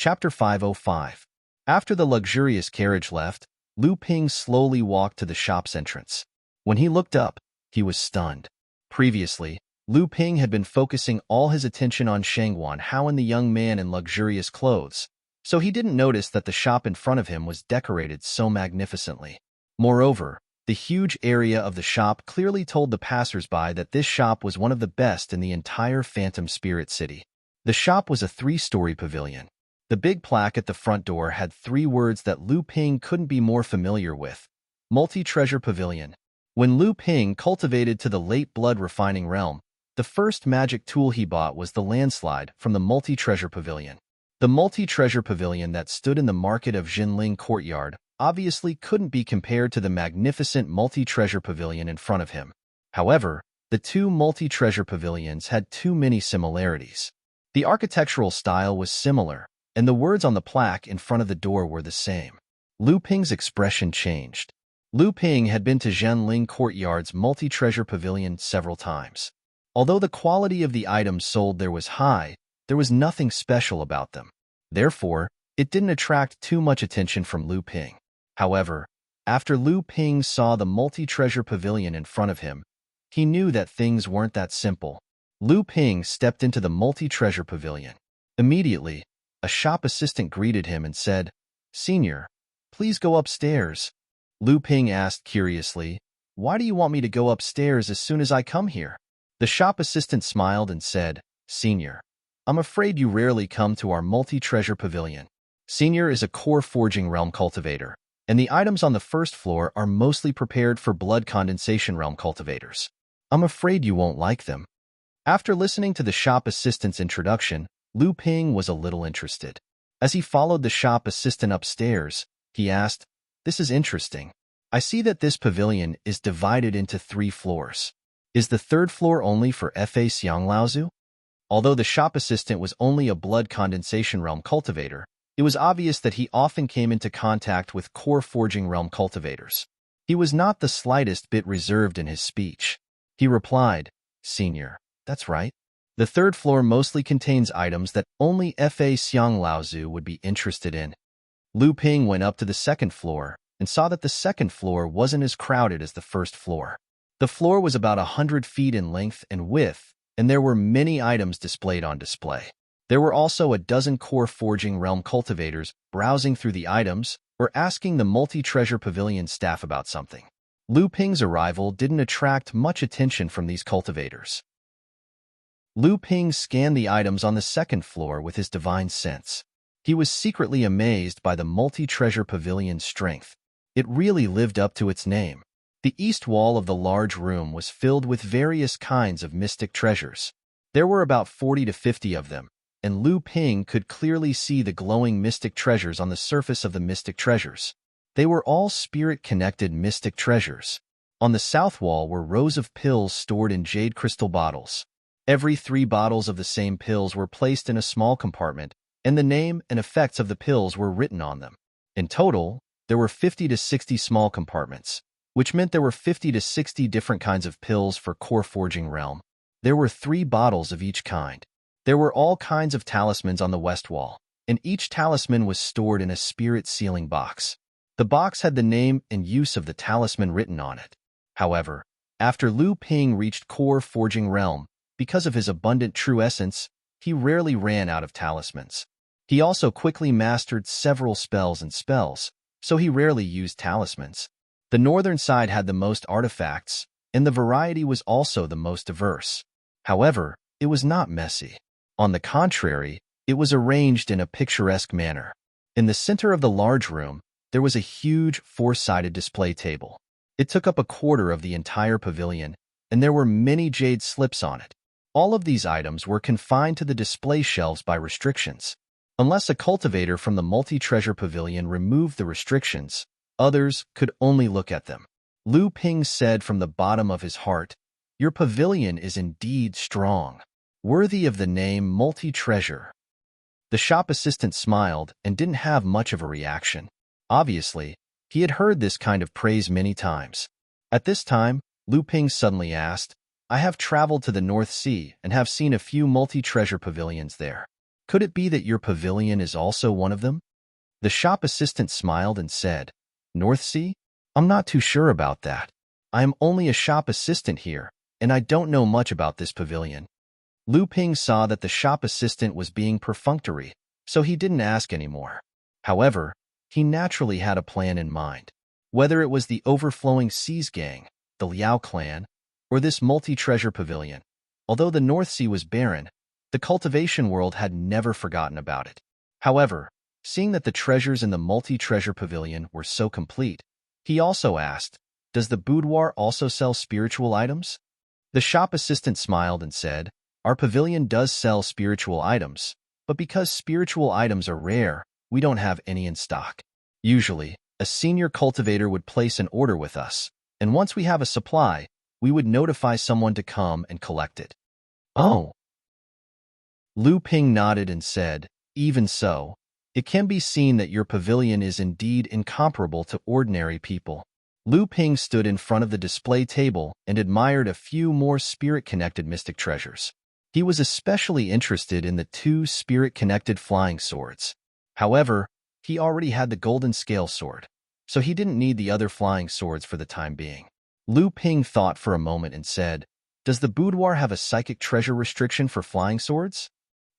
Chapter 505. After the luxurious carriage left, Lu Ping slowly walked to the shop's entrance. When he looked up, he was stunned. Previously, Lu Ping had been focusing all his attention on Shangwan Hao and the young man in luxurious clothes, so he didn't notice that the shop in front of him was decorated so magnificently. Moreover, the huge area of the shop clearly told the passers-by that this shop was one of the best in the entire Phantom Spirit City. The shop was a 3-story pavilion. The big plaque at the front door had 3 words that Lu Ping couldn't be more familiar with: Multi-Treasure Pavilion. When Lu Ping cultivated to the late blood refining realm, the first magic tool he bought was the landslide from the Multi-Treasure Pavilion. The Multi-Treasure Pavilion that stood in the market of Jinling Courtyard obviously couldn't be compared to the magnificent Multi-Treasure Pavilion in front of him. However, the 2 Multi-Treasure Pavilions had too many similarities. The architectural style was similar, and the words on the plaque in front of the door were the same. Lu Ping's expression changed. Lu Ping had been to Jinling Courtyard's Multi-Treasure Pavilion several times. Although the quality of the items sold there was high, there was nothing special about them. Therefore, it didn't attract too much attention from Lu Ping. However, after Lu Ping saw the Multi-Treasure Pavilion in front of him, he knew that things weren't that simple. Lu Ping stepped into the Multi-Treasure Pavilion. Immediately, a shop assistant greeted him and said, "Senior, please go upstairs." Lu Ping asked curiously, "Why do you want me to go upstairs as soon as I come here?" The shop assistant smiled and said, "Senior, I'm afraid you rarely come to our Multi-Treasure Pavilion. Senior is a core forging realm cultivator, and the items on the first floor are mostly prepared for blood condensation realm cultivators. I'm afraid you won't like them." After listening to the shop assistant's introduction, Lu Ping was a little interested. As he followed the shop assistant upstairs, he asked, "This is interesting. I see that this pavilion is divided into 3 floors. Is the 3rd floor only for Fa Xianglaozu?" Although the shop assistant was only a blood condensation realm cultivator, it was obvious that he often came into contact with core forging realm cultivators. He was not the slightest bit reserved in his speech. He replied, "Senior, that's right. The 3rd floor mostly contains items that only Fa Xianglaozu would be interested in." Lu Ping went up to the 2nd floor and saw that the 2nd floor wasn't as crowded as the 1st floor. The floor was about 100 feet in length and width, and there were many items displayed on display. There were also a dozen core forging realm cultivators browsing through the items or asking the Multi-Treasure Pavilion staff about something. Lu Ping's arrival didn't attract much attention from these cultivators. Lu Ping scanned the items on the 2nd floor with his divine sense. He was secretly amazed by the Multi-Treasure Pavilion's strength. It really lived up to its name. The east wall of the large room was filled with various kinds of mystic treasures. There were about 40 to 50 of them, and Lu Ping could clearly see the glowing mystic treasures on the surface of the mystic treasures. They were all spirit-connected mystic treasures. On the south wall were rows of pills stored in jade crystal bottles. Every 3 bottles of the same pills were placed in a small compartment, and the name and effects of the pills were written on them. In total, there were 50 to 60 small compartments, which meant there were 50 to 60 different kinds of pills for core forging realm. There were 3 bottles of each kind. There were all kinds of talismans on the west wall, and each talisman was stored in a spirit sealing box. The box had the name and use of the talisman written on it. However, after Lu Ping reached core forging realm, because of his abundant true essence, he rarely ran out of talismans. He also quickly mastered several spells, so he rarely used talismans. The northern side had the most artifacts, and the variety was also the most diverse. However, it was not messy. On the contrary, it was arranged in a picturesque manner. In the center of the large room, there was a huge 4-sided display table. It took up a quarter of the entire pavilion, and there were many jade slips on it. All of these items were confined to the display shelves by restrictions. Unless a cultivator from the Multi-Treasure Pavilion removed the restrictions, others could only look at them. Lu Ping said from the bottom of his heart, "Your pavilion is indeed strong, worthy of the name Multi-Treasure." The shop assistant smiled and didn't have much of a reaction. Obviously, he had heard this kind of praise many times. At this time, Lu Ping suddenly asked, "I have traveled to the North Sea and have seen a few Multi-Treasure Pavilions there. Could it be that your pavilion is also one of them? The shop assistant smiled and said, North Sea? I'm not too sure about that. I am only a shop assistant here, and I don't know much about this pavilion. Lu Ping saw that the shop assistant was being perfunctory, so he didn't ask anymore. However, he naturally had a plan in mind. Whether it was the Overflowing Seas Gang, the Liao clan, or this multi-treasure pavilion. Although the North Sea was barren, the cultivation world had never forgotten about it. However, seeing that the treasures in the multi-treasure pavilion were so complete, he also asked, Does the boudoir also sell spiritual items? The shop assistant smiled and said, Our pavilion does sell spiritual items, but because spiritual items are rare, we don't have any in stock. Usually, a senior cultivator would place an order with us, and once we have a supply, we would notify someone to come and collect it. Oh. Lu Ping nodded and said, Even so, it can be seen that your pavilion is indeed incomparable to ordinary people. Lu Ping stood in front of the display table and admired a few more spirit-connected mystic treasures. He was especially interested in the 2 spirit-connected flying swords. However, he already had the golden scale sword, so he didn't need the other flying swords for the time being. Lu Ping thought for a moment and said, Does the boudoir have a psychic treasure restriction for flying swords?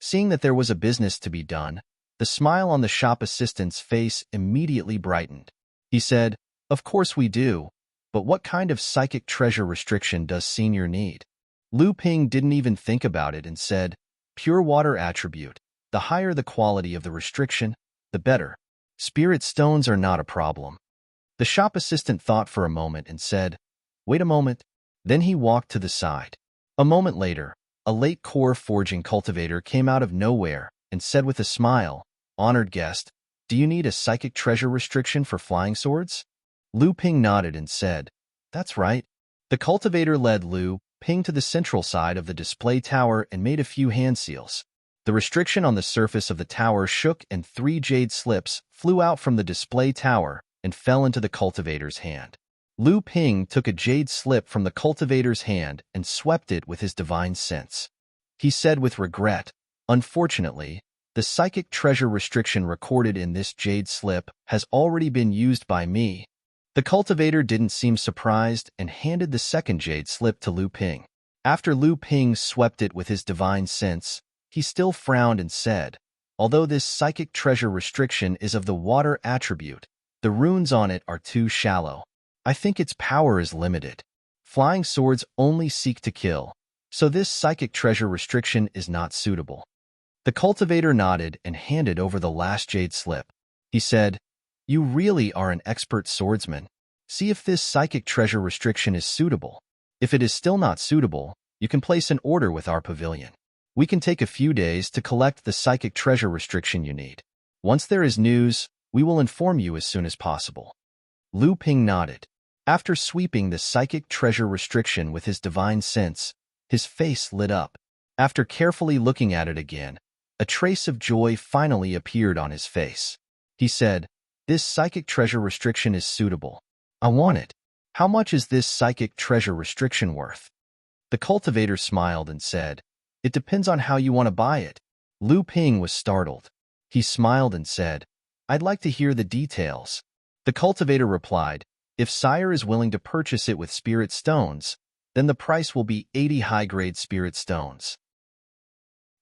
Seeing that there was a business to be done, the smile on the shop assistant's face immediately brightened. He said, Of course we do, but what kind of psychic treasure restriction does Senior need? Lu Ping didn't even think about it and said, Pure water attribute. The higher the quality of the restriction, the better. Spirit stones are not a problem. The shop assistant thought for a moment and said, Wait a moment. Then he walked to the side. A moment later, a late core forging cultivator came out of nowhere and said with a smile, Honored guest, do you need a psychic treasure restriction for flying swords? Lu Ping nodded and said, That's right. The cultivator led Lu Ping to the central side of the display tower and made a few hand seals. The restriction on the surface of the tower shook and 3 jade slips flew out from the display tower and fell into the cultivator's hand. Lu Ping took a jade slip from the cultivator's hand and swept it with his divine sense. He said with regret, Unfortunately, the psychic treasure restriction recorded in this jade slip has already been used by me. The cultivator didn't seem surprised and handed the second jade slip to Lu Ping. After Lu Ping swept it with his divine sense, he still frowned and said, Although this psychic treasure restriction is of the water attribute, the runes on it are too shallow. I think its power is limited. Flying swords only seek to kill, so this psychic treasure restriction is not suitable. The cultivator nodded and handed over the last jade slip. He said, You really are an expert swordsman. See if this psychic treasure restriction is suitable. If it is still not suitable, you can place an order with our pavilion. We can take a few days to collect the psychic treasure restriction you need. Once there is news, we will inform you as soon as possible. Lu Ping nodded. After sweeping the psychic treasure restriction with his divine sense, his face lit up. After carefully looking at it again, a trace of joy finally appeared on his face. He said, This psychic treasure restriction is suitable. I want it. How much is this psychic treasure restriction worth? The cultivator smiled and said, It depends on how you want to buy it. Lu Ping was startled. He smiled and said, I'd like to hear the details. The cultivator replied, If Sire is willing to purchase it with spirit stones, then the price will be 80 high-grade spirit stones.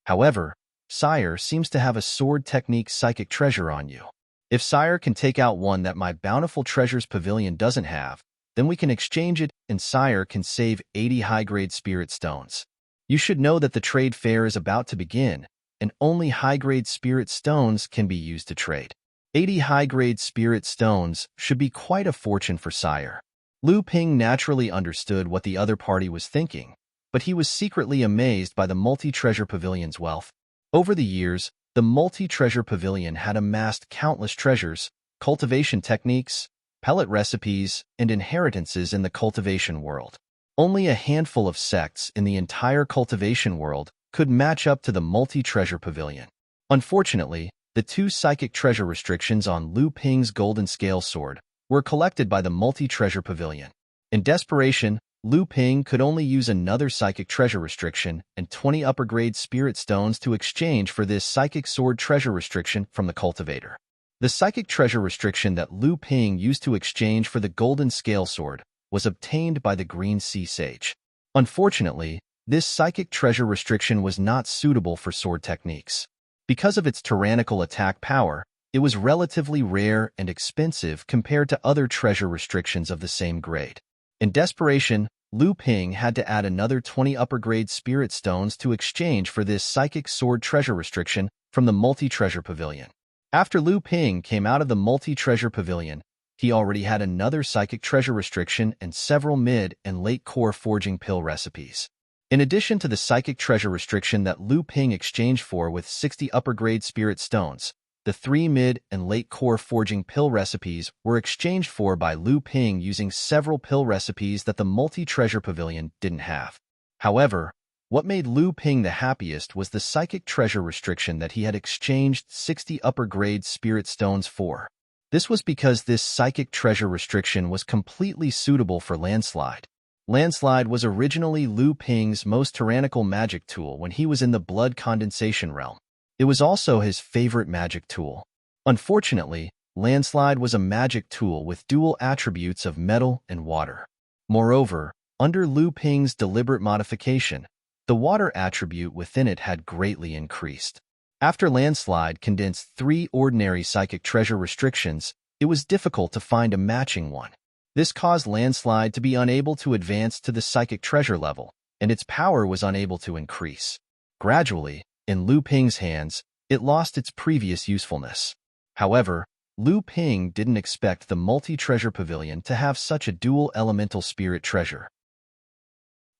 However, Sire seems to have a sword technique psychic treasure on you. If Sire can take out one that my bountiful treasures pavilion doesn't have, then we can exchange it and Sire can save 80 high-grade spirit stones. You should know that the trade fair is about to begin, and only high-grade spirit stones can be used to trade. 80 high-grade spirit stones should be quite a fortune for Sire. Lu Ping naturally understood what the other party was thinking, but he was secretly amazed by the multi-treasure pavilion's wealth. Over the years, the multi-treasure pavilion had amassed countless treasures, cultivation techniques, pellet recipes, and inheritances in the cultivation world. Only a handful of sects in the entire cultivation world could match up to the multi-treasure pavilion. Unfortunately, the 2 psychic treasure restrictions on Lu Ping's golden scale sword were collected by the multi-treasure pavilion. In desperation, Lu Ping could only use another psychic treasure restriction and 20 upper-grade spirit stones to exchange for this psychic sword treasure restriction from the cultivator. The psychic treasure restriction that Lu Ping used to exchange for the golden scale sword was obtained by the green sea sage. Unfortunately, this psychic treasure restriction was not suitable for sword techniques. Because of its tyrannical attack power, it was relatively rare and expensive compared to other treasure restrictions of the same grade. In desperation, Lu Ping had to add another 20 upper-grade spirit stones to exchange for this psychic sword treasure restriction from the multi-treasure pavilion. After Lu Ping came out of the multi-treasure pavilion, he already had another psychic treasure restriction and several mid- and late-core forging pill recipes. In addition to the psychic treasure restriction that Lu Ping exchanged for with 60 upper-grade spirit stones, the 3 mid- and late-core forging pill recipes were exchanged for by Lu Ping using several pill recipes that the multi-treasure pavilion didn't have. However, what made Lu Ping the happiest was the psychic treasure restriction that he had exchanged 60 upper-grade spirit stones for. This was because this psychic treasure restriction was completely suitable for Landslide. Landslide was originally Lu Ping's most tyrannical magic tool when he was in the blood condensation realm. It was also his favorite magic tool. Unfortunately, Landslide was a magic tool with dual attributes of metal and water. Moreover, under Lu Ping's deliberate modification, the water attribute within it had greatly increased. After Landslide condensed 3 ordinary psychic treasure restrictions, it was difficult to find a matching one. This caused Landslide to be unable to advance to the psychic treasure level, and its power was unable to increase. Gradually, in Lu Ping's hands, it lost its previous usefulness. However, Lu Ping didn't expect the multi-treasure pavilion to have such a dual elemental spirit treasure.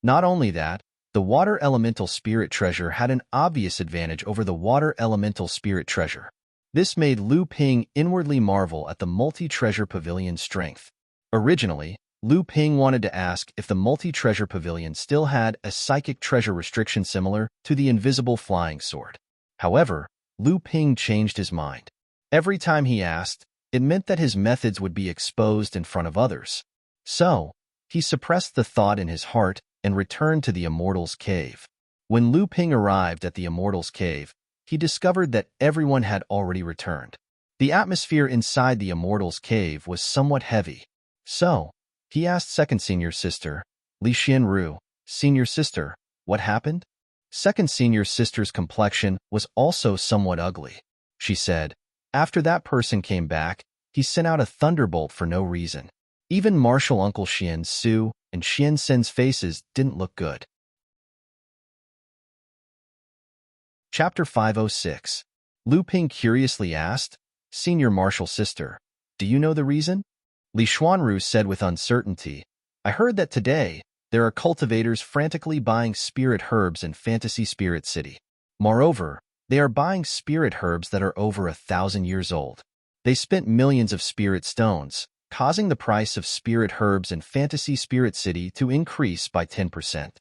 Not only that, the water elemental spirit treasure had an obvious advantage over the water elemental spirit treasure. This made Lu Ping inwardly marvel at the multi-treasure pavilion's strength. Originally, Lu Ping wanted to ask if the multi-treasure pavilion still had a psychic treasure restriction similar to the invisible flying sword. However, Lu Ping changed his mind. Every time he asked, it meant that his methods would be exposed in front of others. So, he suppressed the thought in his heart and returned to the Immortal's Cave. When Lu Ping arrived at the Immortal's Cave, he discovered that everyone had already returned. The atmosphere inside the Immortal's Cave was somewhat heavy. So, he asked second senior sister, Li Xianru, senior sister, what happened? Second senior sister's complexion was also somewhat ugly. She said, after that person came back, he sent out a thunderbolt for no reason. Even Martial Uncle Xian Su and Xian Sen's faces didn't look good. Chapter 506. Lu Ping curiously asked, Senior Martial Sister, do you know the reason? Li Xuanru said with uncertainty, I heard that today, there are cultivators frantically buying spirit herbs in Fantasy Spirit City. Moreover, they are buying spirit herbs that are over 1,000 years old. They spent millions of spirit stones, causing the price of spirit herbs in Fantasy Spirit City to increase by 10%.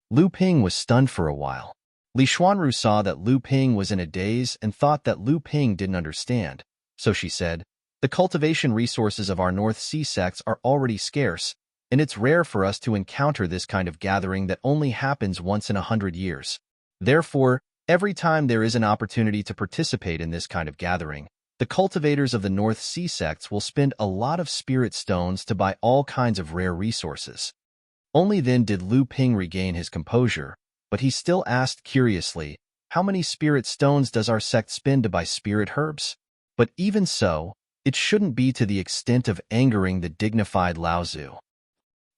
Lu Ping was stunned for a while. Li Xuanru saw that Lu Ping was in a daze and thought that Lu Ping didn't understand, so she said, the cultivation resources of our North Sea sects are already scarce, and it's rare for us to encounter this kind of gathering that only happens once in 100 years. Therefore, every time there is an opportunity to participate in this kind of gathering, the cultivators of the North Sea sects will spend a lot of spirit stones to buy all kinds of rare resources. Only then did Lu Ping regain his composure, but he still asked curiously, how many spirit stones does our sect spend to buy spirit herbs? But even so, it shouldn't be to the extent of angering the dignified Lao Zu.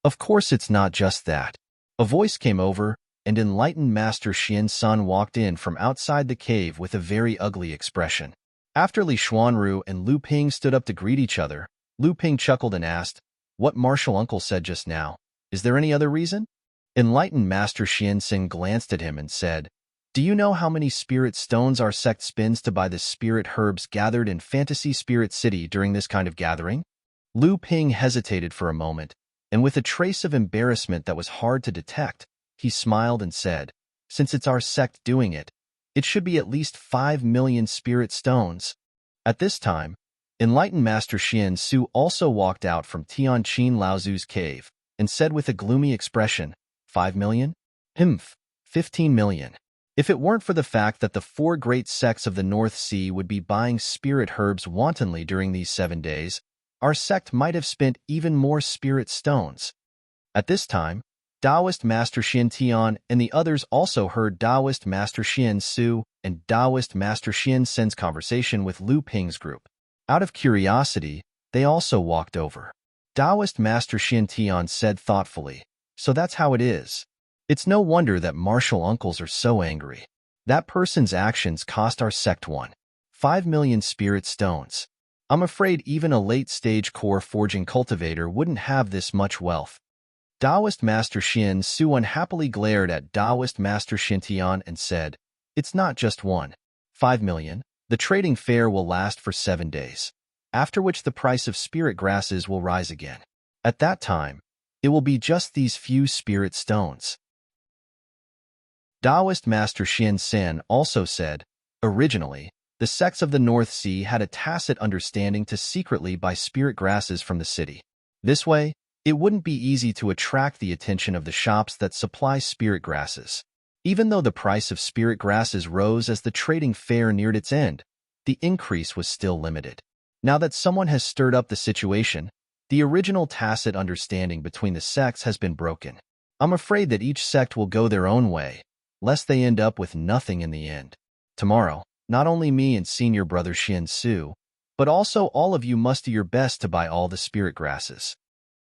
Of course it's not just that. A voice came over, and enlightened Master Xian Sun walked in from outside the cave with a very ugly expression. After Li Xuanru and Lu Ping stood up to greet each other, Lu Ping chuckled and asked, what Martial Uncle said just now, is there any other reason? Enlightened Master Xian Xin glanced at him and said, do you know how many spirit stones our sect spends to buy the spirit herbs gathered in Fantasy Spirit City during this kind of gathering? Lu Ping hesitated for a moment, and with a trace of embarrassment that was hard to detect, he smiled and said, since it's our sect doing it, it should be at least 5 million spirit stones. At this time, enlightened Master Xian Su also walked out from Tianqin Laozu's cave, and said with a gloomy expression, 5 million? 15 million. If it weren't for the fact that the 4 great sects of the North Sea would be buying spirit herbs wantonly during these 7 days, our sect might have spent even more spirit stones. At this time, Taoist Master Xian Tian and the others also heard Taoist Master Xian Su and Taoist Master Xian Sen's conversation with Lu Ping's group. Out of curiosity, they also walked over. Taoist Master Xian Tian said thoughtfully, "So that's how it is. It's no wonder that martial uncles are so angry. That person's actions cost our sect 1.5 million spirit stones. I'm afraid even a late-stage core forging cultivator wouldn't have this much wealth." Taoist Master Xian Su unhappily glared at Taoist Master Xian Tian and said, "It's not just 1.5 million. The trading fair will last for 7 days, after which the price of spirit grasses will rise again. At that time, it will be just these few spirit stones." Taoist Master Xian Sen also said, "Originally, the sects of the North Sea had a tacit understanding to secretly buy spirit grasses from the city. This way, it wouldn't be easy to attract the attention of the shops that supply spirit grasses. Even though the price of spirit grasses rose as the trading fair neared its end, the increase was still limited. Now that someone has stirred up the situation, the original tacit understanding between the sects has been broken. I'm afraid that each sect will go their own way, lest they end up with nothing in the end. Tomorrow, not only me and senior brother Xian Su, but also all of you must do your best to buy all the spirit grasses."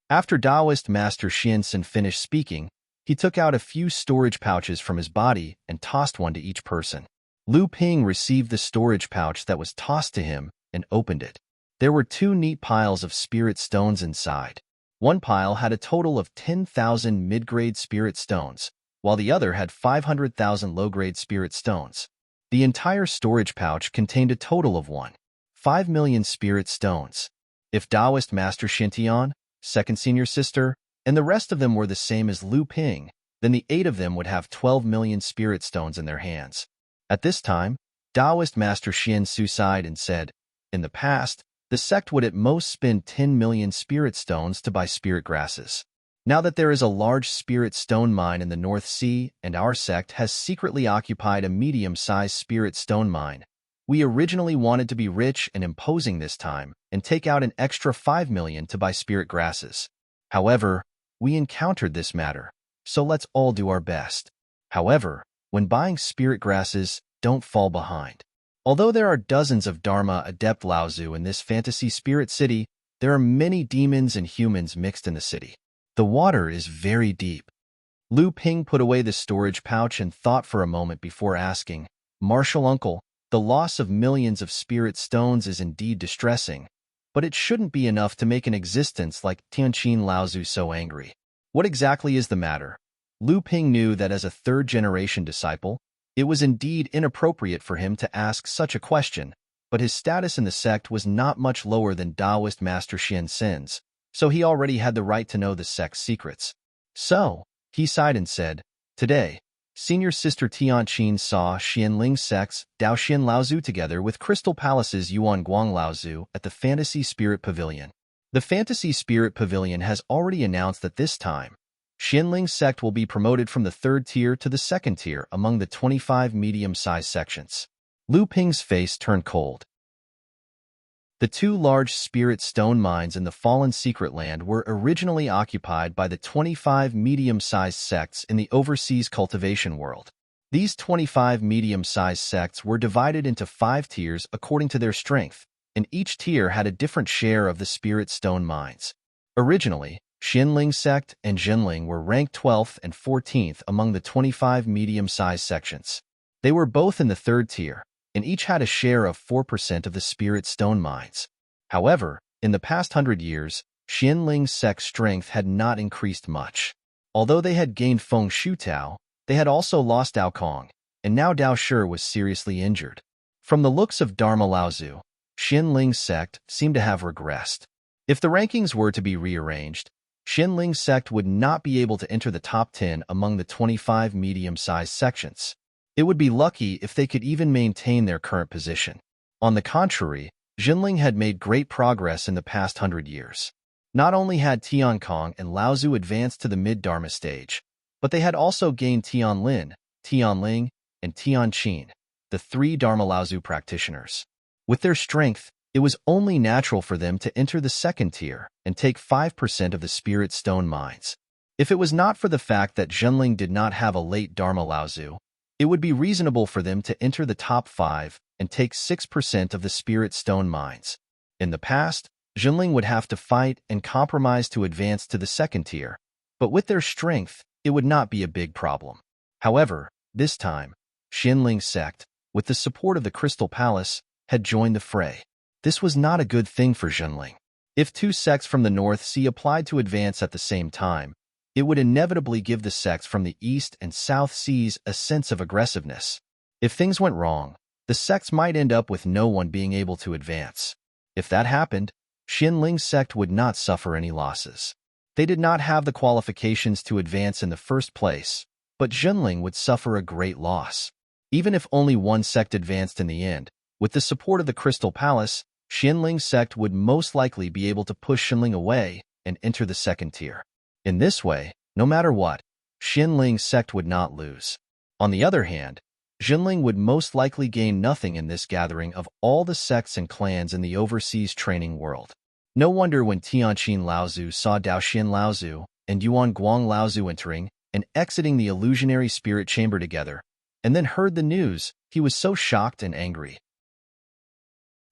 After Taoist Master Xian Sen finished speaking, he took out a few storage pouches from his body and tossed one to each person. Lu Ping received the storage pouch that was tossed to him and opened it. There were 2 neat piles of spirit stones inside. One pile had a total of 10,000 mid-grade spirit stones, while the other had 500,000 low-grade spirit stones. The entire storage pouch contained a total of 1.5 million spirit stones. If Taoist Master Xian Tian, second senior sister, and the rest of them were the same as Lu Ping, then the 8 of them would have 12 million spirit stones in their hands. At this time, Taoist Master Xian Su sighed and said, "In the past, the sect would at most spend 10 million spirit stones to buy spirit grasses. Now that there is a large spirit stone mine in the North Sea and our sect has secretly occupied a medium-sized spirit stone mine, we originally wanted to be rich and imposing this time and take out an extra 5 million to buy spirit grasses. However, we encountered this matter, so let's all do our best. However, when buying spirit grasses, don't fall behind. Although there are dozens of Dharma Adept Laozu in this fantasy spirit city, there are many demons and humans mixed in the city. The water is very deep." Lu Ping put away the storage pouch and thought for a moment before asking, "Martial uncle, the loss of millions of spirit stones is indeed distressing, but it shouldn't be enough to make an existence like Tianqin Laozu so angry. What exactly is the matter?" Lu Ping knew that as a third-generation disciple, it was indeed inappropriate for him to ask such a question, but his status in the sect was not much lower than Taoist Master Xian Sen's, so he already had the right to know the sect's secrets. So, he sighed and said, "Today, Senior Sister Tianqin saw Xianling sect's Daoxian Laozu together with Crystal Palace's Yuan Guang Laozu at the Fantasy Spirit Pavilion. The Fantasy Spirit Pavilion has already announced that this time, Xianling sect will be promoted from the 3rd tier to the 2nd tier among the 25 medium-sized sections." Lu Ping's face turned cold. The 2 large spirit stone mines in the Fallen Secret Land were originally occupied by the 25 medium-sized sects in the overseas cultivation world. These 25 medium-sized sects were divided into 5 tiers according to their strength, and each tier had a different share of the spirit stone mines. Originally, Xianling sect and Jinling were ranked 12th and 14th among the 25 medium-sized sections. They were both in the 3rd tier, and each had a share of 4% of the spirit stone mines. However, in the past 100 years, Xianling's sect's strength had not increased much. Although they had gained Feng Shutao, they had also lost Dao Kong, and now Dao Shi was seriously injured. From the looks of Dharma Laozu, Xianling's sect seemed to have regressed. If the rankings were to be rearranged, Xianling's sect would not be able to enter the top 10 among the 25 medium-sized sections. It would be lucky if they could even maintain their current position. On the contrary, Jinling had made great progress in the past 100 years. Not only had Tiankong and Laozu advanced to the mid-Dharma stage, but they had also gained Tianlin, Tianling, and Tianqin, the three Dharma Laozu practitioners. With their strength, it was only natural for them to enter the second tier and take 5% of the spirit stone mines. If it was not for the fact that Zhenling did not have a late Dharma Laozu, it would be reasonable for them to enter the top 5 and take 6% of the spirit stone mines. In the past, Zhenling would have to fight and compromise to advance to the second tier, but with their strength, it would not be a big problem. However, this time, Xianling's sect, with the support of the Crystal Palace, had joined the fray. This was not a good thing for Zhenling. If two sects from the North Sea applied to advance at the same time, it would inevitably give the sects from the East and South Seas a sense of aggressiveness. If things went wrong, the sects might end up with no one being able to advance. If that happened, Xianling's sect would not suffer any losses. They did not have the qualifications to advance in the first place, but Zhenling would suffer a great loss. Even if only one sect advanced in the end, with the support of the Crystal Palace, Xianling's sect would most likely be able to push Xianling away and enter the second tier. In this way, no matter what, Xianling's sect would not lose. On the other hand, Zhenling would most likely gain nothing in this gathering of all the sects and clans in the overseas training world. No wonder when Tianqin Laozu saw Daoxian Laozu and Yuan Guang Laozu entering and exiting the illusionary spirit chamber together, and then heard the news, he was so shocked and angry.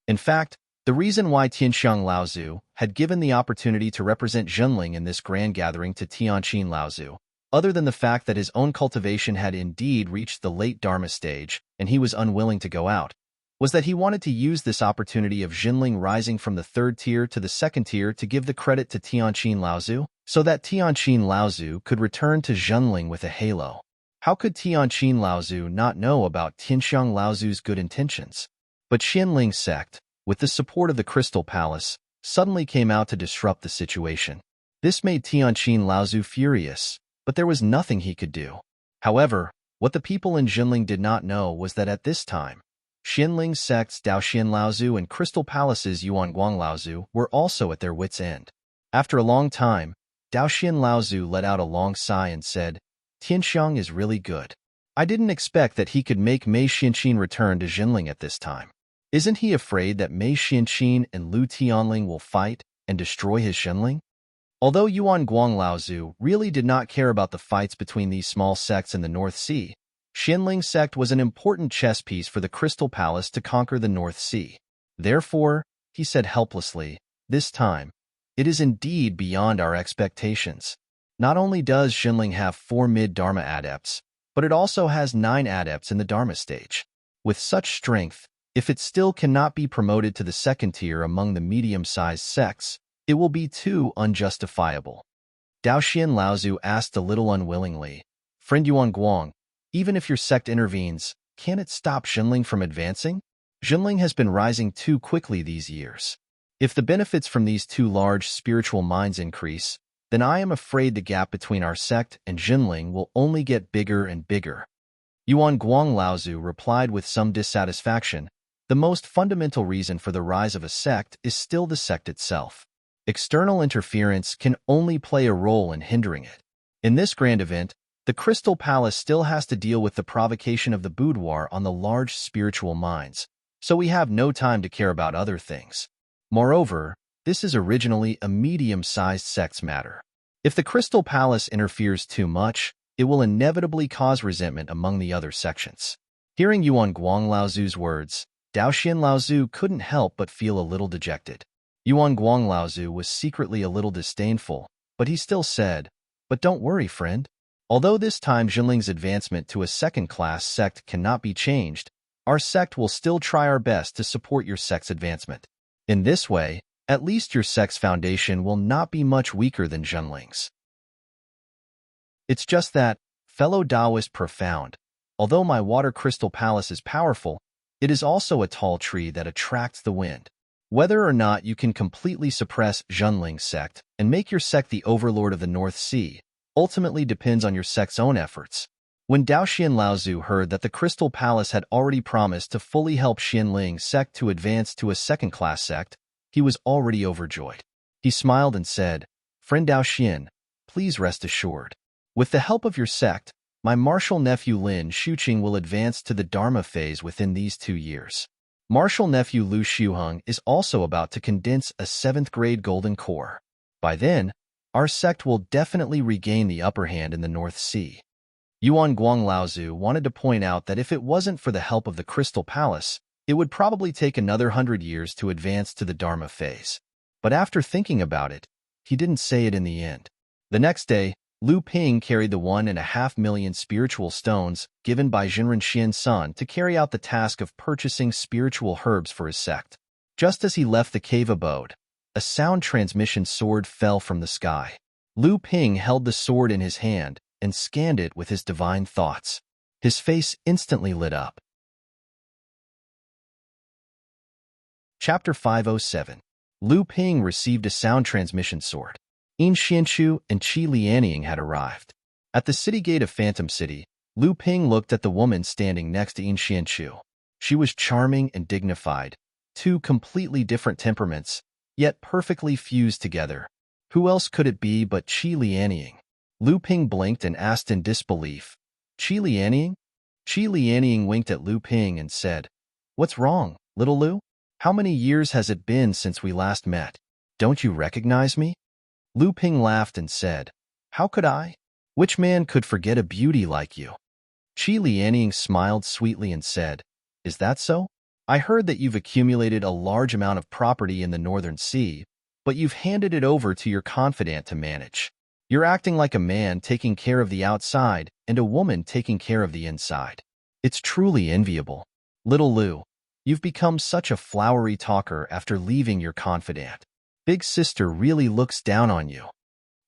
In fact, the reason why Tianxiang Laozu had given the opportunity to represent Zhenling in this grand gathering to Tianqin Laozu, other than the fact that his own cultivation had indeed reached the late Dharma stage and he was unwilling to go out, was that he wanted to use this opportunity of Zhenling rising from the third tier to the second tier to give the credit to Tianqin Laozu, so that Tianqin Laozu could return to Zhenling with a halo. How could Tianqin Laozu not know about Tianxiang Laozu's good intentions? But Xianling's sect, with the support of the Crystal Palace, suddenly came out to disrupt the situation. This made Tianqin Laozu furious, but there was nothing he could do. However, what the people in Zhenling did not know was that at this time, Xianling's sects Daoxian Laozu and Crystal Palace's Yuanguang Laozu were also at their wits' end. After a long time, Daoxian Laozu let out a long sigh and said, "Tianxiang is really good. I didn't expect that he could make Mei Xianqin return to Zhenling at this time. Isn't he afraid that Mei Xianqin and Lu Tianling will fight and destroy his Zhenling?" Although Yuan Guang Laozu really did not care about the fights between these small sects in the North Sea, Xianling's sect was an important chess piece for the Crystal Palace to conquer the North Sea. Therefore, he said helplessly, "This time, it is indeed beyond our expectations. Not only does Zhenling have 4 mid-Dharma adepts, but it also has 9 adepts in the Dharma stage. With such strength, if it still cannot be promoted to the second tier among the medium-sized sects, it will be too unjustifiable." Daoxian Laozu asked a little unwillingly, "Friend Yuan Guang, even if your sect intervenes, can it stop Zhenling from advancing? Zhenling has been rising too quickly these years. If the benefits from these 2 large spiritual minds increase, then I am afraid the gap between our sect and Zhenling will only get bigger and bigger." Yuan Guang Laozu replied with some dissatisfaction, "The most fundamental reason for the rise of a sect is still the sect itself. External interference can only play a role in hindering it. In this grand event, the Crystal Palace still has to deal with the provocation of the boudoir on the large spiritual minds, so we have no time to care about other things. Moreover, this is originally a medium-sized sect's matter. If the Crystal Palace interferes too much, it will inevitably cause resentment among the other sections." Hearing Yuan Guang Laozu's words, Daoxian Laozu couldn't help but feel a little dejected. Yuan Guang Laozu was secretly a little disdainful, but he still said, "But don't worry, friend. Although this time Zhenling's advancement to a second-class sect cannot be changed, our sect will still try our best to support your sect's advancement. In this way, at least your sect's foundation will not be much weaker than Zhenling's. It's just that, fellow Taoist profound, although my water crystal palace is powerful, it is also a tall tree that attracts the wind. Whether or not you can completely suppress Zhenling's sect and make your sect the overlord of the North Sea ultimately depends on your sect's own efforts." When Daoxian Laozu heard that the Crystal Palace had already promised to fully help Xianling's sect to advance to a second-class sect, he was already overjoyed. He smiled and said, "Friend Dao Xian, please rest assured. With the help of your sect, my martial nephew Lin Shuqing will advance to the Dharma phase within these 2 years. Martial nephew Lu Shuheng is also about to condense a 7th grade golden core. By then, our sect will definitely regain the upper hand in the North Sea." Yuan Guang Laozu wanted to point out that if it wasn't for the help of the Crystal Palace, it would probably take another 100 years to advance to the Dharma phase. But after thinking about it, he didn't say it in the end. The next day, Lu Ping carried the 1.5 million spiritual stones given by Jinren Xian Sun to carry out the task of purchasing spiritual herbs for his sect. Just as he left the cave abode, a sound transmission sword fell from the sky. Lu Ping held the sword in his hand and scanned it with his divine thoughts. His face instantly lit up. Chapter 507. Lu Ping received a sound transmission sword. Yin Xianchu and Qi Lianying had arrived. At the city gate of Phantom City, Lu Ping looked at the woman standing next to Yin Xianchu. She was charming and dignified, 2 completely different temperaments, yet perfectly fused together. Who else could it be but Qi Lianying? Lu Ping blinked and asked in disbelief, "Qi Lianying?" Qi Lianying winked at Lu Ping and said, "What's wrong, little Lu? How many years has it been since we last met? Don't you recognize me?" Lu Ping laughed and said, "How could I? Which man could forget a beauty like you?" Qi Lianying smiled sweetly and said, "Is that so? I heard that you've accumulated a large amount of property in the Northern Sea, but you've handed it over to your confidant to manage. You're acting like a man taking care of the outside and a woman taking care of the inside. It's truly enviable. Little Lu, you've become such a flowery talker after leaving your confidant. Big sister really looks down on you."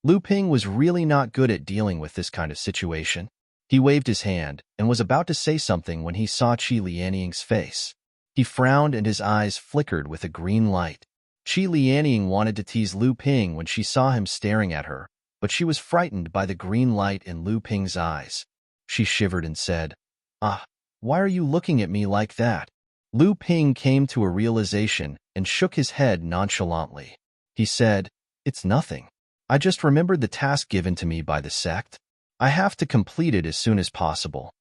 Lu Ping was really not good at dealing with this kind of situation. He waved his hand and was about to say something when he saw Qi Lianying's face. He frowned and his eyes flickered with a green light. Qi Lianying wanted to tease Lu Ping when she saw him staring at her, but she was frightened by the green light in Lu Ping's eyes. She shivered and said, "Ah, why are you looking at me like that?" Lu Ping came to a realization and shook his head nonchalantly. He said, "It's nothing. I just remembered the task given to me by the sect. I have to complete it as soon as possible."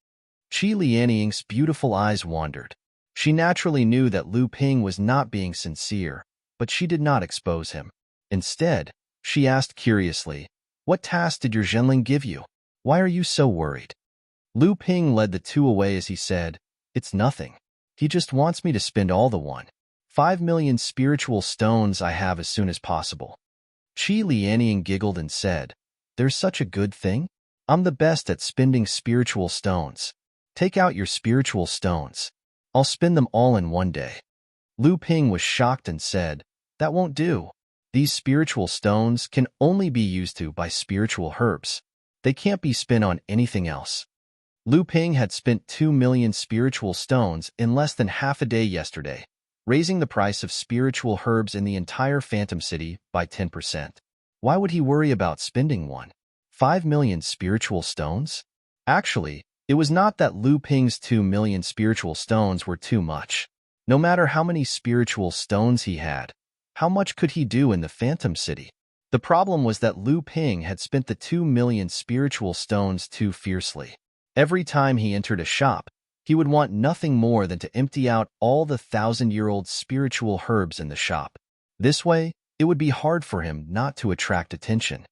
Qi Lianying's beautiful eyes wandered. She naturally knew that Lu Ping was not being sincere, but she did not expose him. Instead, she asked curiously, "What task did your Zhenling give you? Why are you so worried?" Lu Ping led the 2 away as he said, "It's nothing. He just wants me to spend all the 1.5 million spiritual stones I have as soon as possible." Qi Lianying giggled and said, "There's such a good thing? I'm the best at spending spiritual stones. Take out your spiritual stones. I'll spend them all in one day." Lu Ping was shocked and said, "That won't do. These spiritual stones can only be used to by spiritual herbs. They can't be spent on anything else." Lu Ping had spent 2 million spiritual stones in less than half a day yesterday, raising the price of spiritual herbs in the entire Phantom City by 10%. Why would he worry about spending 1.5 million spiritual stones? Actually, it was not that Lu Ping's 2 million spiritual stones were too much. No matter how many spiritual stones he had, how much could he do in the Phantom City? The problem was that Lu Ping had spent the 2 million spiritual stones too fiercely. Every time he entered a shop, he would want nothing more than to empty out all the 1,000-year-old spiritual herbs in the shop. This way, it would be hard for him not to attract attention.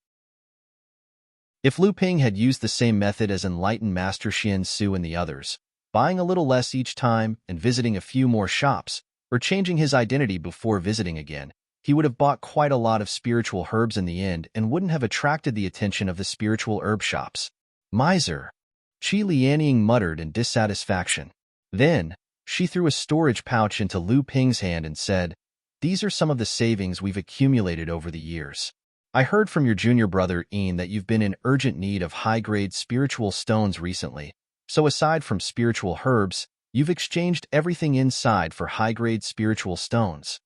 If Lu Ping had used the same method as enlightened Master Xian Su and the others, buying a little less each time and visiting a few more shops, or changing his identity before visiting again, he would have bought quite a lot of spiritual herbs in the end and wouldn't have attracted the attention of the spiritual herb shops. Miser! Qi Lianying muttered in dissatisfaction. Then, she threw a storage pouch into Lu Ping's hand and said, "These are some of the savings we've accumulated over the years. I heard from your junior brother Ian that you've been in urgent need of high-grade spiritual stones recently, so aside from spiritual herbs, you've exchanged everything inside for high-grade spiritual stones."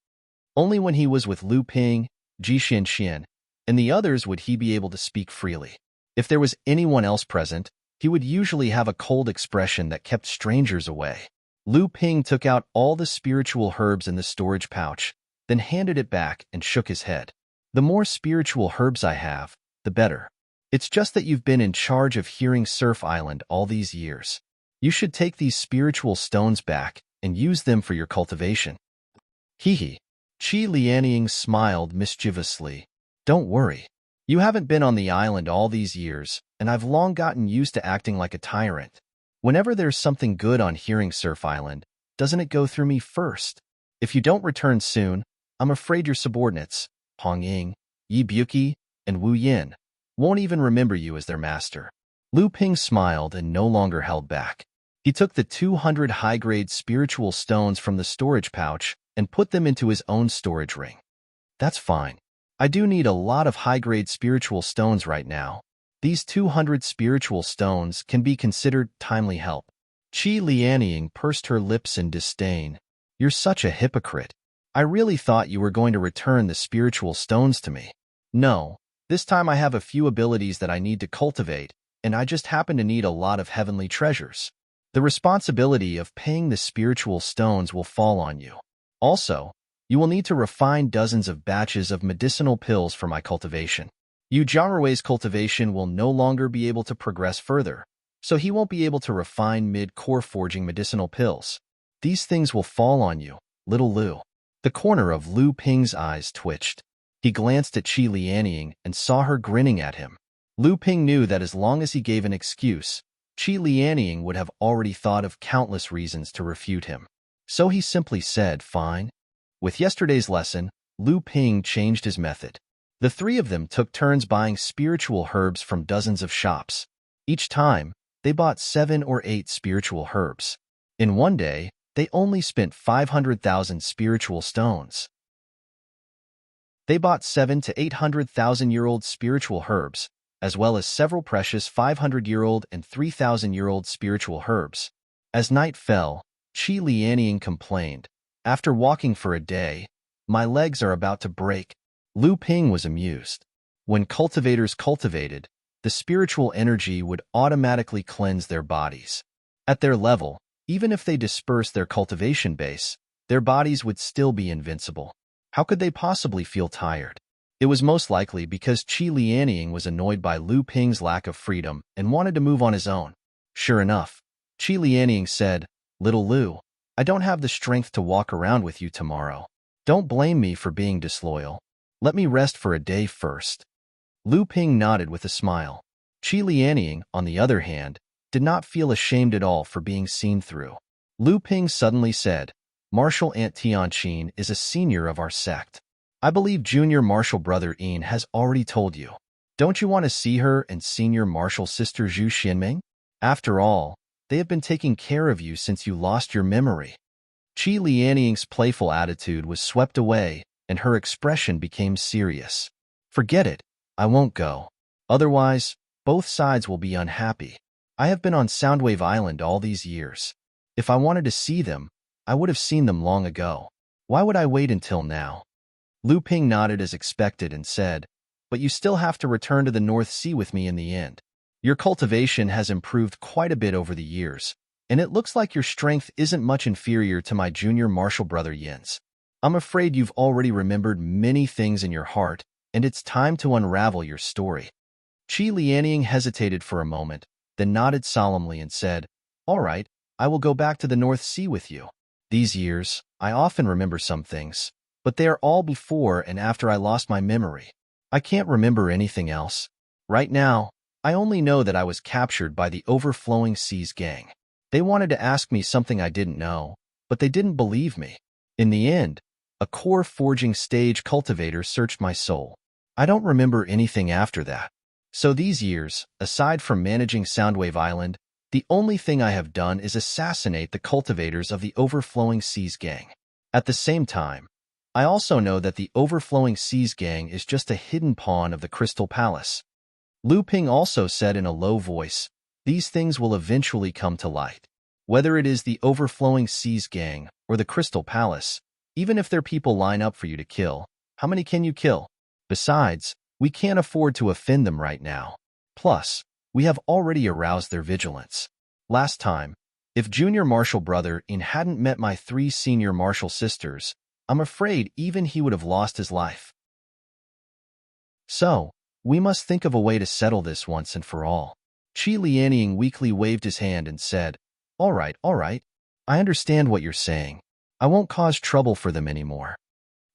Only when he was with Lu Ping, Ji Xianxian, and the others would he be able to speak freely. If there was anyone else present, he would usually have a cold expression that kept strangers away. Lu Ping took out all the spiritual herbs in the storage pouch, then handed it back and shook his head. The more spiritual herbs I have, the better. It's just that you've been in charge of hearing Surf Island all these years. You should take these spiritual stones back and use them for your cultivation. Hee hee. Qi Lianying smiled mischievously. Don't worry. You haven't been on the island all these years, and I've long gotten used to acting like a tyrant. Whenever there's something good on hearing Surf Island, doesn't it go through me first? If you don't return soon, I'm afraid your subordinates, Hong Ying, Yi Buki, and Wu Yin, won't even remember you as their master. Lu Ping smiled and no longer held back. He took the 200 high-grade spiritual stones from the storage pouch and put them into his own storage ring. That's fine. I do need a lot of high-grade spiritual stones right now. These 200 spiritual stones can be considered timely help. Qi Lianying pursed her lips in disdain. You're such a hypocrite. I really thought you were going to return the spiritual stones to me. No, this time I have a few abilities that I need to cultivate, and I just happen to need a lot of heavenly treasures. The responsibility of paying the spiritual stones will fall on you. Also, you will need to refine dozens of batches of medicinal pills for my cultivation. Yu Jianrui's cultivation will no longer be able to progress further, so he won't be able to refine mid-core forging medicinal pills. These things will fall on you, little Lu. The corner of Lu Ping's eyes twitched. He glanced at Qi Lianying and saw her grinning at him. Lu Ping knew that as long as he gave an excuse, Qi Lianying would have already thought of countless reasons to refute him. So he simply said, fine. With yesterday's lesson, Lu Ping changed his method. The three of them took turns buying spiritual herbs from dozens of shops. Each time, they bought 7 or 8 spiritual herbs. In one day, they only spent 500,000 spiritual stones. They bought 7 to 800,000-year-old spiritual herbs, as well as several precious 500-year-old and 3,000-year-old spiritual herbs. As night fell, Qi Lianying complained, after walking for a day, my legs are about to break. Lu Ping was amused. When cultivators cultivated, the spiritual energy would automatically cleanse their bodies. At their level, even if they dispersed their cultivation base, their bodies would still be invincible. How could they possibly feel tired? It was most likely because Qi Lianying was annoyed by Lu Ping's lack of freedom and wanted to move on his own. Sure enough, Qi Lianying said, Little Lu, I don't have the strength to walk around with you tomorrow. Don't blame me for being disloyal. Let me rest for a day first. Lu Ping nodded with a smile. Qi Lianying, on the other hand, did not feel ashamed at all for being seen through. Lu Ping suddenly said, Martial Aunt Tianqin is a senior of our sect. I believe junior martial brother Yin has already told you. Don't you want to see her and senior martial sister Zhu Xianming? After all, they have been taking care of you since you lost your memory. Qi Lianying's playful attitude was swept away, and her expression became serious. Forget it. I won't go. Otherwise, both sides will be unhappy. I have been on Soundwave Island all these years. If I wanted to see them, I would have seen them long ago. Why would I wait until now? Lu Ping nodded as expected and said, But you still have to return to the North Sea with me in the end. Your cultivation has improved quite a bit over the years, and it looks like your strength isn't much inferior to my junior martial brother Yin's. I'm afraid you've already remembered many things in your heart, and it's time to unravel your story. Qi Lianying hesitated for a moment, then nodded solemnly and said, All right, I will go back to the North Sea with you. These years, I often remember some things, but they are all before and after I lost my memory. I can't remember anything else. Right now, I only know that I was captured by the Overflowing Seas gang. They wanted to ask me something I didn't know, but they didn't believe me. In the end, a core forging stage cultivator searched my soul. I don't remember anything after that. So these years, aside from managing Soundwave Island, the only thing I have done is assassinate the cultivators of the Overflowing Seas gang. At the same time, I also know that the Overflowing Seas gang is just a hidden pawn of the Crystal Palace. Lu Ping also said in a low voice, These things will eventually come to light. Whether it is the Overflowing Seas gang or the Crystal Palace, even if their people line up for you to kill, how many can you kill? Besides, we can't afford to offend them right now. Plus, we have already aroused their vigilance. Last time, if junior martial brother Yin hadn't met my 3 senior martial sisters, I'm afraid even he would have lost his life. So, we must think of a way to settle this once and for all. Qi Lianying weakly waved his hand and said, all right. I understand what you're saying. I won't cause trouble for them anymore.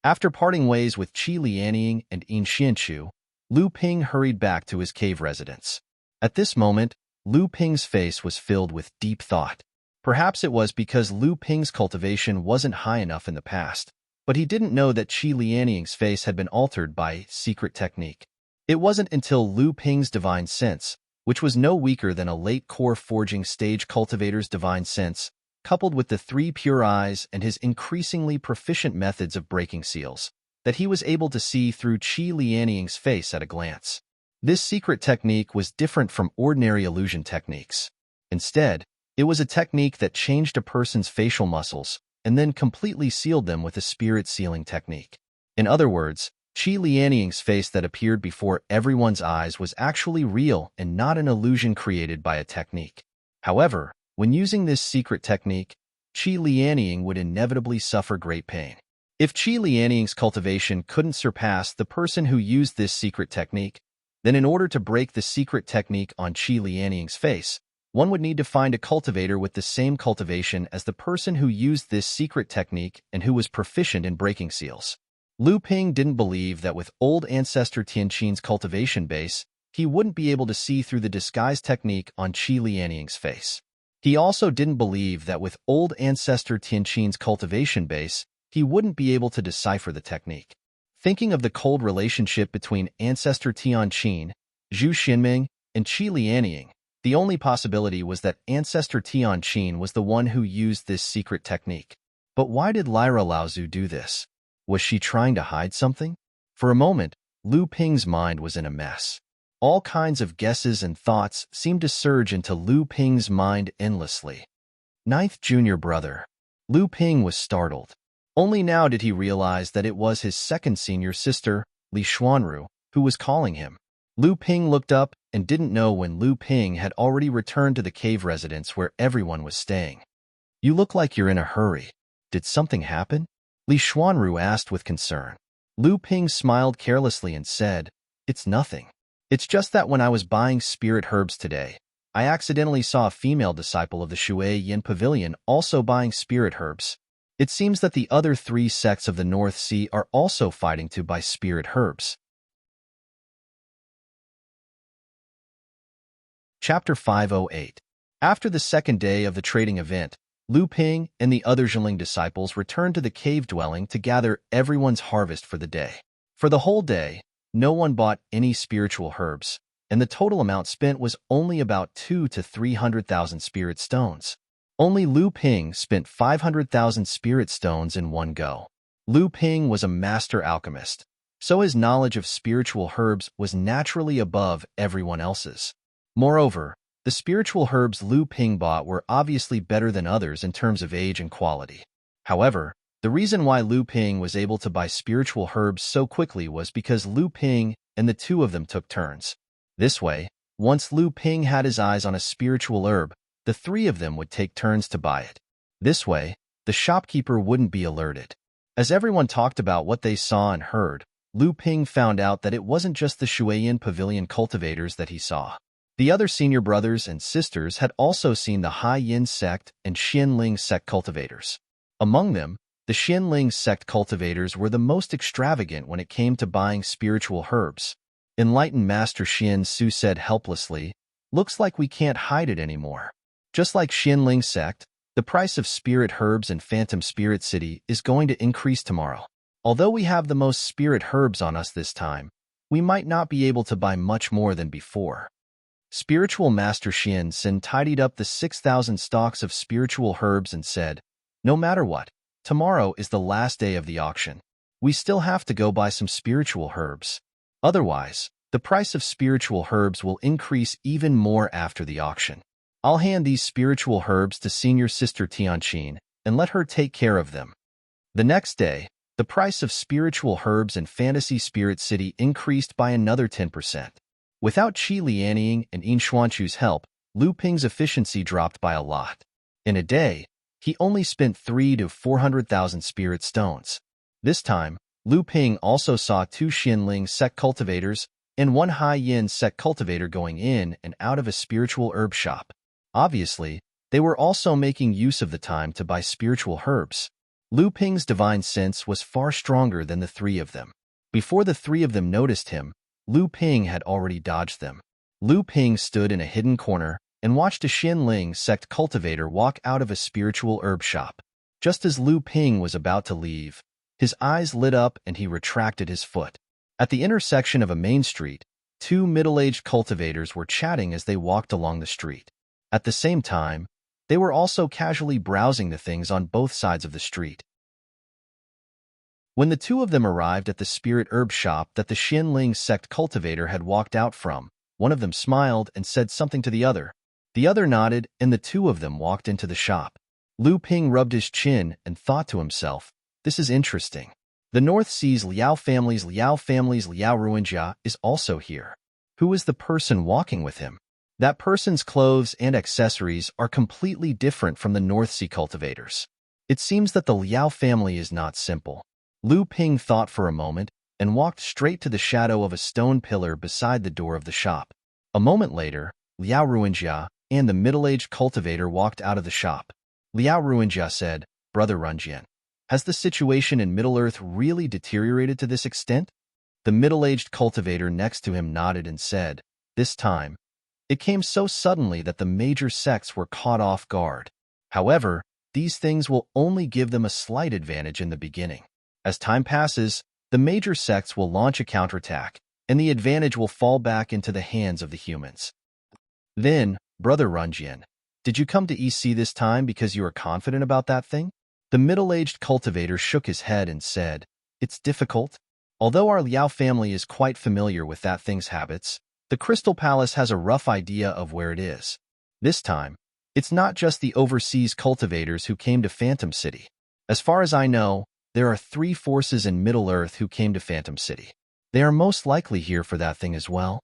After parting ways with Qi Lianying and Yin Xianchu, Lu Ping hurried back to his cave residence. At this moment, Lu Ping's face was filled with deep thought. Perhaps it was because Lu Ping's cultivation wasn't high enough in the past, but he didn't know that Qi Lianying's face had been altered by secret technique. It wasn't until Lu Ping's divine sense, which was no weaker than a late core forging stage cultivator's divine sense, coupled with the 3 pure eyes and his increasingly proficient methods of breaking seals, that he was able to see through Qi Lianying's face at a glance. This secret technique was different from ordinary illusion techniques. Instead, it was a technique that changed a person's facial muscles and then completely sealed them with a spirit sealing technique. In other words, Qi Lianying's face that appeared before everyone's eyes was actually real and not an illusion created by a technique. However, when using this secret technique, Qi Lianying would inevitably suffer great pain. If Qi Lianying's cultivation couldn't surpass the person who used this secret technique, then in order to break the secret technique on Qi Lianying's face, one would need to find a cultivator with the same cultivation as the person who used this secret technique and who was proficient in breaking seals. Lu Ping didn't believe that with old ancestor Tianqin's cultivation base, he wouldn't be able to see through the disguise technique on Qi Lianying's face. He also didn't believe that with old ancestor Tianqin's cultivation base, he wouldn't be able to decipher the technique. Thinking of the cold relationship between ancestor Tianqin, Zhu Xinming, and Qi Lianying, the only possibility was that ancestor Tianqin was the one who used this secret technique. But why did Lyra Laozu do this? Was she trying to hide something? For a moment, Lu Ping's mind was in a mess. All kinds of guesses and thoughts seemed to surge into Lu Ping's mind endlessly. Ninth junior brother. Lu Ping was startled. Only now did he realize that it was his second senior sister, Li Xuanru, who was calling him. Lu Ping looked up and didn't know when Lu Ping had already returned to the cave residence where everyone was staying. You look like you're in a hurry. Did something happen? Li Xuanru asked with concern. Lu Ping smiled carelessly and said, it's nothing. It's just that when I was buying spirit herbs today, I accidentally saw a female disciple of the Shui Yin Pavilion also buying spirit herbs. It seems that the other 3 sects of the North Sea are also fighting to buy spirit herbs. Chapter 508. After the second day of the trading event, Lu Ping and the other Zhenling disciples returned to the cave dwelling to gather everyone's harvest for the day. For the whole day, no one bought any spiritual herbs, and the total amount spent was only about 200,000 to 300,000 spirit stones. Only Lu Ping spent 500,000 spirit stones in one go. Lu Ping was a master alchemist, so his knowledge of spiritual herbs was naturally above everyone else's. Moreover, the spiritual herbs Lu Ping bought were obviously better than others in terms of age and quality. However, the reason why Lu Ping was able to buy spiritual herbs so quickly was because Lu Ping and the 2 of them took turns. This way, once Lu Ping had his eyes on a spiritual herb, the 3 of them would take turns to buy it. This way, the shopkeeper wouldn't be alerted. As everyone talked about what they saw and heard, Lu Ping found out that it wasn't just the Shuiyin Pavilion cultivators that he saw. The other senior brothers and sisters had also seen the Hai Yin sect and Xianling sect cultivators. Among them, the Xianling sect cultivators were the most extravagant when it came to buying spiritual herbs. Enlightened Master Xian Su said helplessly, looks like we can't hide it anymore. Just like Xianling sect, the price of spirit herbs in Phantom Spirit City is going to increase tomorrow. Although we have the most spirit herbs on us this time, we might not be able to buy much more than before. Spiritual Master Xian Sin tidied up the 6,000 stalks of spiritual herbs and said, no matter what, tomorrow is the last day of the auction. We still have to go buy some spiritual herbs. Otherwise, the price of spiritual herbs will increase even more after the auction. I'll hand these spiritual herbs to senior sister Tianqin and let her take care of them. The next day, the price of spiritual herbs in Fantasy Spirit City increased by another 10%. Without Qi Lianying and Yin Xuanchu's help, Lu Ping's efficiency dropped by a lot. In a day, he only spent 300,000 to 400,000 spirit stones. This time, Lu Ping also saw two Xinling sect cultivators and one Hai Yin sect cultivator going in and out of a spiritual herb shop. Obviously, they were also making use of the time to buy spiritual herbs. Lu Ping's divine sense was far stronger than the three of them. Before the three of them noticed him, Lu Ping had already dodged them. Lu Ping stood in a hidden corner and watched a Xinling sect cultivator walk out of a spiritual herb shop. Just as Lu Ping was about to leave, his eyes lit up and he retracted his foot. At the intersection of a main street, two middle-aged cultivators were chatting as they walked along the street. At the same time, they were also casually browsing the things on both sides of the street. When the two of them arrived at the spirit herb shop that the Xinling sect cultivator had walked out from, one of them smiled and said something to the other. The other nodded, and the two of them walked into the shop. Lu Ping rubbed his chin and thought to himself, "This is interesting. The North Sea's Liao family's Liao Ruinjia is also here. Who is the person walking with him? That person's clothes and accessories are completely different from the North Sea cultivators. It seems that the Liao family is not simple." Lu Ping thought for a moment and walked straight to the shadow of a stone pillar beside the door of the shop. A moment later, Liao Ruinjia and the middle-aged cultivator walked out of the shop. Liao Ruinjia said, "Brother Runjian, has the situation in Middle-earth really deteriorated to this extent?" The middle-aged cultivator next to him nodded and said, "This time, it came so suddenly that the major sects were caught off guard. However, these things will only give them a slight advantage in the beginning. As time passes, the major sects will launch a counterattack, and the advantage will fall back into the hands of the humans. Then, Brother Runjian, did you come to EC this time because you are confident about that thing?" The middle-aged cultivator shook his head and said, "It's difficult. Although our Liao family is quite familiar with that thing's habits, the Crystal Palace has a rough idea of where it is. This time, it's not just the overseas cultivators who came to Phantom City. As far as I know, there are 3 forces in Middle-earth who came to Phantom City. They are most likely here for that thing as well."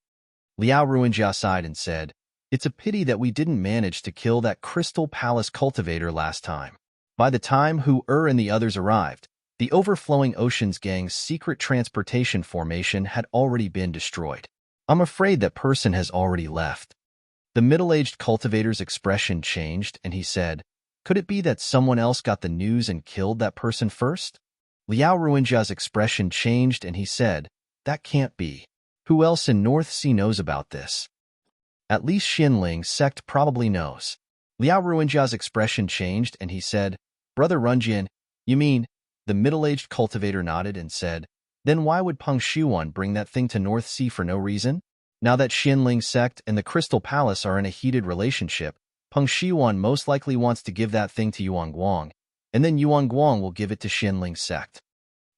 Liao Ruinjia sighed and said, "It's a pity that we didn't manage to kill that Crystal Palace cultivator last time. By the time Hu and the others arrived, the Overflowing Oceans Gang's secret transportation formation had already been destroyed. I'm afraid that person has already left." The middle-aged cultivator's expression changed and he said, "Could it be that someone else got the news and killed that person first?" Liao Ruinjia's expression changed and he said, "That can't be. Who else in North Sea knows about this? At least Xinling sect probably knows." Liao Ruinjia's expression changed and he said, "Brother Runjian, you mean?" The middle-aged cultivator nodded and said, "Then why would Peng Shuan bring that thing to North Sea for no reason? Now that Xinling sect and the Crystal Palace are in a heated relationship, Peng Shuan most likely wants to give that thing to Yuan Guang, and then Yuan Guang will give it to Xinling sect."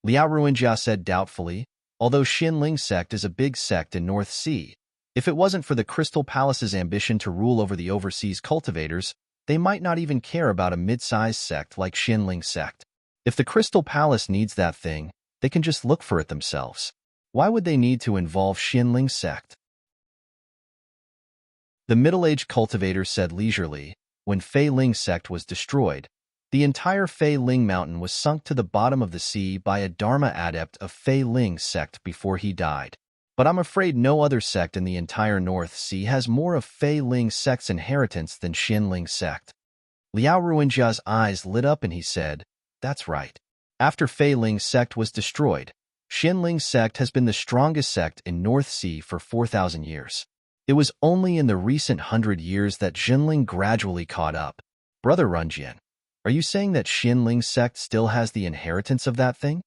Liao Ruinjia said doubtfully, "Although Xinling sect is a big sect in North Sea, if it wasn't for the Crystal Palace's ambition to rule over the overseas cultivators, they might not even care about a mid-sized sect like Xinling sect. If the Crystal Palace needs that thing, they can just look for it themselves. Why would they need to involve Xinling sect?" The middle-aged cultivator said leisurely, "When Fei Ling sect was destroyed, the entire Fei Ling mountain was sunk to the bottom of the sea by a Dharma adept of Fei Ling sect before he died. But I'm afraid no other sect in the entire North Sea has more of Fei Ling sect's inheritance than Xinling sect." Liao Ruinjia's eyes lit up and he said, "That's right. After Fei Ling sect was destroyed, Xinling sect has been the strongest sect in North Sea for 4,000 years. It was only in the recent 100 years that Xinling gradually caught up. Brother Runjian, are you saying that Xinling sect still has the inheritance of that thing?"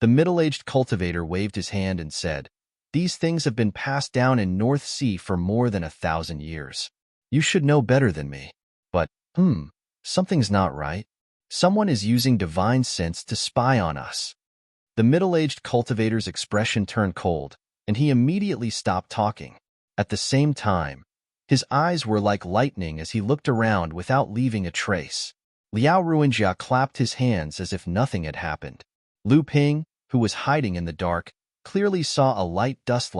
The middle-aged cultivator waved his hand and said, "These things have been passed down in North Sea for more than 1,000 years. You should know better than me. But, something's not right. Someone is using divine sense to spy on us." The middle-aged cultivator's expression turned cold, and he immediately stopped talking. At the same time, his eyes were like lightning as he looked around without leaving a trace. Liao Ruinjia clapped his hands as if nothing had happened. Lu Ping, who was hiding in the dark, clearly saw a light dust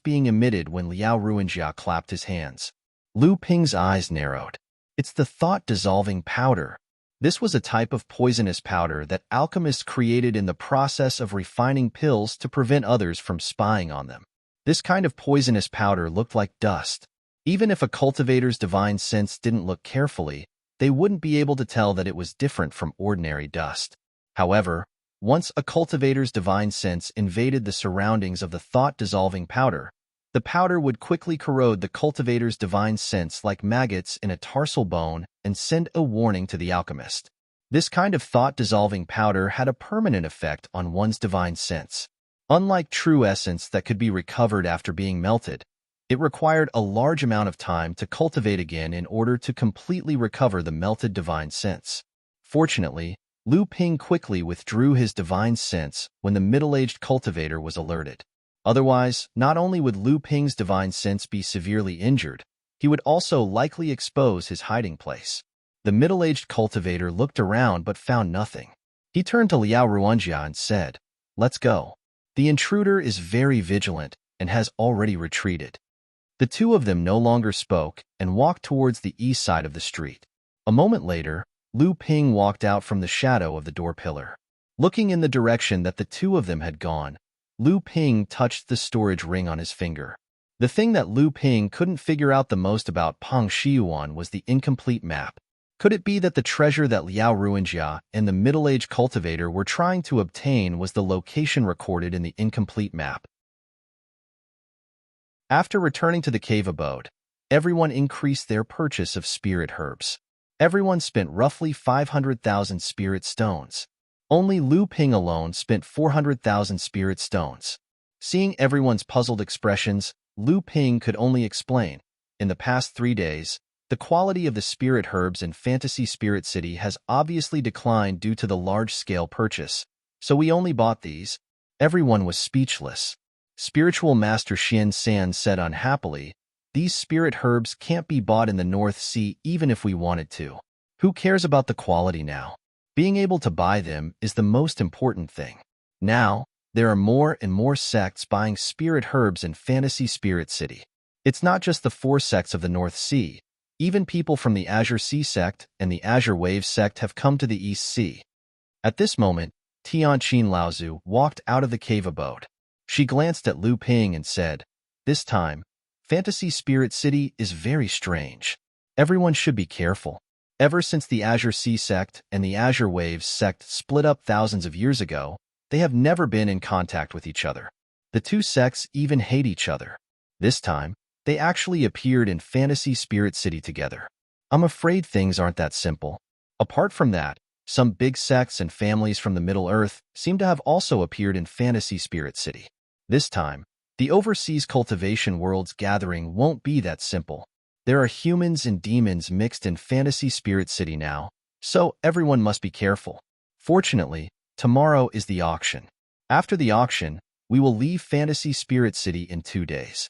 being emitted when Liao Ruinjia clapped his hands. Lu Ping's eyes narrowed. "It's the thought-dissolving powder. This was a type of poisonous powder that alchemists created in the process of refining pills to prevent others from spying on them. This kind of poisonous powder looked like dust. Even if a cultivator's divine sense didn't look carefully, they wouldn't be able to tell that it was different from ordinary dust. However, once a cultivator's divine sense invaded the surroundings of the thought-dissolving powder, the powder would quickly corrode the cultivator's divine sense like maggots in a tarsal bone and send a warning to the alchemist. This kind of thought-dissolving powder had a permanent effect on one's divine sense. Unlike true essence that could be recovered after being melted, it required a large amount of time to cultivate again in order to completely recover the melted divine sense. Fortunately, Lu Ping quickly withdrew his divine sense when the middle-aged cultivator was alerted. Otherwise, not only would Lu Ping's divine sense be severely injured, he would also likely expose his hiding place. The middle-aged cultivator looked around but found nothing. He turned to Liao Ruanjia and said, "Let's go. The intruder is very vigilant and has already retreated." The two of them no longer spoke and walked towards the east side of the street. A moment later, Lu Ping walked out from the shadow of the door pillar. Looking in the direction that the two of them had gone, Lu Ping touched the storage ring on his finger. The thing that Lu Ping couldn't figure out the most about Peng Shiyuan was the incomplete map. Could it be that the treasure that Liao Ruanjia and the middle-aged cultivator were trying to obtain was the location recorded in the incomplete map? After returning to the cave abode, everyone increased their purchase of spirit herbs. Everyone spent roughly 500,000 spirit stones. Only Lu Ping alone spent 400,000 spirit stones. Seeing everyone's puzzled expressions, Lu Ping could only explain, in the past 3 days, the quality of the spirit herbs in Fantasy Spirit City has obviously declined due to the large-scale purchase, so we only bought these. Everyone was speechless. Spiritual Master Xian San said unhappily, "These spirit herbs can't be bought in the North Sea even if we wanted to. Who cares about the quality now? Being able to buy them is the most important thing. Now, there are more and more sects buying spirit herbs in Fantasy Spirit City. It's not just the 4 sects of the North Sea. Even people from the Azure Sea sect and the Azure Wave sect have come to the East Sea." At this moment, Tianqin Laozu walked out of the cave abode. She glanced at Lu Ping and said, "This time, Fantasy Spirit City is very strange. Everyone should be careful. Ever since the Azure Sea sect and the Azure Waves sect split up thousands of years ago, they have never been in contact with each other. The two sects even hate each other. This time, they actually appeared in Fantasy Spirit City together. I'm afraid things aren't that simple. Apart from that, some big sects and families from the Middle Earth seem to have also appeared in Fantasy Spirit City. This time, the overseas cultivation world's gathering won't be that simple. There are humans and demons mixed in Fantasy Spirit City now, so everyone must be careful. Fortunately, tomorrow is the auction. After the auction, we will leave Fantasy Spirit City in 2 days."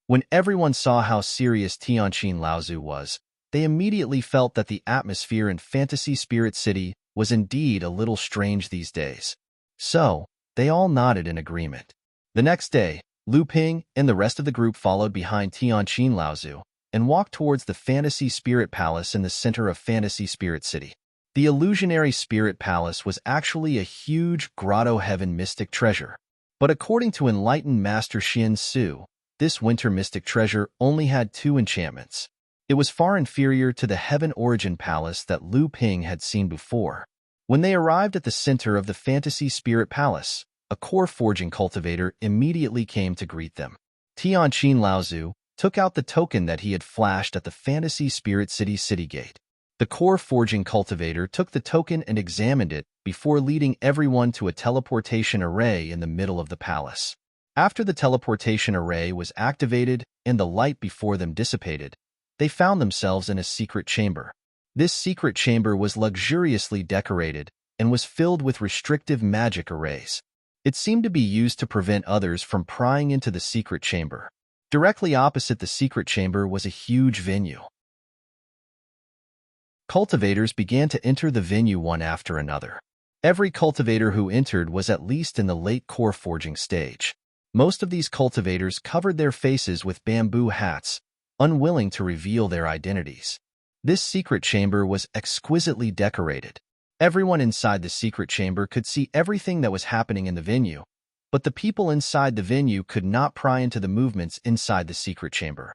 When everyone saw how serious Tianqin Laozu was, they immediately felt that the atmosphere in Fantasy Spirit City was indeed a little strange these days. So, they all nodded in agreement. The next day, Lu Ping and the rest of the group followed behind Tianqin Laozu and walked towards the Fantasy Spirit Palace in the center of Fantasy Spirit City. The illusionary Spirit Palace was actually a huge grotto heaven mystic treasure. But according to enlightened Master Xian Su, this winter mystic treasure only had 2 enchantments. It was far inferior to the Heaven Origin Palace that Lu Ping had seen before. When they arrived at the center of the Fantasy Spirit Palace, a core forging cultivator immediately came to greet them. Tianqin Laozu took out the token that he had flashed at the Fantasy Spirit City city gate. The core forging cultivator took the token and examined it before leading everyone to a teleportation array in the middle of the palace. After the teleportation array was activated and the light before them dissipated, they found themselves in a secret chamber. This secret chamber was luxuriously decorated and was filled with restrictive magic arrays. It seemed to be used to prevent others from prying into the secret chamber. Directly opposite the secret chamber was a huge venue. Cultivators began to enter the venue one after another. Every cultivator who entered was at least in the late core forging stage. Most of these cultivators covered their faces with bamboo hats, unwilling to reveal their identities. This secret chamber was exquisitely decorated. Everyone inside the secret chamber could see everything that was happening in the venue, but the people inside the venue could not pry into the movements inside the secret chamber.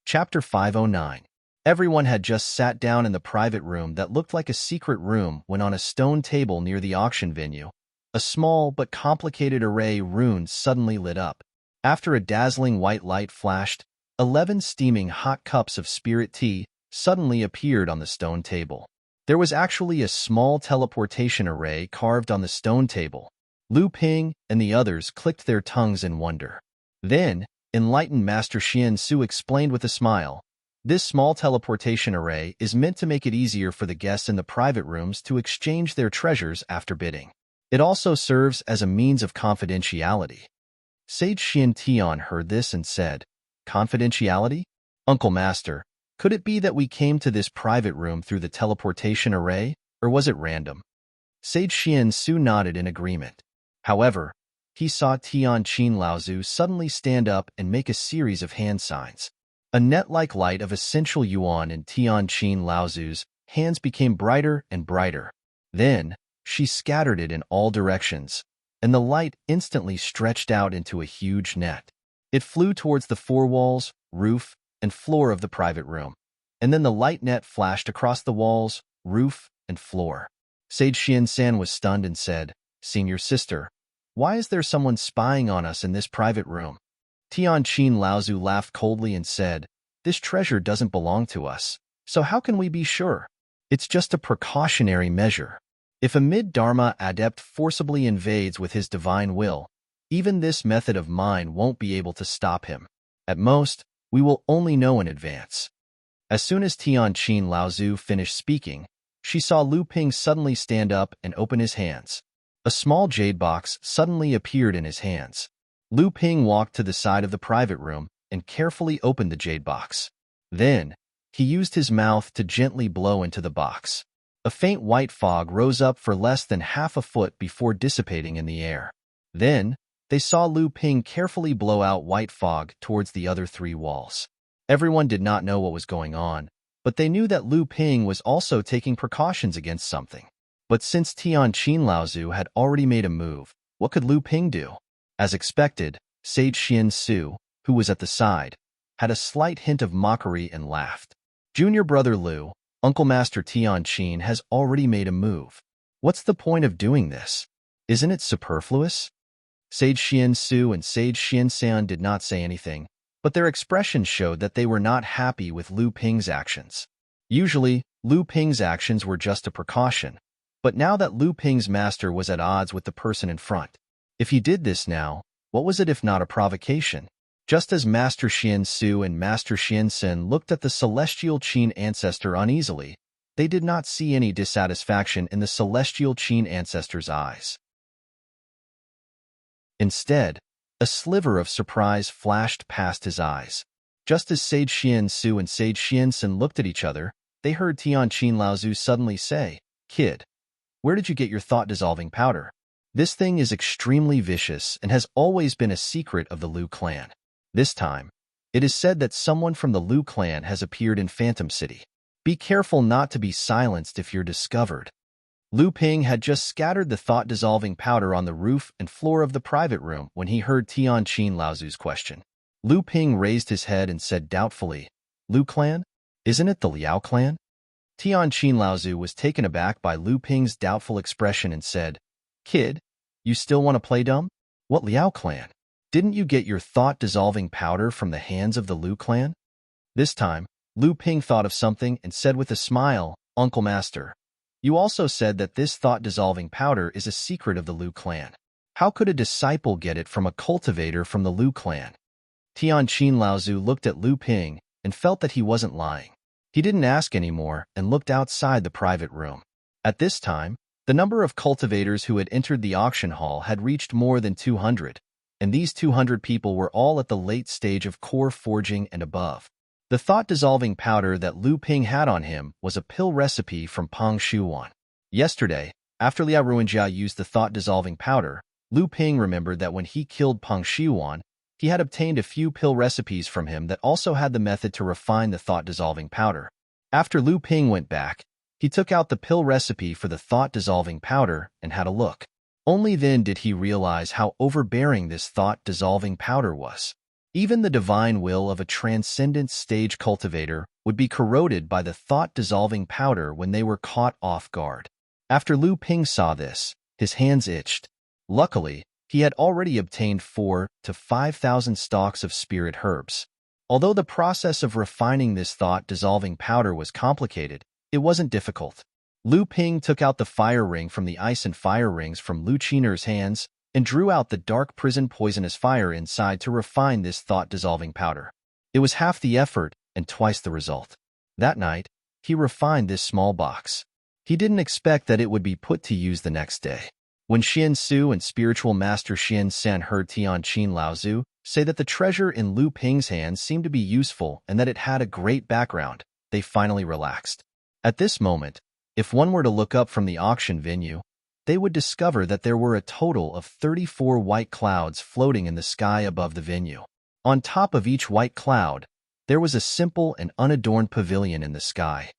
Chapter 509. Everyone had just sat down in the private room that looked like a secret room when on a stone table near the auction venue, a small but complicated array runes suddenly lit up. After a dazzling white light flashed, 11 steaming hot cups of spirit tea suddenly appeared on the stone table. There was actually a small teleportation array carved on the stone table. Lu Ping and the others clicked their tongues in wonder. Then, enlightened Master Xian Su explained with a smile, "This small teleportation array is meant to make it easier for the guests in the private rooms to exchange their treasures after bidding. It also serves as a means of confidentiality." Sage Xian Tian heard this and said, "Confidentiality? Uncle Master, could it be that we came to this private room through the teleportation array, or was it random?" Sage Xian Su nodded in agreement. However, he saw Tian Qin Laozu suddenly stand up and make a series of hand signs. A net-like light of essential yuan in Tian Qin Laozu's hands became brighter and brighter. Then, she scattered it in all directions, and the light instantly stretched out into a huge net. It flew towards the four walls, roof, and floor of the private room, and then the light net flashed across the walls, roof, and floor. Sage Xian-san was stunned and said, "Senior sister, why is there someone spying on us in this private room?" Tian Qin Laozu laughed coldly and said, "This treasure doesn't belong to us, so how can we be sure? It's just a precautionary measure. If a mid-Dharma adept forcibly invades with his divine will, even this method of mine won't be able to stop him. At most, we will only know in advance." As soon as Tian Qin Laozu finished speaking, she saw Lu Ping suddenly stand up and open his hands. A small jade box suddenly appeared in his hands. Lu Ping walked to the side of the private room and carefully opened the jade box. Then, he used his mouth to gently blow into the box. A faint white fog rose up for less than half a foot before dissipating in the air. Then, they saw Lu Ping carefully blow out white fog towards the other three walls. Everyone did not know what was going on, but they knew that Lu Ping was also taking precautions against something. But since Tian Qin Laozu had already made a move, what could Lu Ping do? As expected, Sage Xian Su, who was at the side, had a slight hint of mockery and laughed. "Junior brother Lu, Uncle Master Tian Qin has already made a move. What's the point of doing this? Isn't it superfluous?" Sage Xian Su and Sage Xian San did not say anything, but their expressions showed that they were not happy with Lu Ping's actions. Usually, Lu Ping's actions were just a precaution, but now that Lu Ping's master was at odds with the person in front, if he did this now, what was it if not a provocation? Just as Master Xian Su and Master Xian Sen looked at the celestial Qin ancestor uneasily, they did not see any dissatisfaction in the celestial Qin ancestor's eyes. Instead, a sliver of surprise flashed past his eyes. Just as Sage Xian Su and Sage Xian Sen looked at each other, they heard Tian Qin Laozu suddenly say, "Kid, where did you get your thought-dissolving powder? This thing is extremely vicious and has always been a secret of the Lu clan. This time, it is said that someone from the Lu clan has appeared in Phantom City. Be careful not to be silenced if you're discovered." Lu Ping had just scattered the thought-dissolving powder on the roof and floor of the private room when he heard Tian Qin Laozu's question. Lu Ping raised his head and said doubtfully, "Lu clan? Isn't it the Liao clan?" Tian Qin Laozu was taken aback by Lu Ping's doubtful expression and said, "Kid, you still want to play dumb? What Liao clan? Didn't you get your thought-dissolving powder from the hands of the Lu clan?" This time, Lu Ping thought of something and said with a smile, "Uncle Master, you also said that this thought-dissolving powder is a secret of the Lu clan. How could a disciple get it from a cultivator from the Lu clan?" Tian Qin Laozu looked at Lu Ping and felt that he wasn't lying. He didn't ask anymore and looked outside the private room. At this time, the number of cultivators who had entered the auction hall had reached more than 200, and these 200 people were all at the late stage of core forging and above. The thought-dissolving powder that Lu Ping had on him was a pill recipe from Pang Shuwan. Yesterday, after Liao Ruinjia used the thought-dissolving powder, Lu Ping remembered that when he killed Pang Shuwan, He had obtained a few pill recipes from him that also had the method to refine the thought-dissolving powder. After Lu Ping went back, he took out the pill recipe for the thought-dissolving powder and had a look. Only then did he realize how overbearing this thought-dissolving powder was. Even the divine will of a transcendent stage cultivator would be corroded by the thought-dissolving powder when they were caught off guard. After Lu Ping saw this, his hands itched. Luckily, he had already obtained 4,000 to 5,000 stalks of spirit herbs. Although the process of refining this thought-dissolving powder was complicated, it wasn't difficult. Lu Ping took out the fire ring from the ice and fire rings from Lu Qiner's hands and drew out the dark prison poisonous fire inside to refine this thought-dissolving powder. It was half the effort and twice the result. That night, he refined this small box. He didn't expect that it would be put to use the next day. When Xian Su and spiritual master Xian San heard Tianqin Laozu say that the treasure in Lu Ping's hands seemed to be useful and that it had a great background, they finally relaxed. At this moment, if one were to look up from the auction venue, they would discover that there were a total of 34 white clouds floating in the sky above the venue. On top of each white cloud, there was a simple and unadorned pavilion in the sky.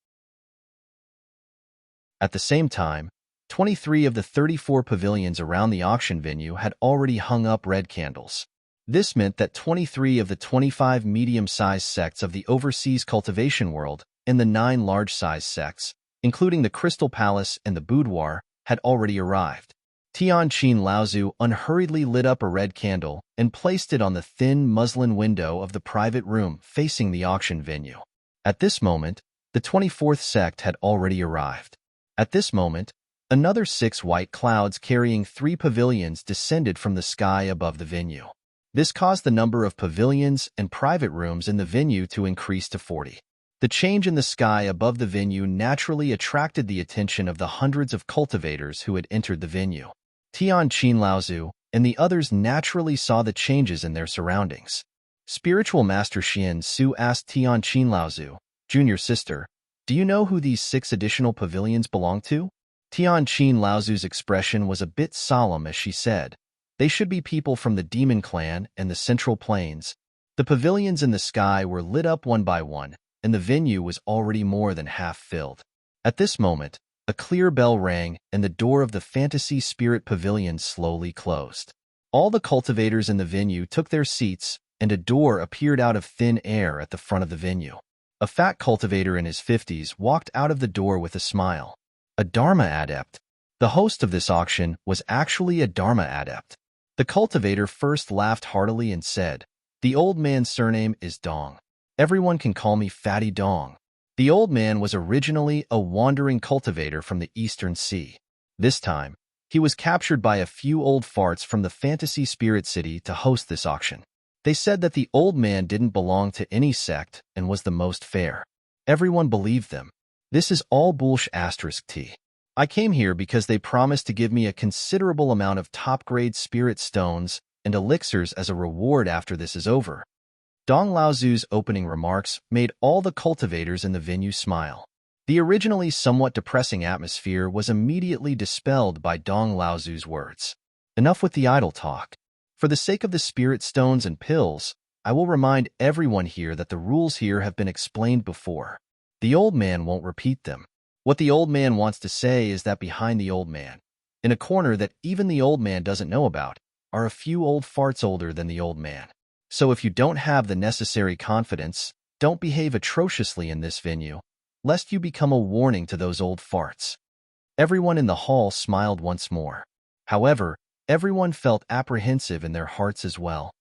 At the same time, 23 of the 34 pavilions around the auction venue had already hung up red candles. This meant that 23 of the 25 medium-sized sects of the overseas cultivation world and the 9 large-sized sects, including the Crystal Palace and the Boudoir, had already arrived. Tianqin Laozu unhurriedly lit up a red candle and placed it on the thin muslin window of the private room facing the auction venue. At this moment, the 24th sect had already arrived. At this moment, another 6 white clouds carrying 3 pavilions descended from the sky above the venue. This caused the number of pavilions and private rooms in the venue to increase to 40. The change in the sky above the venue naturally attracted the attention of the hundreds of cultivators who had entered the venue. Tianqin Laozu and the others naturally saw the changes in their surroundings. Spiritual Master Xian Su asked Tianqin Laozu, "Junior sister, do you know who these 6 additional pavilions belong to?" Tianqin Laozu's expression was a bit solemn as she said, "They should be people from the Demon Clan and the Central Plains." The pavilions in the sky were lit up one by one, and the venue was already more than half filled. At this moment, a clear bell rang and the door of the Fantasy Spirit Pavilion slowly closed. All the cultivators in the venue took their seats, and a door appeared out of thin air at the front of the venue. A fat cultivator in his 50s walked out of the door with a smile. A Dharma adept. The host of this auction was actually a Dharma adept. The cultivator first laughed heartily and said, "The old man's surname is Dong. Everyone can call me Fatty Dong." The old man was originally a wandering cultivator from the Eastern Sea. This time, he was captured by a few old farts from the Fantasy Spirit City to host this auction. They said that the old man didn't belong to any sect and was the most fair. Everyone believed them. This is all bullsh*t. I came here because they promised to give me a considerable amount of top-grade spirit stones and elixirs as a reward after this is over. Dong Laozu's opening remarks made all the cultivators in the venue smile. The originally somewhat depressing atmosphere was immediately dispelled by Dong Laozu's words. Enough with the idle talk. For the sake of the spirit stones and pills, I will remind everyone here that the rules here have been explained before. The old man won't repeat them. What the old man wants to say is that behind the old man, in a corner that even the old man doesn't know about, are a few old farts older than the old man. So if you don't have the necessary confidence, don't behave atrociously in this venue, lest you become a warning to those old farts. Everyone in the hall smiled once more. However, everyone felt apprehensive in their hearts as well.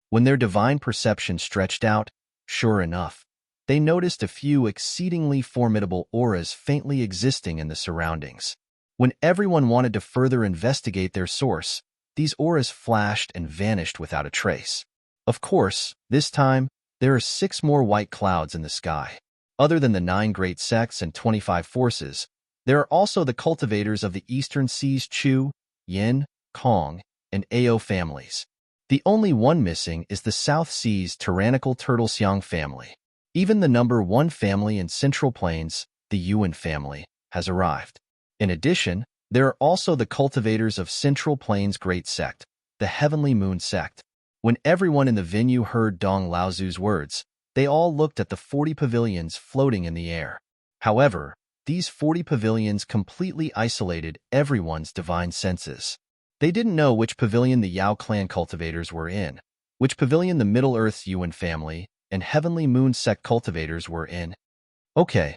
When their divine perception stretched out, sure enough, they noticed a few exceedingly formidable auras faintly existing in the surroundings. When everyone wanted to further investigate their source, these auras flashed and vanished without a trace. Of course, this time, there are 6 more white clouds in the sky. Other than the 9 great sects and 25 forces, there are also the cultivators of the Eastern Seas Chu, Yin, Kong, and Ao families. The only one missing is the South Seas tyrannical Turtlesiang family. Even the number 1 family in Central Plains, the Yuan family, has arrived. In addition, there are also the cultivators of Central Plains Great Sect, the Heavenly Moon sect. When everyone in the venue heard Dong Laozu's words, they all looked at the 40 pavilions floating in the air. However, these 40 pavilions completely isolated everyone's divine senses. They didn't know which pavilion the Yao clan cultivators were in, which pavilion the Middle-earth's Yuan family and Heavenly Moon sect cultivators were in. Okay,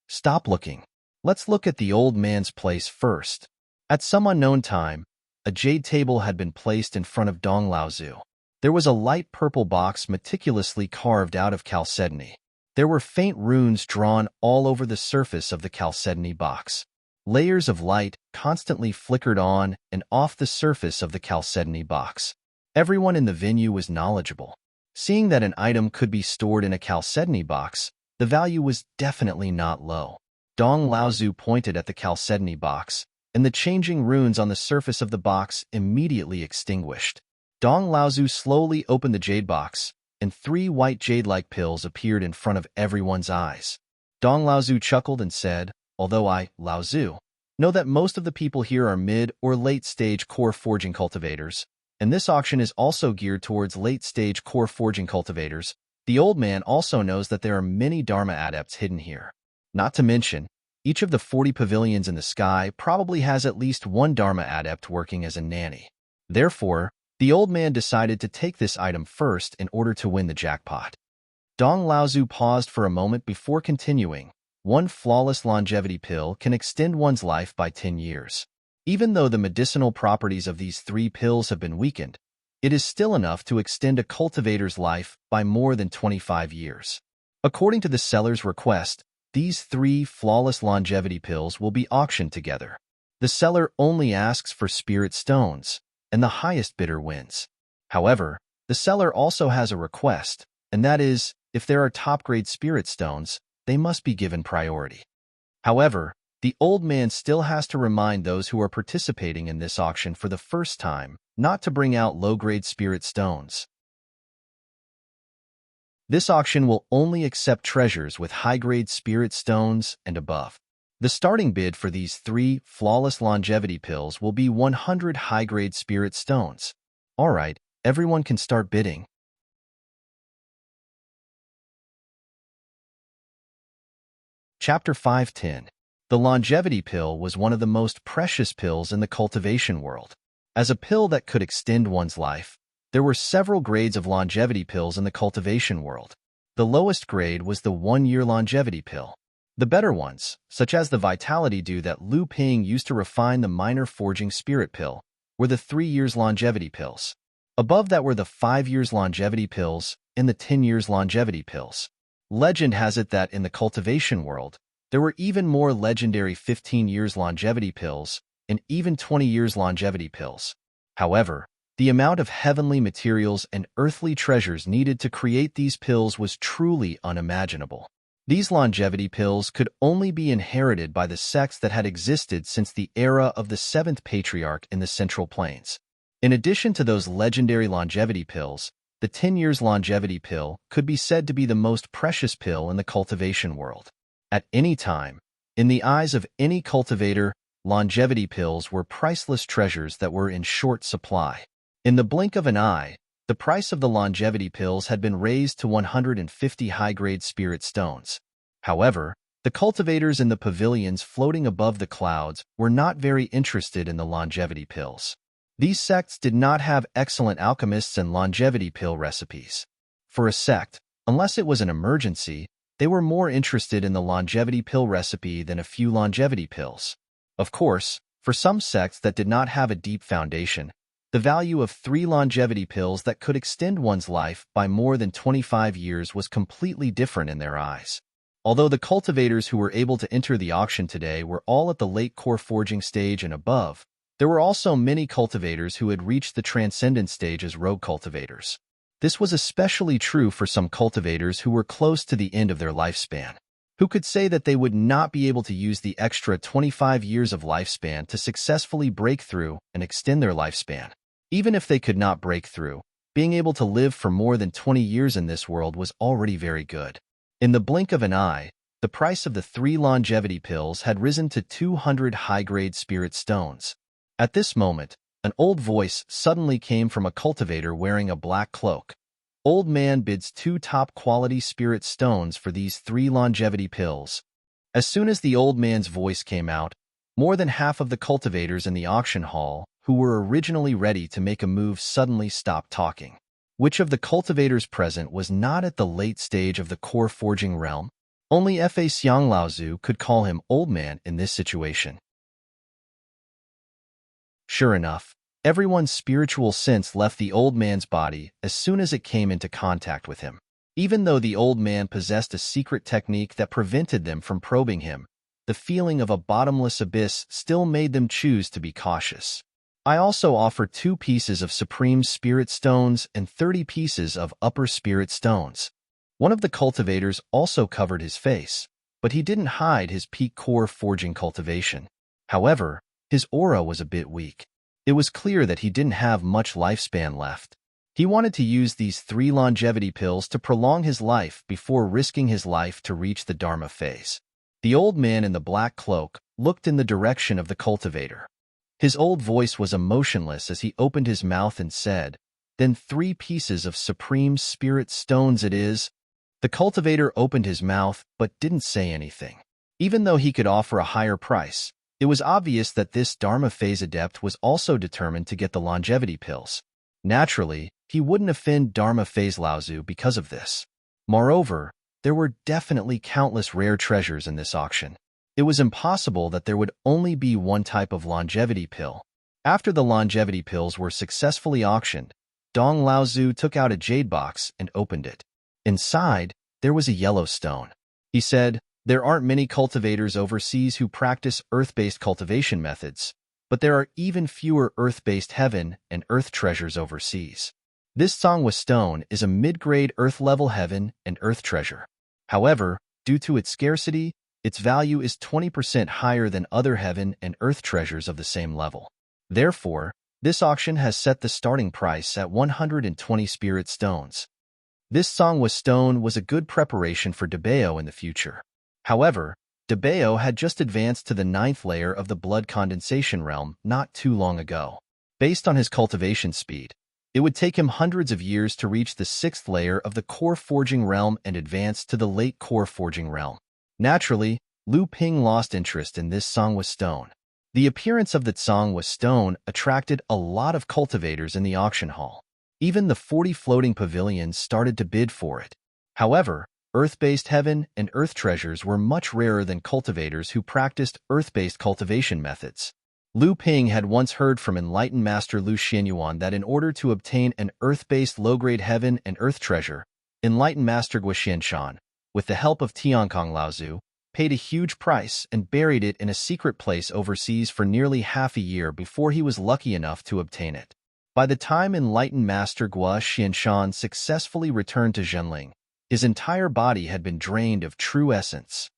stop looking. Let's look at the old man's place first. At some unknown time, a jade table had been placed in front of Dong Laozu. There was a light purple box meticulously carved out of chalcedony. There were faint runes drawn all over the surface of the chalcedony box. Layers of light constantly flickered on and off the surface of the chalcedony box. Everyone in the venue was knowledgeable. Seeing that an item could be stored in a chalcedony box, the value was definitely not low. Dong Laozu pointed at the chalcedony box, and the changing runes on the surface of the box immediately extinguished. Dong Laozu slowly opened the jade box, and 3 white jade-like pills appeared in front of everyone's eyes. Dong Laozu chuckled and said, "Although I, Laozu, know that most of the people here are mid- or late-stage core forging cultivators, and this auction is also geared towards late-stage core forging cultivators, the old man also knows that there are many Dharma adepts hidden here. Not to mention, each of the 40 pavilions in the sky probably has at least one Dharma adept working as a nanny. Therefore, the old man decided to take this item first in order to win the jackpot." Dong Laozu paused for a moment before continuing. One flawless longevity pill can extend one's life by 10 years. Even though the medicinal properties of these 3 pills have been weakened, it is still enough to extend a cultivator's life by more than 25 years. According to the seller's request, these 3 flawless longevity pills will be auctioned together. The seller only asks for spirit stones, and the highest bidder wins. However, the seller also has a request, and that is, if there are top-grade spirit stones, they must be given priority. However, the old man still has to remind those who are participating in this auction for the first time not to bring out low-grade spirit stones. This auction will only accept treasures with high-grade spirit stones and above. The starting bid for these 3 flawless longevity pills will be 100 high-grade spirit stones. Alright, everyone can start bidding. Chapter 510. The longevity pill was one of the most precious pills in the cultivation world. As a pill that could extend one's life, there were several grades of longevity pills in the cultivation world. The lowest grade was the 1-year longevity pill. The better ones, such as the Vitality Dew that Lu Ping used to refine the minor forging spirit pill, were the 3 years longevity pills. Above that were the 5 years longevity pills and the 10 years longevity pills. Legend has it that in the cultivation world, there were even more legendary 15 years longevity pills and even 20 years longevity pills. However, the amount of heavenly materials and earthly treasures needed to create these pills was truly unimaginable. These longevity pills could only be inherited by the sects that had existed since the era of the 7th Patriarch in the Central Plains. In addition to those legendary longevity pills, the 10 years longevity pill could be said to be the most precious pill in the cultivation world. At any time, in the eyes of any cultivator, longevity pills were priceless treasures that were in short supply. In the blink of an eye, the price of the longevity pills had been raised to 150 high-grade spirit stones. However, the cultivators in the pavilions floating above the clouds were not very interested in the longevity pills. These sects did not have excellent alchemists and longevity pill recipes. For a sect, unless it was an emergency, they were more interested in the longevity pill recipe than a few longevity pills. Of course, for some sects that did not have a deep foundation, the value of 3 longevity pills that could extend one's life by more than 25 years was completely different in their eyes. Although the cultivators who were able to enter the auction today were all at the late core forging stage and above, there were also many cultivators who had reached the transcendent stage as rogue cultivators. This was especially true for some cultivators who were close to the end of their lifespan, who could say that they would not be able to use the extra 25 years of lifespan to successfully break through and extend their lifespan. Even if they could not break through, being able to live for more than 20 years in this world was already very good. In the blink of an eye, the price of the 3 longevity pills had risen to 200 high-grade spirit stones. At this moment, An old voice suddenly came from a cultivator wearing a black cloak. Old man bids 2 top-quality spirit stones for these 3 longevity pills. As soon as the old man's voice came out, more than half of the cultivators in the auction hall, who were originally ready to make a move, suddenly stopped talking. Which of the cultivators present was not at the late stage of the core forging realm? Only Fa Xiang Laozu could call him old man in this situation. Sure enough, everyone's spiritual sense left the old man's body as soon as it came into contact with him. Even though the old man possessed a secret technique that prevented them from probing him, the feeling of a bottomless abyss still made them choose to be cautious. I also offer 2 pieces of Supreme Spirit Stones and 30 pieces of Upper Spirit Stones. One of the cultivators also covered his face, but he didn't hide his peak core forging cultivation. However, his aura was a bit weak. It was clear that he didn't have much lifespan left. He wanted to use these 3 longevity pills to prolong his life before risking his life to reach the Dharma phase. The old man in the black cloak looked in the direction of the cultivator. His old voice was emotionless as he opened his mouth and said, "Then 3 pieces of Supreme Spirit Stones it is." The cultivator opened his mouth but didn't say anything. Even though he could offer a higher price, it was obvious that this Dharma phase adept was also determined to get the longevity pills. Naturally, he wouldn't offend Dharma phase Laozu because of this. Moreover, there were definitely countless rare treasures in this auction. It was impossible that there would only be one type of longevity pill. After the longevity pills were successfully auctioned, Dong Laozu took out a jade box and opened it. Inside, there was a yellow stone. He said, "There aren't many cultivators overseas who practice earth-based cultivation methods, but there are even fewer earth-based heaven and earth treasures overseas. This Sangwa stone is a mid-grade earth-level heaven and earth treasure. However, due to its scarcity, its value is 20% higher than other heaven and earth treasures of the same level. Therefore, this auction has set the starting price at 120 spirit stones." This Sangwa stone was a good preparation for Debeo in the future. However, Debeo had just advanced to the 9th layer of the blood condensation realm not too long ago. Based on his cultivation speed, it would take him hundreds of years to reach the 6th layer of the core forging realm and advance to the late core forging realm. Naturally, Lu Ping lost interest in this Sangwa stone. The appearance of the Sangwa stone attracted a lot of cultivators in the auction hall. Even the 40 floating pavilions started to bid for it. However, earth-based heaven and earth treasures were much rarer than cultivators who practiced earth-based cultivation methods. Lu Ping had once heard from enlightened master Lu Xianyuan that in order to obtain an earth-based low-grade heaven and earth treasure, enlightened master Guoxianshan, with the help of Tiankong Laozu, paid a huge price and buried it in a secret place overseas for nearly half a year before he was lucky enough to obtain it. By the time enlightened master Guoxianshan successfully returned to Zhenling, his entire body had been drained of true essence.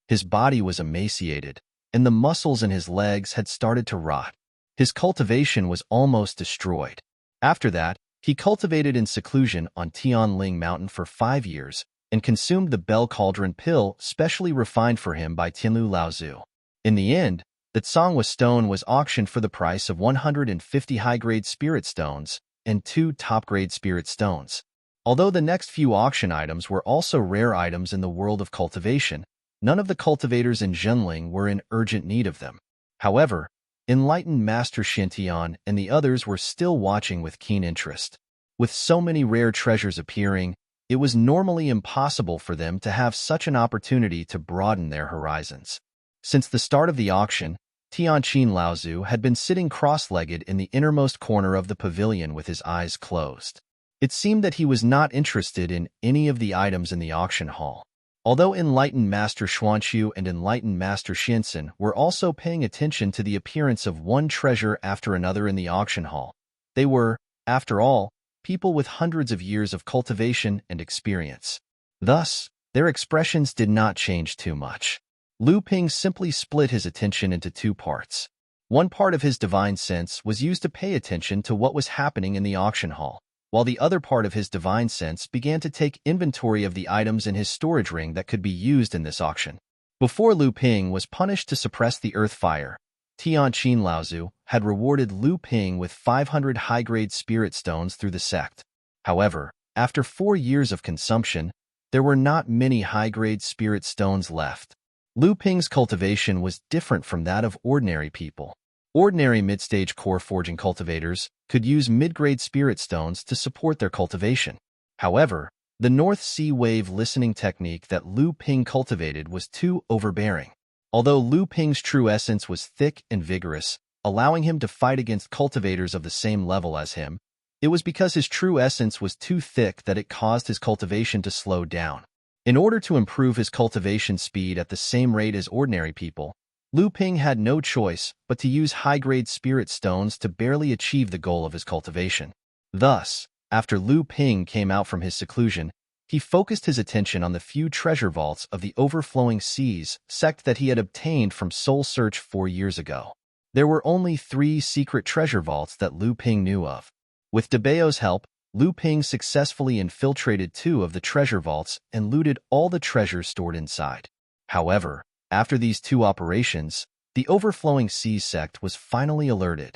His body was emaciated, and the muscles in his legs had started to rot. His cultivation was almost destroyed. After that, he cultivated in seclusion on Tianling Mountain for 5 years and consumed the Bell Cauldron pill specially refined for him by Tianlu Laozu. In the end, the Sangwa stone was auctioned for the price of 150 high-grade spirit stones and 2 top-grade spirit stones. Although the next few auction items were also rare items in the world of cultivation, none of the cultivators in Zhenling were in urgent need of them. However, enlightened Master Xintian and the others were still watching with keen interest. With so many rare treasures appearing, it was normally impossible for them to have such an opportunity to broaden their horizons. Since the start of the auction, Tianqin Laozu had been sitting cross-legged in the innermost corner of the pavilion with his eyes closed. It seemed that he was not interested in any of the items in the auction hall. Although enlightened Master Xuanqiu and enlightened Master Xinsen were also paying attention to the appearance of one treasure after another in the auction hall, they were, after all, people with hundreds of years of cultivation and experience. Thus, their expressions did not change too much. Lu Ping simply split his attention into 2 parts. One part of his divine sense was used to pay attention to what was happening in the auction hall, while the other part of his divine sense began to take inventory of the items in his storage ring that could be used in this auction. Before Lu Ping was punished to suppress the earth fire, Tianqin Laozu, had rewarded Lu Ping with 500 high-grade spirit stones through the sect. However, after 4 years of consumption, there were not many high-grade spirit stones left. Lu Ping's cultivation was different from that of ordinary people. Ordinary mid-stage core forging cultivators could use mid-grade spirit stones to support their cultivation. However, the North Sea wave listening technique that Lu Ping cultivated was too overbearing. Although Lu Ping's true essence was thick and vigorous, allowing him to fight against cultivators of the same level as him, it was because his true essence was too thick that it caused his cultivation to slow down. In order to improve his cultivation speed at the same rate as ordinary people, Lu Ping had no choice but to use high-grade spirit stones to barely achieve the goal of his cultivation. Thus, after Lu Ping came out from his seclusion, he focused his attention on the few treasure vaults of the Overflowing Seas sect that he had obtained from Soul Search 4 years ago. There were only 3 secret treasure vaults that Lu Ping knew of. With Debao's help, Lu Ping successfully infiltrated 2 of the treasure vaults and looted all the treasures stored inside. However, after these 2 operations, the Overflowing Seas sect was finally alerted.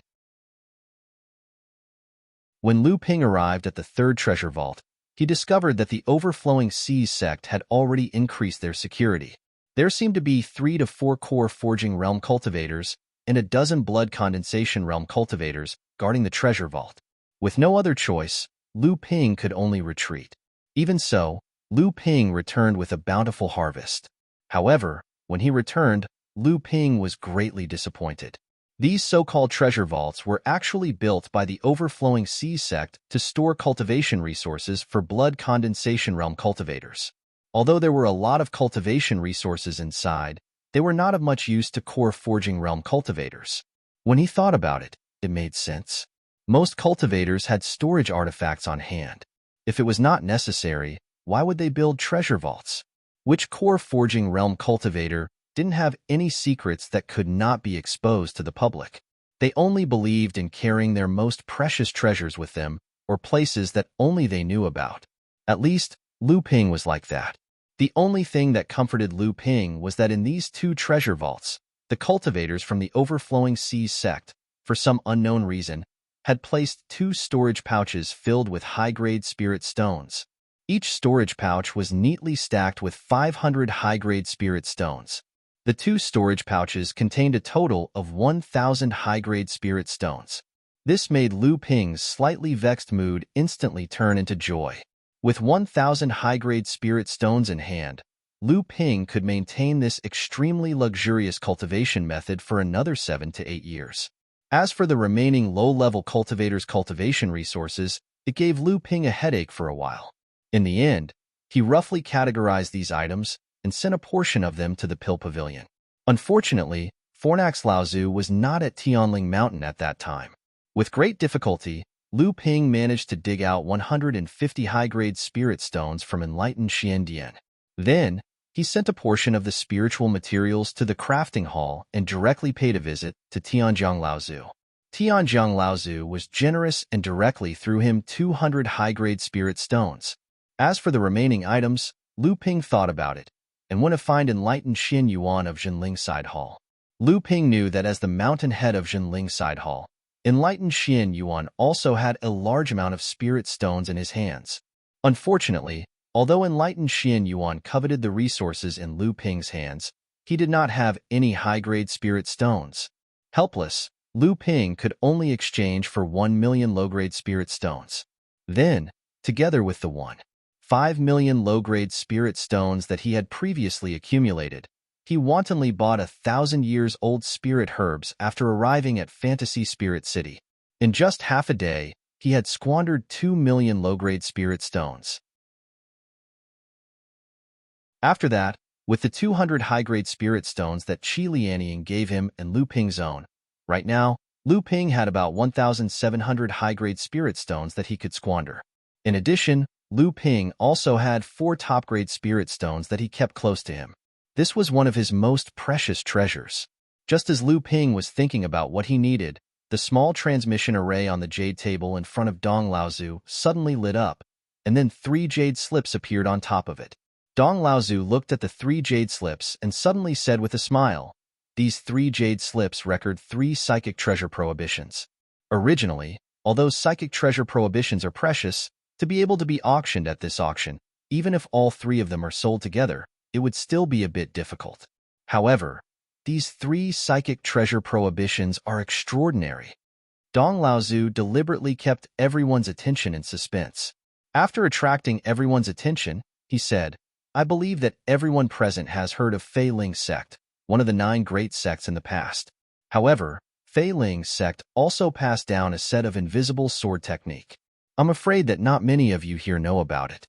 When Lu Ping arrived at the 3rd treasure vault, he discovered that the Overflowing Seas sect had already increased their security. There seemed to be 3 to 4 core forging realm cultivators and a dozen blood condensation realm cultivators guarding the treasure vault. With no other choice, Lu Ping could only retreat. Even so, Lu Ping returned with a bountiful harvest. However, when he returned, Lu Ping was greatly disappointed. These so-called treasure vaults were actually built by the Overflowing Seas sect to store cultivation resources for blood condensation realm cultivators. Although there were a lot of cultivation resources inside, they were not of much use to core forging realm cultivators. When he thought about it, it made sense. Most cultivators had storage artifacts on hand. If it was not necessary, why would they build treasure vaults? Which core forging realm cultivator didn't have any secrets that could not be exposed to the public? They only believed in carrying their most precious treasures with them, or places that only they knew about. At least, Lu Ping was like that. The only thing that comforted Lu Ping was that in these 2 treasure vaults, the cultivators from the Overflowing Seas sect, for some unknown reason, had placed 2 storage pouches filled with high-grade spirit stones. Each storage pouch was neatly stacked with 500 high-grade spirit stones. The 2 storage pouches contained a total of 1,000 high-grade spirit stones. This made Lu Ping's slightly vexed mood instantly turn into joy. With 1,000 high-grade spirit stones in hand, Lu Ping could maintain this extremely luxurious cultivation method for another 7 to 8 years. As for the remaining low-level cultivators' cultivation resources, it gave Lu Ping a headache for a while. In the end, he roughly categorized these items and sent a portion of them to the Pill Pavilion. Unfortunately, Fornax Laozu was not at Tianling Mountain at that time. With great difficulty, Lu Ping managed to dig out 150 high-grade spirit stones from enlightened Xiandian. Then, he sent a portion of the spiritual materials to the crafting hall and directly paid a visit to Tianjiang Laozu. Tianjiang Laozu was generous and directly threw him 200 high-grade spirit stones. As for the remaining items, Lu Ping thought about it and went to find enlightened Xin Yuan of Zhenling Side Hall. Lu Ping knew that as the mountain head of Zhenling Side Hall, enlightened Xin Yuan also had a large amount of spirit stones in his hands. Unfortunately, although enlightened Xin Yuan coveted the resources in Lu Ping's hands, he did not have any high-grade spirit stones. Helpless, Lu Ping could only exchange for 1 million low-grade spirit stones. Then, together with the 1.5 million low-grade spirit stones that he had previously accumulated, he wantonly bought 1,000-years-old spirit herbs after arriving at Fantasy Spirit City. In just half a day, he had squandered 2 million low-grade spirit stones. After that, with the 200 high-grade spirit stones that Qi Lianying gave him and Lu Ping's own, right now, Lu Ping had about 1,700 high-grade spirit stones that he could squander. In addition, Lu Ping also had 4 top-grade spirit stones that he kept close to him. This was one of his most precious treasures. Just as Lu Ping was thinking about what he needed, the small transmission array on the jade table in front of Dong Laozu suddenly lit up, and then 3 jade slips appeared on top of it. Dong Laozu looked at the 3 jade slips and suddenly said with a smile, These 3 jade slips record 3 psychic treasure prohibitions. Originally, although psychic treasure prohibitions are precious, to be able to be auctioned at this auction, even if all 3 of them are sold together, it would still be a bit difficult. However, these 3 psychic treasure prohibitions are extraordinary. Dong Laozu deliberately kept everyone's attention in suspense. After attracting everyone's attention, he said, "I believe that everyone present has heard of Fei Ling's sect, one of the 9 great sects in the past. However, Fei Ling's sect also passed down a set of invisible sword technique. I'm afraid that not many of you here know about it."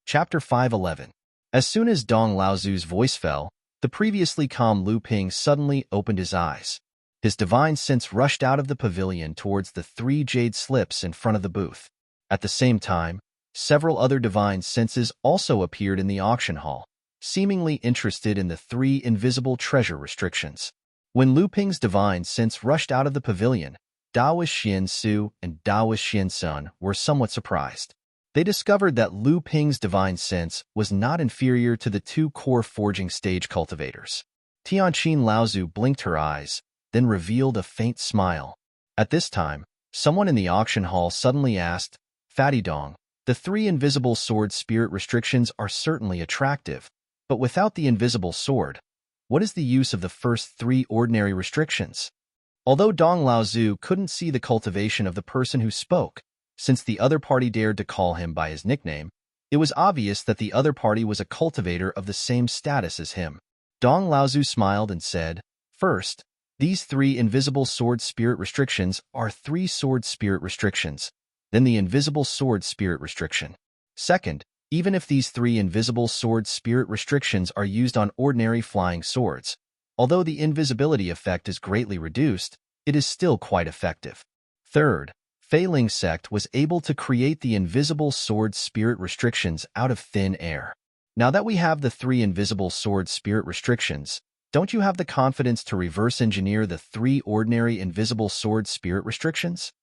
Chapter 511. As soon as Dong Laozu's voice fell, the previously calm Lu Ping suddenly opened his eyes. His divine sense rushed out of the pavilion towards the 3 jade slips in front of the booth. At the same time, several other divine senses also appeared in the auction hall, seemingly interested in the 3 invisible treasure restrictions. When Lu Ping's divine sense rushed out of the pavilion, Daoist Xian Su and Daoist Xian Sun were somewhat surprised. They discovered that Lu Ping's divine sense was not inferior to the 2 core forging stage cultivators. Tianqin Laozu blinked her eyes, then revealed a faint smile. At this time, someone in the auction hall suddenly asked, "Fatty Dong, the 3 invisible sword spirit restrictions are certainly attractive, but without the invisible sword, what is the use of the first 3 ordinary restrictions?" Although Dong Laozu couldn't see the cultivation of the person who spoke, since the other party dared to call him by his nickname, it was obvious that the other party was a cultivator of the same status as him. Dong Laozu smiled and said, "First, these 3 invisible sword spirit restrictions are 3 sword spirit restrictions, then the invisible sword spirit restriction. Second, even if these 3 invisible sword spirit restrictions are used on ordinary flying swords, although the invisibility effect is greatly reduced, it is still quite effective. Third, Fei Ling's sect was able to create the invisible sword spirit restrictions out of thin air. Now that we have the 3 invisible sword spirit restrictions, don't you have the confidence to reverse engineer the 3 ordinary invisible sword spirit restrictions?"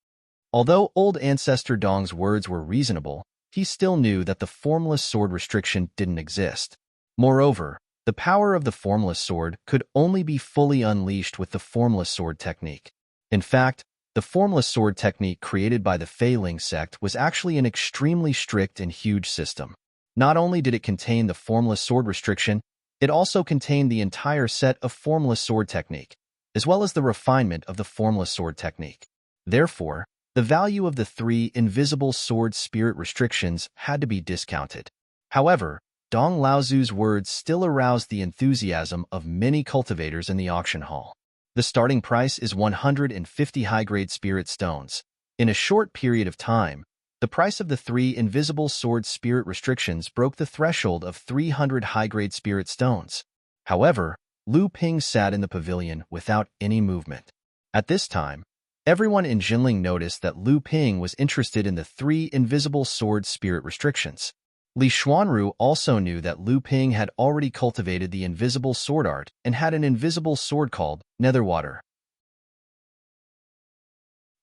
Although old ancestor Dong's words were reasonable, he still knew that the formless sword restriction didn't exist. Moreover, the power of the formless sword could only be fully unleashed with the formless sword technique. In fact, the formless sword technique created by the Fei Ling sect was actually an extremely strict and huge system. Not only did it contain the formless sword restriction, it also contained the entire set of formless sword technique, as well as the refinement of the formless sword technique. Therefore, the value of the 3 invisible sword spirit restrictions had to be discounted. However, Dong Laozu's words still aroused the enthusiasm of many cultivators in the auction hall. The starting price is 150 high-grade spirit stones. In a short period of time, the price of the 3 invisible sword spirit restrictions broke the threshold of 300 high-grade spirit stones. However, Lu Ping sat in the pavilion without any movement. At this time, everyone in Jinling noticed that Lu Ping was interested in the 3 invisible sword spirit restrictions. Li Xuanru also knew that Lu Ping had already cultivated the invisible sword art and had an invisible sword called Netherwater.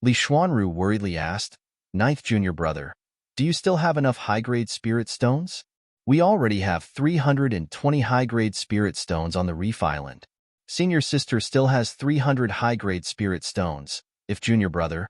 Li Xuanru worriedly asked, "Ninth junior brother, do you still have enough high-grade spirit stones? We already have 320 high-grade spirit stones on the Reef Island. Senior sister still has 300 high-grade spirit stones. If junior brother..."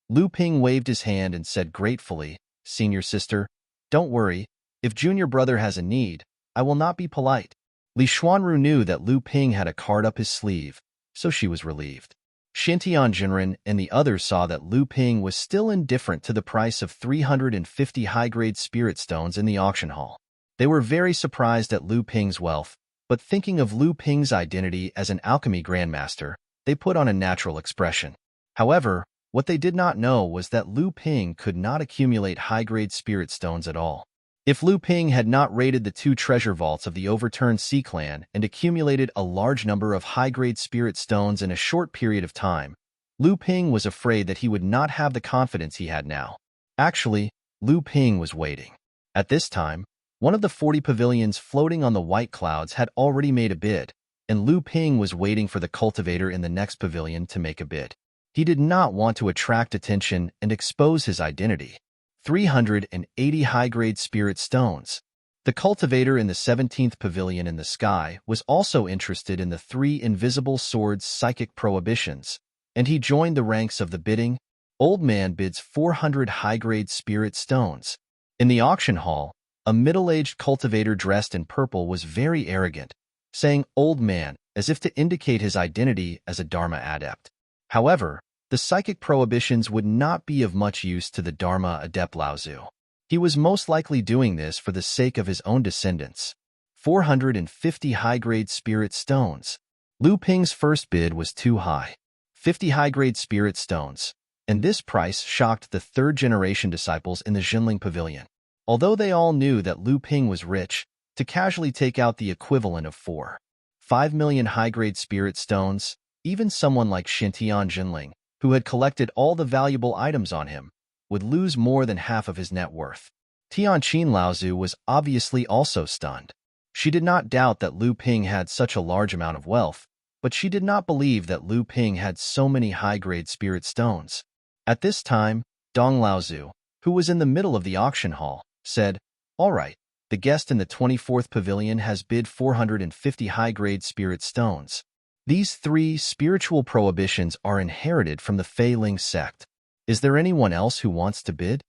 Lu Ping waved his hand and said gratefully, "Senior sister, don't worry. If junior brother has a need, I will not be polite." Li Xuanru knew that Lu Ping had a card up his sleeve, so she was relieved. Xintian Jinren and the others saw that Lu Ping was still indifferent to the price of 350 high-grade spirit stones in the auction hall. They were very surprised at Lu Ping's wealth, but thinking of Lu Ping's identity as an alchemy grandmaster, they put on a natural expression. However, what they did not know was that Lu Ping could not accumulate high-grade spirit stones at all. If Lu Ping had not raided the 2 treasure vaults of the overturned Sea Clan and accumulated a large number of high-grade spirit stones in a short period of time, Lu Ping was afraid that he would not have the confidence he had now. Actually, Lu Ping was waiting. At this time, one of the 40 pavilions floating on the white clouds had already made a bid, and Lu Ping was waiting for the cultivator in the next pavilion to make a bid. He did not want to attract attention and expose his identity. 380 high-grade spirit stones. The cultivator in the 17th pavilion in the sky was also interested in the 3 invisible swords' psychic prohibitions, and he joined the ranks of the bidding. Old man bids 400 high-grade spirit stones. In the auction hall, a middle-aged cultivator dressed in purple was very arrogant, saying "old man" as if to indicate his identity as a Dharma adept. However, the psychic prohibitions would not be of much use to the Dharma adept Laozu. He was most likely doing this for the sake of his own descendants. 450 high-grade spirit stones. Lu Ping's first bid was too high. 50 high-grade spirit stones. And this price shocked the third-generation disciples in the Jinling Pavilion. Although they all knew that Lu Ping was rich, to casually take out the equivalent of 5 million high-grade spirit stones, even someone like Xintian Jinling, who had collected all the valuable items on him, would lose more than half of his net worth. Tianqin Laozu was obviously also stunned. She did not doubt that Lu Ping had such a large amount of wealth, but she did not believe that Lu Ping had so many high-grade spirit stones. At this time, Dong Laozu, who was in the middle of the auction hall, said, "All right, the guest in the 24th pavilion has bid 450 high-grade spirit stones. These 3 spiritual prohibitions are inherited from the Fei Ling sect. Is there anyone else who wants to bid?"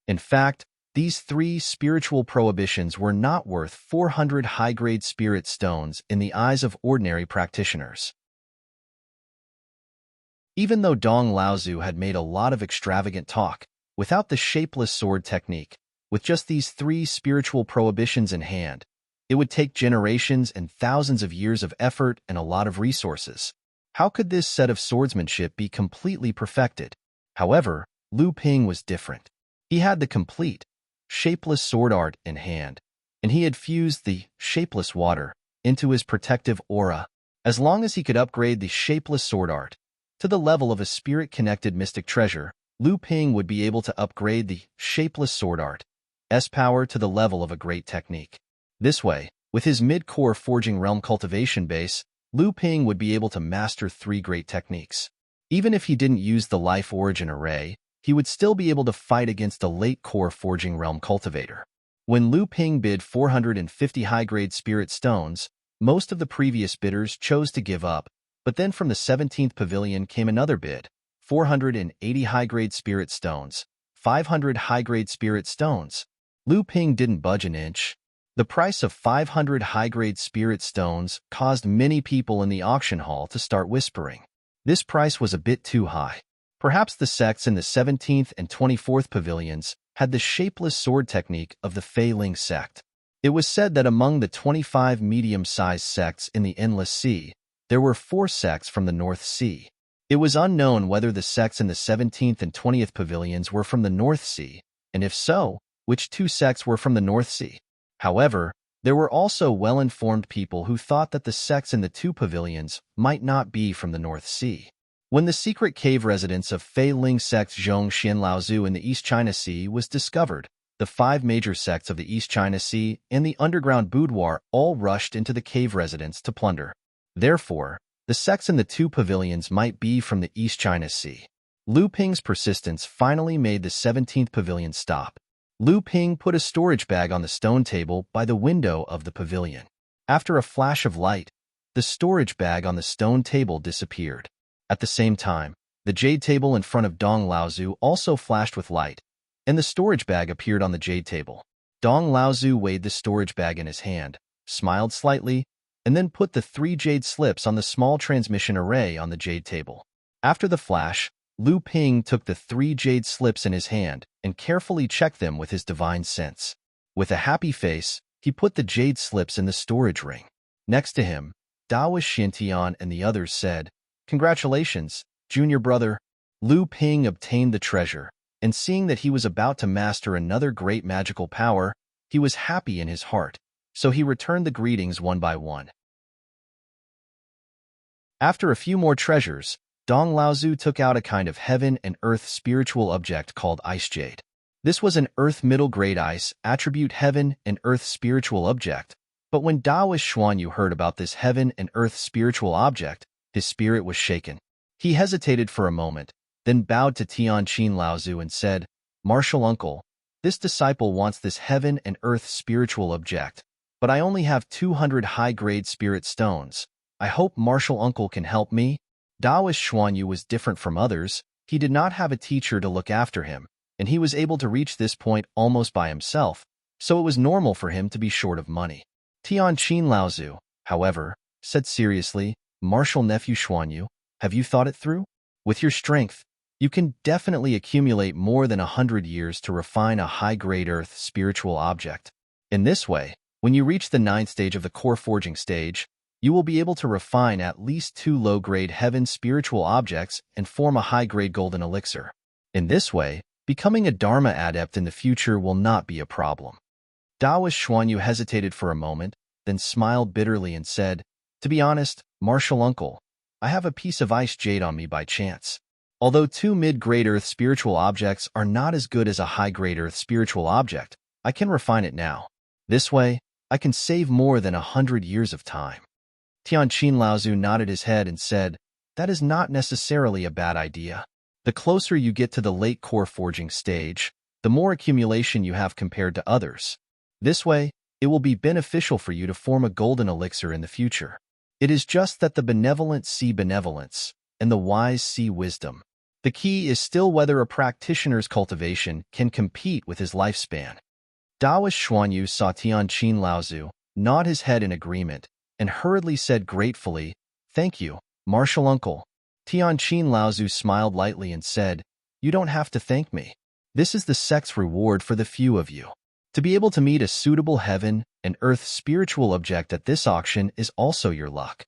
In fact, these 3 spiritual prohibitions were not worth 400 high-grade spirit stones in the eyes of ordinary practitioners. Even though Dong Laozu had made a lot of extravagant talk, without the shapeless sword technique, with just these 3 spiritual prohibitions in hand, it would take generations and thousands of years of effort and a lot of resources. How could this set of swordsmanship be completely perfected? However, Lu Ping was different. He had the complete, shapeless sword art in hand, and he had fused the shapeless water into his protective aura. As long as he could upgrade the shapeless sword art to the level of a spirit-connected mystic treasure, Lu Ping would be able to upgrade the shapeless sword art's power to the level of a great technique. This way, with his mid-core forging realm cultivation base, Lu Ping would be able to master 3 great techniques. Even if he didn't use the life origin array, he would still be able to fight against a late-core forging realm cultivator. When Lu Ping bid 450 high-grade spirit stones, most of the previous bidders chose to give up, but then from the 17th pavilion came another bid, 480 high-grade spirit stones, 500 high-grade spirit stones. Lu Ping didn't budge an inch. The price of 500 high-grade spirit stones caused many people in the auction hall to start whispering. This price was a bit too high. Perhaps the sects in the 17th and 24th pavilions had the shapeless sword technique of the Fei Ling sect. It was said that among the 25 medium-sized sects in the Endless Sea, there were 4 sects from the North Sea. It was unknown whether the sects in the 17th and 20th pavilions were from the North Sea, and if so, which 2 sects were from the North Sea. However, there were also well-informed people who thought that the sects in the 2 pavilions might not be from the North Sea. When the secret cave residence of Fei Ling sect Zhong Xian Laozu in the East China Sea was discovered, the 5 major sects of the East China Sea and the underground boudoir all rushed into the cave residence to plunder. Therefore, the sects in the 2 pavilions might be from the East China Sea. Lu Ping's persistence finally made the 17th pavilion stop. Lu Ping put a storage bag on the stone table by the window of the pavilion. After a flash of light, the storage bag on the stone table disappeared. At the same time, the jade table in front of Dong Laozu also flashed with light, and the storage bag appeared on the jade table. Dong Laozu weighed the storage bag in his hand, smiled slightly, and then put the 3 jade slips on the small transmission array on the jade table. After the flash, Lu Ping took the 3 jade slips in his hand and carefully checked them with his divine sense. With a happy face, he put the jade slips in the storage ring. Next to him, Daoist Xintian and the others said, "Congratulations, junior brother." Lu Ping obtained the treasure, and seeing that he was about to master another great magical power, he was happy in his heart, so he returned the greetings one by one. After a few more treasures, Dong Laozu took out a kind of heaven and earth spiritual object called ice jade. This was an earth middle grade ice attribute heaven and earth spiritual object, but when Daoist Xuanyu heard about this heaven and earth spiritual object, his spirit was shaken. He hesitated for a moment, then bowed to Tianqin Laozu and said, "Martial uncle, This disciple wants this heaven and earth spiritual object, but I only have 200 high-grade spirit stones. I hope Martial Uncle can help me." Taoist Xuanyu was different from others. He did not have a teacher to look after him, and he was able to reach this point almost by himself, so it was normal for him to be short of money. Tianqin Laozu, however, said seriously, "Martial nephew Xuanyu, have you thought it through? With your strength, you can definitely accumulate more than 100 years to refine a high-grade earth spiritual object. In this way, when you reach the 9th stage of the core forging stage, you will be able to refine at least 2 low-grade heaven spiritual objects and form a high-grade golden elixir. In this way, becoming a Dharma adept in the future will not be a problem." Taoist Xuanyu hesitated for a moment, then smiled bitterly and said, "To be honest, Martial Uncle, I have a piece of ice jade on me by chance. Although 2 mid-grade earth spiritual objects are not as good as a high-grade earth spiritual object, I can refine it now. This way, I can save more than 100 years of time." Tianqin Laozu nodded his head and said, "That is not necessarily a bad idea. The closer you get to the late core forging stage, the more accumulation you have compared to others. This way, it will be beneficial for you to form a golden elixir in the future. It is just that the benevolent see benevolence, and the wise see wisdom. The key is still whether a practitioner's cultivation can compete with his lifespan." Taoist Xuanyu saw Tianqin Laozu nod his head in agreement and hurriedly said gratefully, "Thank you, Martial Uncle." Tianqin Laozu smiled lightly and said, "You don't have to thank me. This is the sect's reward for the few of you. To be able to meet a suitable heaven and earth spiritual object at this auction is also your luck."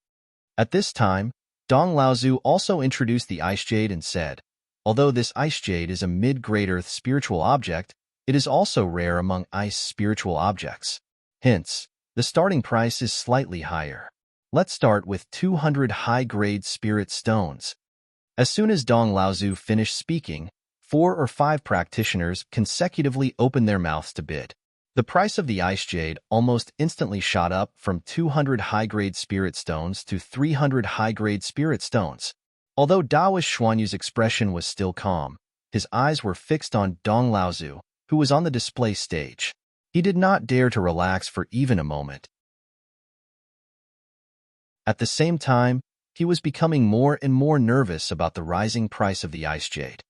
At this time, Dong Laozu also introduced the ice jade and said, "Although this ice jade is a mid-grade earth spiritual object, it is also rare among ice spiritual objects. Hence, the starting price is slightly higher. Let's start with 200 high-grade spirit stones." As soon as Dong Laozu finished speaking, 4 or 5 practitioners consecutively opened their mouths to bid. The price of the ice jade almost instantly shot up from 200 high-grade spirit stones to 300 high-grade spirit stones. Although Taoist Xuanyu's expression was still calm, his eyes were fixed on Dong Laozu, who was on the display stage. He did not dare to relax for even a moment. At the same time, he was becoming more and more nervous about the rising price of the ice jade.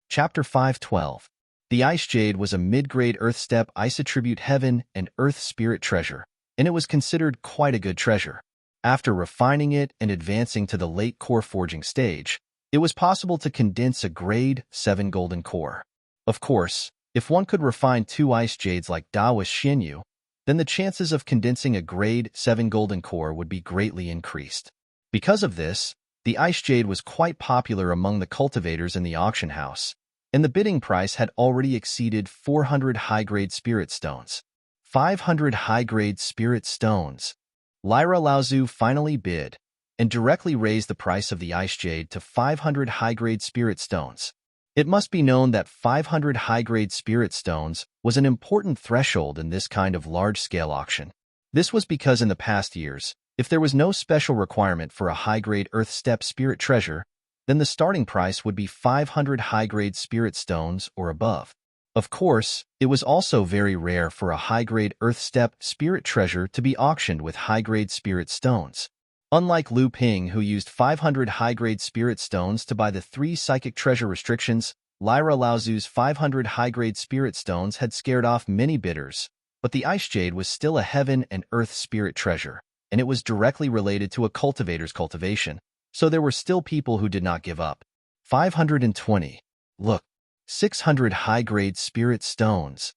Chapter 512. The ice jade was a mid-grade earth step ice attribute heaven and earth spirit treasure, and it was considered quite a good treasure. After refining it and advancing to the late core forging stage, it was possible to condense a grade 7 golden core. Of course, if one could refine 2 ice jades like Taoist Xuanyu, then the chances of condensing a grade 7 golden core would be greatly increased. Because of this, the ice jade was quite popular among the cultivators in the auction house, and the bidding price had already exceeded 400 high-grade spirit stones. 500 high-grade spirit stones. Lyra Laozu finally bid, and directly raised the price of the ice jade to 500 high-grade spirit stones. It must be known that 500 high-grade spirit stones was an important threshold in this kind of large-scale auction. This was because in the past years, if there was no special requirement for a high-grade earth step spirit treasure, then the starting price would be 500 high-grade spirit stones or above. Of course, it was also very rare for a high-grade earth step spirit treasure to be auctioned with high-grade spirit stones. Unlike Lu Ping, who used 500 high-grade spirit stones to buy the 3 psychic treasure restrictions, Lyra Laozu's 500 high-grade spirit stones had scared off many bidders, but the ice jade was still a heaven and earth spirit treasure, and it was directly related to a cultivator's cultivation, so there were still people who did not give up. 520. Look, 600 high-grade spirit stones.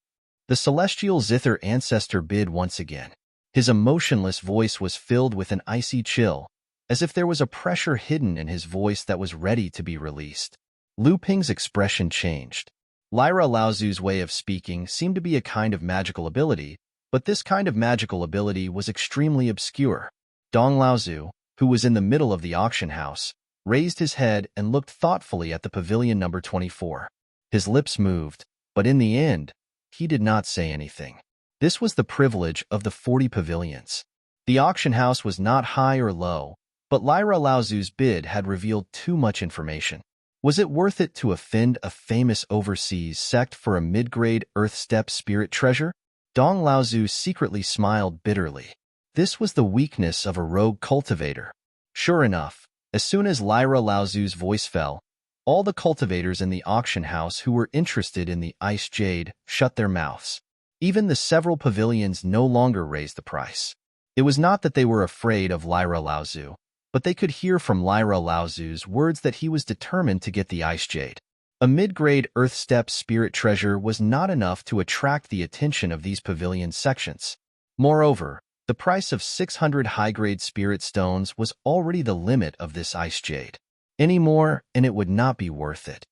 The celestial zither ancestor bid once again. His emotionless voice was filled with an icy chill, as if there was a pressure hidden in his voice that was ready to be released. Lu Ping's expression changed. Lyra Laozu's way of speaking seemed to be a kind of magical ability, but this kind of magical ability was extremely obscure. Dong Laozu, who was in the middle of the auction house, raised his head and looked thoughtfully at the pavilion number 24. His lips moved, but in the end, he did not say anything. This was the privilege of the 40 pavilions. The auction house was not high or low, but Lyra Laozu's bid had revealed too much information. Was it worth it to offend a famous overseas sect for a mid-grade earth-step spirit treasure? Dong Laozu secretly smiled bitterly. This was the weakness of a rogue cultivator. Sure enough, as soon as Lyra Laozu's voice fell, all the cultivators in the auction house who were interested in the ice jade shut their mouths. Even the several pavilions no longer raised the price. It was not that they were afraid of Lyra Laozu, but they could hear from Lyra Laozu's words that he was determined to get the ice jade. A mid-grade earth-step spirit treasure was not enough to attract the attention of these pavilion sections. Moreover, the price of 600 high-grade spirit stones was already the limit of this ice jade. Any more, and it would not be worth it.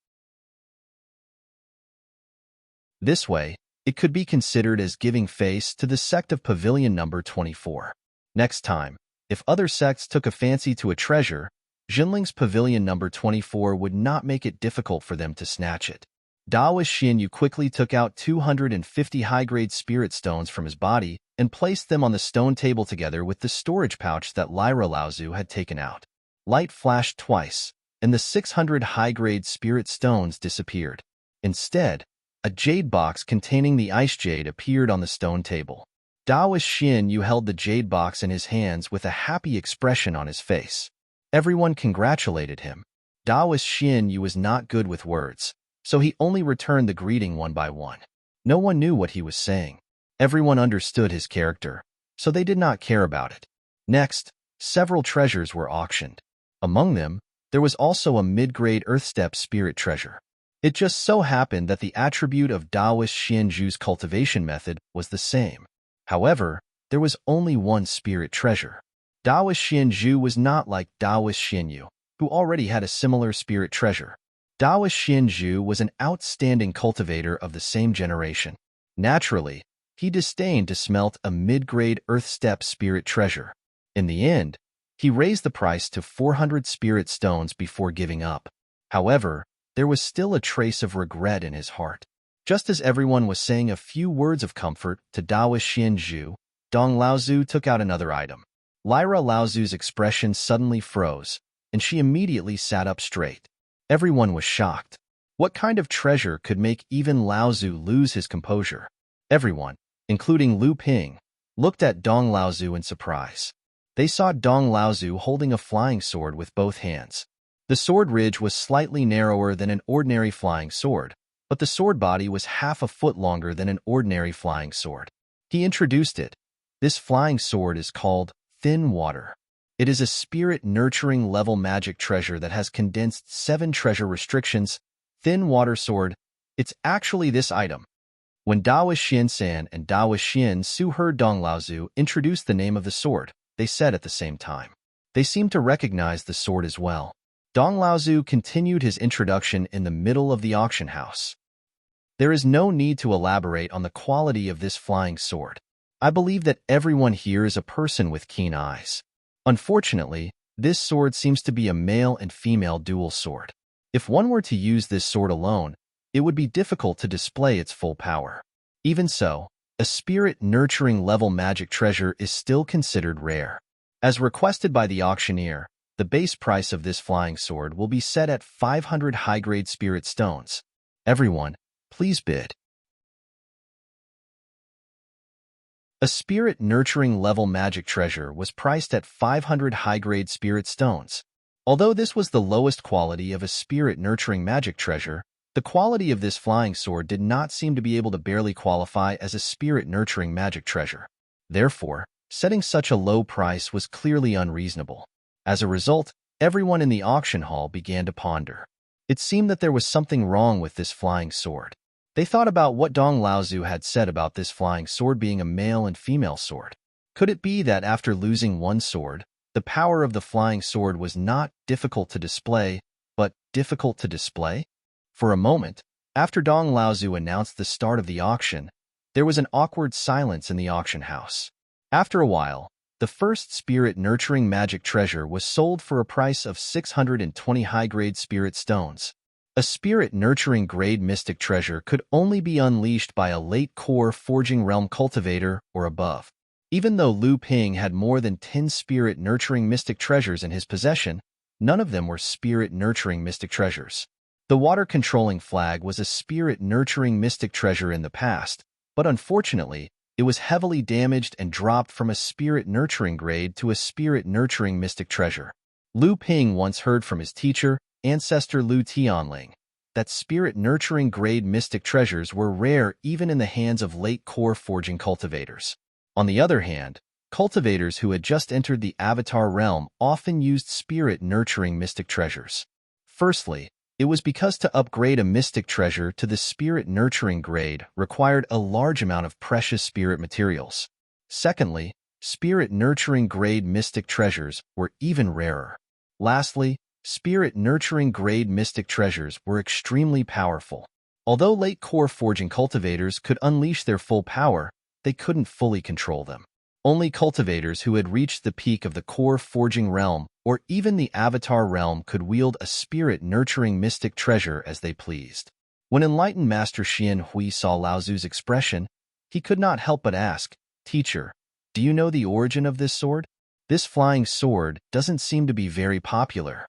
This way, it could be considered as giving face to the sect of Pavilion number 24. Next time, if other sects took a fancy to a treasure, Jinling's Pavilion number 24 would not make it difficult for them to snatch it. Daoist Xinyu quickly took out 250 high-grade spirit stones from his body and placed them on the stone table together with the storage pouch that Lyra Laozu had taken out. Light flashed twice, and the 600 high-grade spirit stones disappeared. Instead, a jade box containing the ice jade appeared on the stone table. Daoist Xinyu held the jade box in his hands with a happy expression on his face. Everyone congratulated him. Daoist Xinyu was not good with words, so he only returned the greeting one by one. No one knew what he was saying. Everyone understood his character, so they did not care about it. Next, several treasures were auctioned. Among them, there was also a mid-grade earth-step spirit treasure. It just so happened that the attribute of Daoist Xianju's cultivation method was the same. However, there was only one spirit treasure. Daoist Xianju was not like Daoist Xinyu, who already had a similar spirit treasure. Daoist Xianju was an outstanding cultivator of the same generation. Naturally, he disdained to smelt a mid-grade earth-step spirit treasure. In the end, he raised the price to 400 spirit stones before giving up. However, there was still a trace of regret in his heart. Just as everyone was saying a few words of comfort to Daoist Xianju, Dong Laozu took out another item. Lyra Laozu's expression suddenly froze, and she immediately sat up straight. Everyone was shocked. What kind of treasure could make even Laozu lose his composure? Everyone, including Lu Ping, looked at Dong Laozu in surprise. They saw Dong Laozu holding a flying sword with both hands. The sword ridge was slightly narrower than an ordinary flying sword, but the sword body was half a foot longer than an ordinary flying sword. He introduced it. This flying sword is called Thin Water. It is a spirit-nurturing level magic treasure that has condensed 7 treasure restrictions. Thin Water Sword. It's actually this item. When Daoist Xiansan and Daoist Xiansu heard Dong Laozu introduce the name of the sword, they said at the same time. They seemed to recognize the sword as well. Dong Laozu continued his introduction in the middle of the auction house. There is no need to elaborate on the quality of this flying sword. I believe that everyone here is a person with keen eyes. Unfortunately, this sword seems to be a male and female dual sword. If one were to use this sword alone, it would be difficult to display its full power. Even so, a spirit-nurturing level magic treasure is still considered rare. As requested by the auctioneer, the base price of this flying sword will be set at 500 high-grade spirit stones. Everyone, please bid. A spirit-nurturing level magic treasure was priced at 500 high-grade spirit stones. Although this was the lowest quality of a spirit-nurturing magic treasure, the quality of this flying sword did not seem to be able to barely qualify as a spirit-nurturing magic treasure. Therefore, setting such a low price was clearly unreasonable. As a result, everyone in the auction hall began to ponder. It seemed that there was something wrong with this flying sword. They thought about what Dong Laozu had said about this flying sword being a male and female sword. Could it be that after losing one sword, the power of the flying sword was not difficult to display, but difficult to display? For a moment, after Dong Laozu announced the start of the auction, there was an awkward silence in the auction house. After a while, the first spirit-nurturing magic treasure was sold for a price of 620 high-grade spirit stones. A spirit-nurturing grade mystic treasure could only be unleashed by a late-core forging realm cultivator or above. Even though Lu Ping had more than 10 spirit-nurturing mystic treasures in his possession, none of them were spirit-nurturing mystic treasures. The water-controlling flag was a spirit-nurturing mystic treasure in the past, but unfortunately, it was heavily damaged and dropped from a spirit-nurturing grade to a spirit-nurturing mystic treasure. Lu Ping once heard from his teacher, ancestor Lu Tianling, that spirit-nurturing grade mystic treasures were rare even in the hands of late core forging cultivators. On the other hand, cultivators who had just entered the avatar realm often used spirit-nurturing mystic treasures. Firstly, it was because to upgrade a mystic treasure to the spirit-nurturing grade required a large amount of precious spirit materials. Secondly, spirit-nurturing grade mystic treasures were even rarer. Lastly, spirit-nurturing grade mystic treasures were extremely powerful. Although late core forging cultivators could unleash their full power, they couldn't fully control them. Only cultivators who had reached the peak of the core forging realm or even the avatar realm could wield a spirit-nurturing mystic treasure as they pleased. When enlightened Master Xian Hui saw Lao Zu's expression, he could not help but ask, "Teacher, do you know the origin of this sword? This flying sword doesn't seem to be very popular."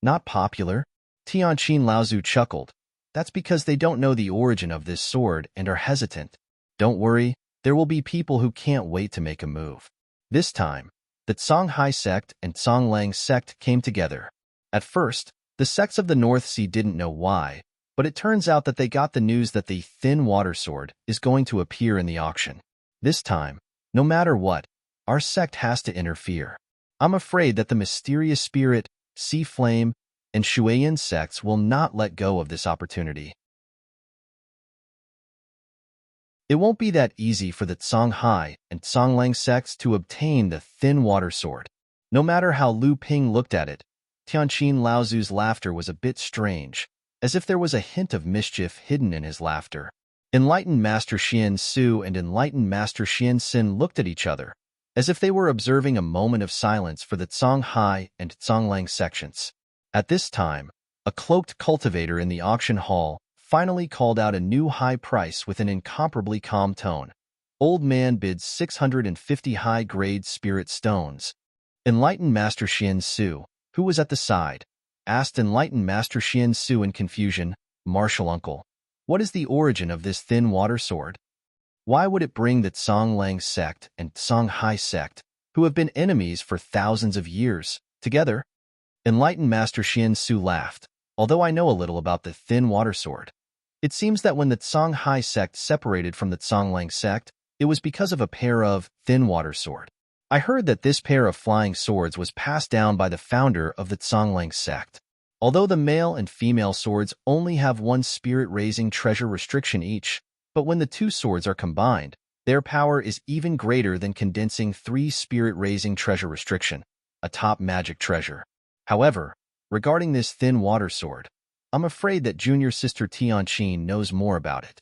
"Not popular?" Tianqin Laozu chuckled. "That's because they don't know the origin of this sword and are hesitant. Don't worry, there will be people who can't wait to make a move." This time, the Songhai sect and Songlang sect came together. At first, the sects of the North Sea didn't know why, but it turns out that they got the news that the thin water sword is going to appear in the auction. This time, no matter what, our sect has to interfere. I'm afraid that the mysterious spirit, Sea Flame, and Shuayan sects will not let go of this opportunity. It won't be that easy for the Songhai and Songlang sects to obtain the thin water sword. No matter how Lu Ping looked at it, Tianqin Laozu's laughter was a bit strange, as if there was a hint of mischief hidden in his laughter. Enlightened Master Xian Su and Enlightened Master Xian Xin looked at each other, as if they were observing a moment of silence for the Songhai and Songlang sections. At this time, a cloaked cultivator in the auction hall finally called out a new high price with an incomparably calm tone. "Old man bids 650 high-grade spirit stones." Enlightened Master Xian Su, who was at the side, asked Enlightened Master Xian Su in confusion, "Martial uncle, what is the origin of this thin water sword? Why would it bring the Songlang sect and Songhai sect, who have been enemies for thousands of years, together?" Enlightened Master Xian Su laughed. "Although I know a little about the thin water sword, it seems that when the Songhai sect separated from the Songlang sect, it was because of a pair of thin water sword. I heard that this pair of flying swords was passed down by the founder of the Songlang sect. Although the male and female swords only have one spirit-raising treasure restriction each, but when the two swords are combined, their power is even greater than condensing 3 spirit-raising treasure restriction, a top magic treasure. However, regarding this thin water sword, I'm afraid that junior sister Tianqin knows more about it."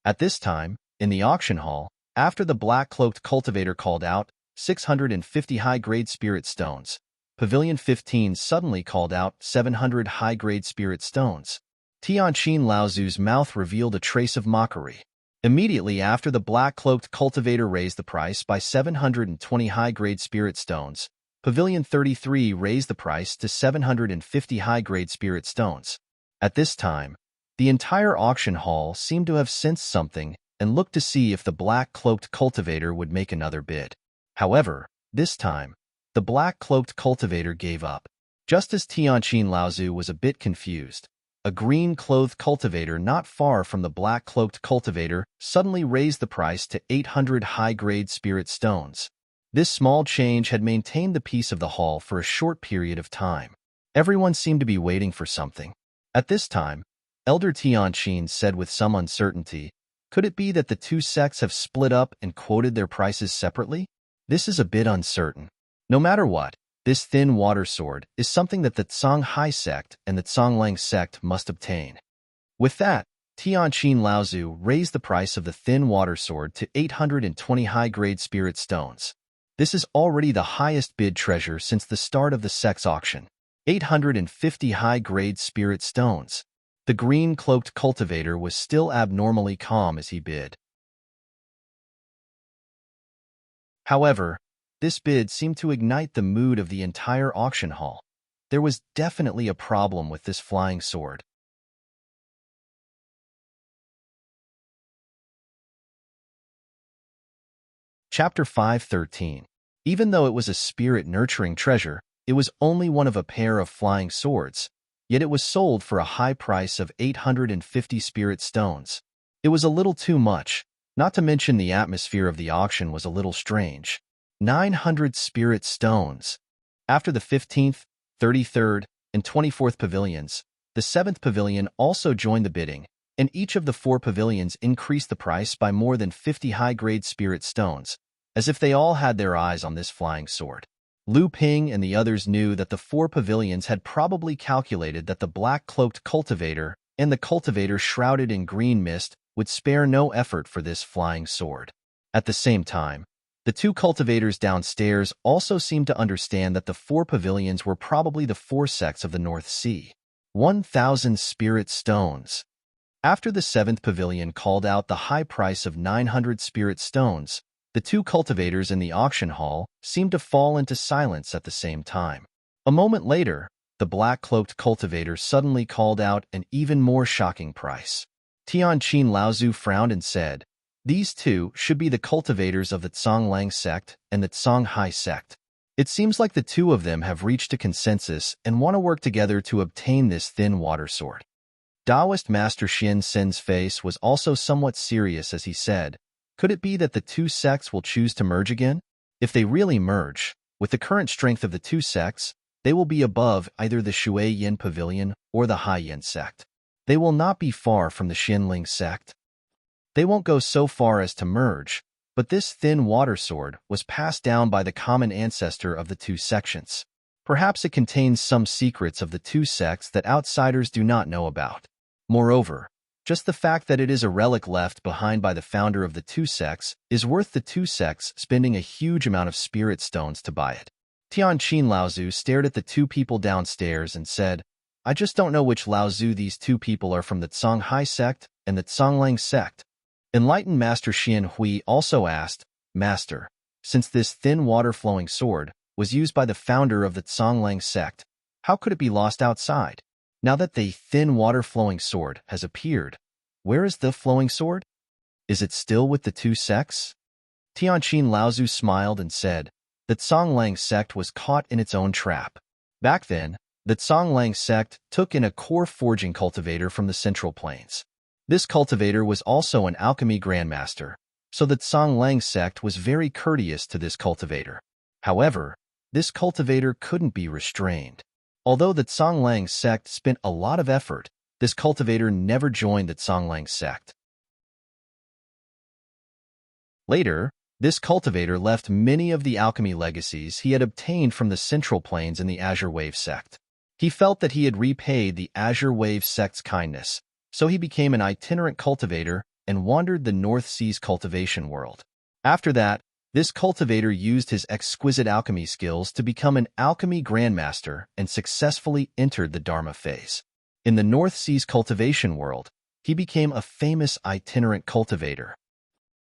At this time, in the auction hall, after the black-cloaked cultivator called out 650 high-grade spirit stones, Pavilion 15 suddenly called out 700 high-grade spirit stones. Tianqin Laozu's mouth revealed a trace of mockery. Immediately after the black-cloaked cultivator raised the price by 720 high-grade spirit stones, Pavilion 33 raised the price to 750 high-grade spirit stones. At this time, the entire auction hall seemed to have sensed something and looked to see if the black-cloaked cultivator would make another bid. However, this time, the black-cloaked cultivator gave up. Just as Tianqin Laozu was a bit confused, a green-clothed cultivator not far from the black-cloaked cultivator suddenly raised the price to 800 high-grade spirit stones. This small change had maintained the peace of the hall for a short period of time. Everyone seemed to be waiting for something. At this time, Elder Tianqin said with some uncertainty, "Could it be that the two sects have split up and quoted their prices separately? This is a bit uncertain. No matter what, this thin water sword is something that the Songhai sect and the Songlang sect must obtain." With that, Tianqin Laozu raised the price of the thin water sword to 820 high-grade spirit stones. This is already the highest bid treasure since the start of the sect's auction. 850 high-grade spirit stones. The green-cloaked cultivator was still abnormally calm as he bid. However, this bid seemed to ignite the mood of the entire auction hall. There was definitely a problem with this flying sword. Chapter 5:13. Even though it was a spirit-nurturing treasure, it was only one of a pair of flying swords, yet it was sold for a high price of 850 spirit stones. It was a little too much, not to mention the atmosphere of the auction was a little strange. 900 spirit stones. After the 15th, 33rd, and 24th pavilions, the 7th pavilion also joined the bidding, and each of the 4 pavilions increased the price by more than 50 high-grade spirit stones, as if they all had their eyes on this flying sword. Lu Ping and the others knew that the 4 pavilions had probably calculated that the black-cloaked cultivator and the cultivator shrouded in green mist would spare no effort for this flying sword. At the same time, the 2 cultivators downstairs also seemed to understand that the 4 pavilions were probably the 4 sects of the North Sea. 1,000 spirit stones. After the 7th pavilion called out the high price of 900 spirit stones, the 2 cultivators in the auction hall seemed to fall into silence at the same time. A moment later, the black-cloaked cultivator suddenly called out an even more shocking price. Tianqin Laozu frowned and said, "These 2 should be the cultivators of the Tsonglang sect and the Tsonghai sect. It seems like the 2 of them have reached a consensus and want to work together to obtain this thin water sword." Taoist Master Xin Sen's face was also somewhat serious as he said, "Could it be that the 2 sects will choose to merge again? If they really merge, with the current strength of the 2 sects, they will be above either the Shui Yin Pavilion or the Hai Yin sect. They will not be far from the Xinling sect. They won't go so far as to merge, but this thin water sword was passed down by the common ancestor of the 2 sections. Perhaps it contains some secrets of the 2 sects that outsiders do not know about. Moreover, just the fact that it is a relic left behind by the founder of the 2 sects is worth the 2 sects spending a huge amount of spirit stones to buy it." Tianqin Laozu stared at the 2 people downstairs and said, "I just don't know which Laozu these 2 people are from the Tsonghai sect and the Tsonglang sect." Enlightened Master Xian Hui also asked, "Master, since this thin water-flowing sword was used by the founder of the Tsonglang sect, how could it be lost outside? Now that the thin water-flowing sword has appeared, where is the flowing sword? Is it still with the 2 sects?" Tianqin Laozu smiled and said, "The Tsonglang sect was caught in its own trap. Back then, the Tsonglang sect took in a core forging cultivator from the Central Plains. This cultivator was also an alchemy grandmaster, so the Tsonglang sect was very courteous to this cultivator. However, this cultivator couldn't be restrained. Although the Tsonglang sect spent a lot of effort, this cultivator never joined the Tsonglang sect. Later, this cultivator left many of the alchemy legacies he had obtained from the Central Plains in the Azure Wave sect. He felt that he had repaid the Azure Wave sect's kindness, so he became an itinerant cultivator and wandered the North Sea's cultivation world. After that, this cultivator used his exquisite alchemy skills to become an alchemy grandmaster and successfully entered the Dharma phase. In the North Sea's cultivation world, he became a famous itinerant cultivator.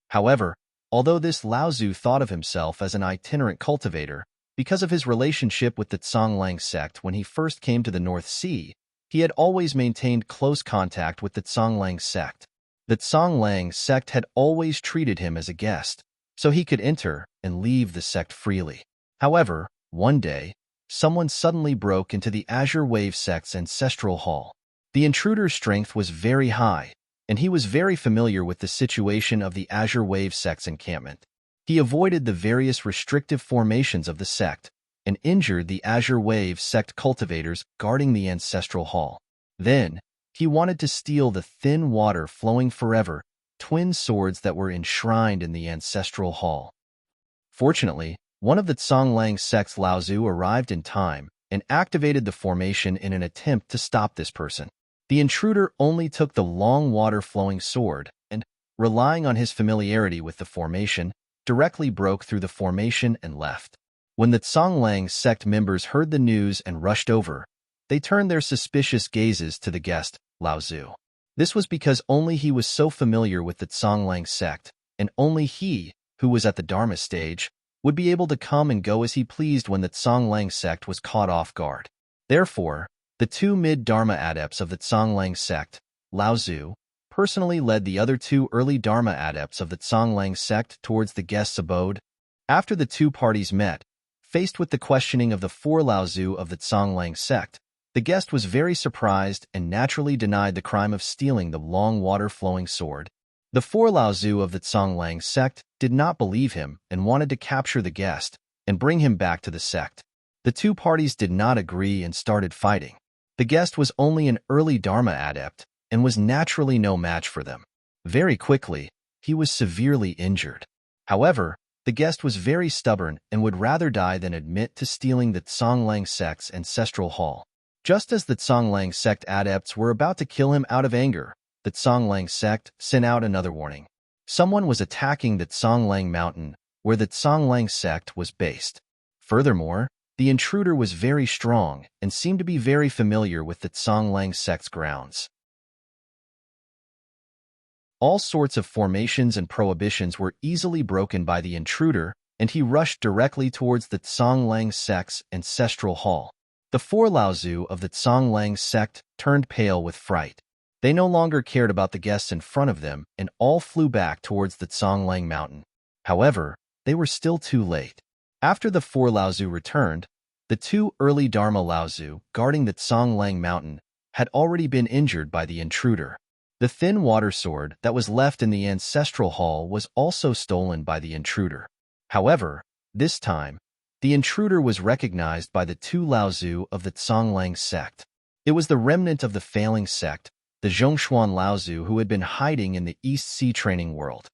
However, although this Laozu thought of himself as an itinerant cultivator, because of his relationship with the Tsonglang sect when he first came to the North Sea, he had always maintained close contact with the Tsonglang sect. The Tsonglang sect had always treated him as a guest, so he could enter and leave the sect freely. However, one day, someone suddenly broke into the Azure Wave sect's ancestral hall. The intruder's strength was very high, and he was very familiar with the situation of the Azure Wave sect's encampment. He avoided the various restrictive formations of the sect and injured the Azure Wave sect cultivators guarding the ancestral hall. Then, he wanted to steal the thin water flowing forever twin swords that were enshrined in the ancestral hall. Fortunately, one of the Tsonglang sect's Laozu arrived in time and activated the formation in an attempt to stop this person. The intruder only took the long water-flowing sword and, relying on his familiarity with the formation, directly broke through the formation and left. When the Tsonglang sect members heard the news and rushed over, they turned their suspicious gazes to the guest, Laozu. This was because only he was so familiar with the Tsonglang sect, and only he, who was at the Dharma stage, would be able to come and go as he pleased when the Tsonglang sect was caught off guard. Therefore, the 2 mid-Dharma adepts of the Tsonglang sect, Laozu, personally led the other two early Dharma adepts of the Tsonglang sect towards the guest's abode. After the two parties met, faced with the questioning of the four Laozu of the Tsonglang sect, the guest was very surprised and naturally denied the crime of stealing the long water-flowing sword. The four Laozu of the Tsonglang sect did not believe him and wanted to capture the guest and bring him back to the sect. The two parties did not agree and started fighting. The guest was only an early Dharma adept and was naturally no match for them. Very quickly, he was severely injured. However, the guest was very stubborn and would rather die than admit to stealing the Tsonglang sect's ancestral hall. Just as the Tsonglang sect adepts were about to kill him out of anger, the Tsonglang sect sent out another warning. Someone was attacking the Tsonglang mountain, where the Tsonglang sect was based. Furthermore, the intruder was very strong and seemed to be very familiar with the Tsonglang sect's grounds. All sorts of formations and prohibitions were easily broken by the intruder, and he rushed directly towards the Tsonglang sect's ancestral hall. The four Laozu of the Tsonglang sect turned pale with fright. They no longer cared about the guests in front of them and all flew back towards the Tsonglang mountain. However, they were still too late. After the four Laozu returned, the two early Dharma Laozu guarding the Tsonglang mountain had already been injured by the intruder. The thin water sword that was left in the ancestral hall was also stolen by the intruder. However, this time, the intruder was recognized by the two Laozu of the Tsonglang sect. It was the remnant of the failing sect, the Zhongshuan Laozu, who had been hiding in the East Sea training world.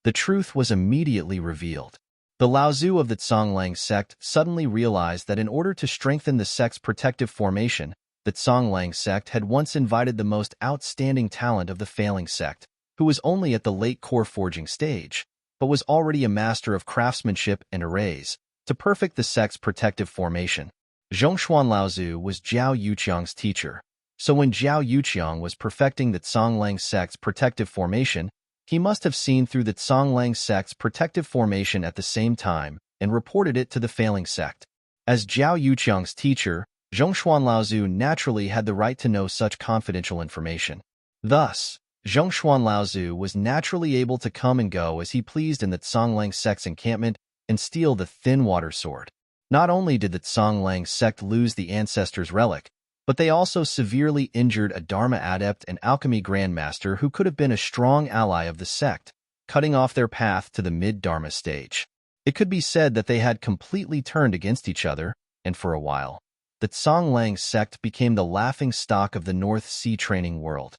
The truth was immediately revealed. The Laozu of the Tsonglang sect suddenly realized that in order to strengthen the sect's protective formation, the Tsonglang sect had once invited the most outstanding talent of the failing sect, who was only at the late core forging stage, but was already a master of craftsmanship and arrays, to perfect the sect's protective formation. Zhongshuan Laozu was Zhao Yuqiang's teacher, so when Zhao Yuqiang was perfecting the Tsonglang sect's protective formation, he must have seen through the Tsonglang sect's protective formation at the same time and reported it to the failing sect. As Zhao Yuqiang's teacher, Zhongshuan Laozu naturally had the right to know such confidential information. Thus, Zhongshuan Laozu was naturally able to come and go as he pleased in the Tsonglang sect's encampment and steal the thin water sword. Not only did the Tsonglang sect lose the ancestor's relic, but they also severely injured a Dharma adept and alchemy grandmaster who could have been a strong ally of the sect, cutting off their path to the mid-Dharma stage. It could be said that they had completely turned against each other, and for a while, the Tsonglang sect became the laughingstock of the North Sea training world.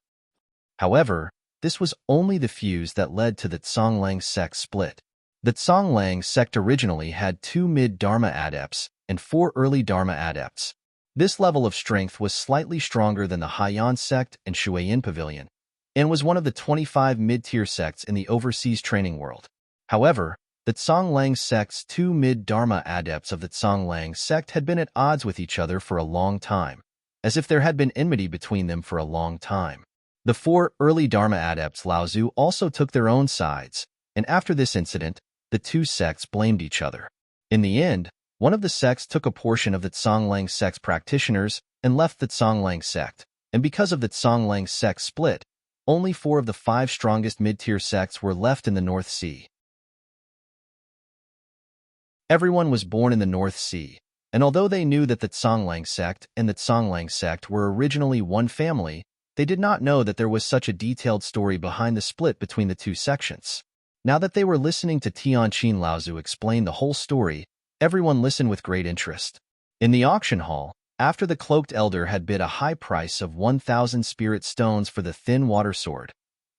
However, this was only the fuse that led to the Tsonglang sect split. The Tsonglang sect originally had 2 mid-Dharma adepts and 4 early Dharma adepts. This level of strength was slightly stronger than the Haiyan sect and Shuiyin Pavilion, and was one of the 25 mid-tier sects in the overseas training world. However, the Tsonglang sect's 2 mid-Dharma adepts of the Tsonglang sect had been at odds with each other for a long time, as if there had been enmity between them for a long time. The 4 early Dharma adepts Laozu also took their own sides, and after this incident, the 2 sects blamed each other. In the end, one of the sects took a portion of the Tsonglang sect's practitioners and left the Tsonglang sect, and because of the Tsonglang sect split, only 4 of the 5 strongest mid-tier sects were left in the North Sea. Everyone was born in the North Sea, and although they knew that the Tsonglang sect and the Tsonglang sect were originally one family, they did not know that there was such a detailed story behind the split between the 2 sections. Now that they were listening to Tianqin Laozu explain the whole story, everyone listened with great interest. In the auction hall, after the cloaked elder had bid a high price of 1,000 spirit stones for the thin water sword,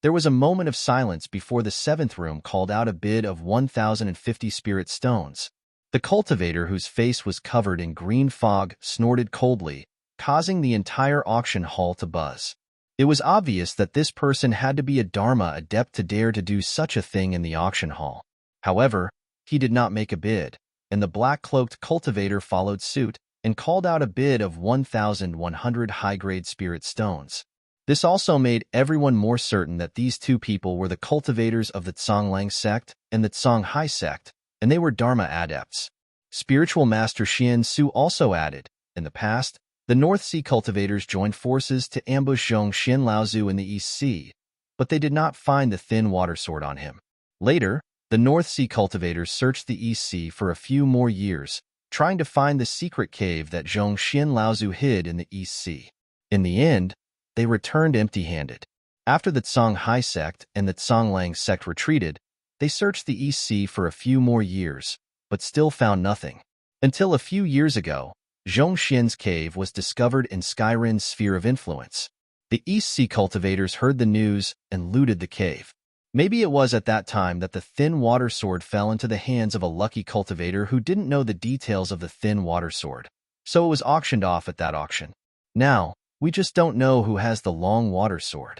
there was a moment of silence before the 7th room called out a bid of 1,050 spirit stones. The cultivator, whose face was covered in green fog, snorted coldly, causing the entire auction hall to buzz. It was obvious that this person had to be a Dharma adept to dare to do such a thing in the auction hall. However, he did not make a bid, and the black-cloaked cultivator followed suit and called out a bid of 1,100 high-grade spirit stones. This also made everyone more certain that these 2 people were the cultivators of the Tsonglang sect and the Tsonghai sect, and they were Dharma adepts. Spiritual Master Xian Su also added, in the past, the North Sea cultivators joined forces to ambush Zhongxin Laozu in the East Sea, but they did not find the thin water sword on him. Later, the North Sea cultivators searched the East Sea for a few more years, trying to find the secret cave that Zhongxian Laozu hid in the East Sea. In the end, they returned empty-handed. After the Songhai sect and the Songlang sect retreated, they searched the East Sea for a few more years, but still found nothing. Until a few years ago, Zhongxian's cave was discovered in Skyrin's sphere of influence. The East Sea cultivators heard the news and looted the cave. Maybe it was at that time that the thin water sword fell into the hands of a lucky cultivator who didn't know the details of the thin water sword, so it was auctioned off at that auction. Now, we just don't know who has the long water sword.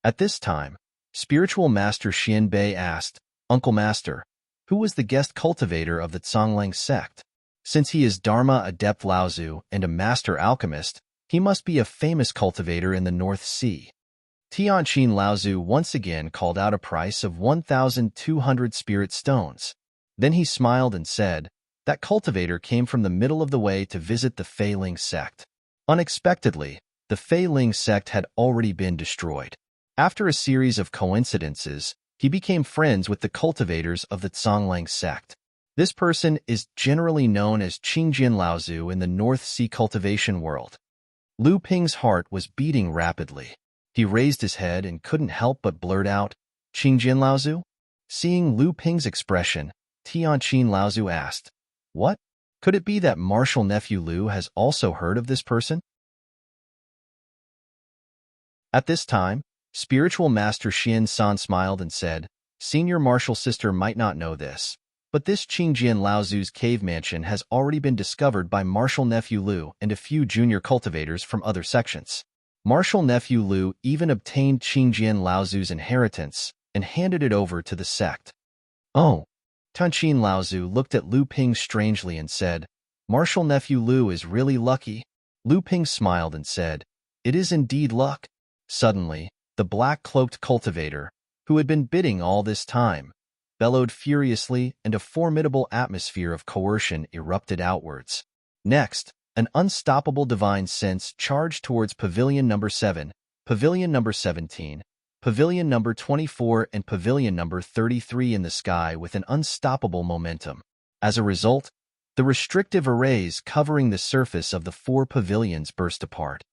At this time, spiritual master Xian Bei asked, "Uncle Master, who was the guest cultivator of the Songlang sect? Since he is Dharma Adept Laozu and a master alchemist, he must be a famous cultivator in the North Sea." Tianqin Laozu once again called out a price of 1,200 spirit stones. Then he smiled and said, "That cultivator came from the middle of the way to visit the Fei Ling sect." Unexpectedly, the Fei Ling sect had already been destroyed. After a series of coincidences, he became friends with the cultivators of the Songlang sect. This person is generally known as Qingjian Laozu in the North Sea cultivation world. Lu Ping's heart was beating rapidly. He raised his head and couldn't help but blurt out, "Qingjian Laozu?" Seeing Lu Ping's expression, Tianqin Laozu asked, "What? Could it be that martial nephew Lu has also heard of this person?" At this time, spiritual master Xian San smiled and said, "Senior martial sister might not know this, but this Qingjian Laozu's cave mansion has already been discovered by martial nephew Lu and a few junior cultivators from other sections. Martial nephew Lu even obtained Qingjian Laozu's inheritance and handed it over to the sect." "Oh." Tianqin Laozu looked at Lu Ping strangely and said, "Martial nephew Lu is really lucky." Lu Ping smiled and said, "It is indeed luck." Suddenly, the black-cloaked cultivator, who had been bidding all this time, bellowed furiously and a formidable atmosphere of coercion erupted outwards. Next, an unstoppable divine sense charged towards Pavilion Number 7, Pavilion Number 17, Pavilion Number 24 and Pavilion Number 33 in the sky with an unstoppable momentum. As a result, the restrictive arrays covering the surface of the four pavilions burst apart.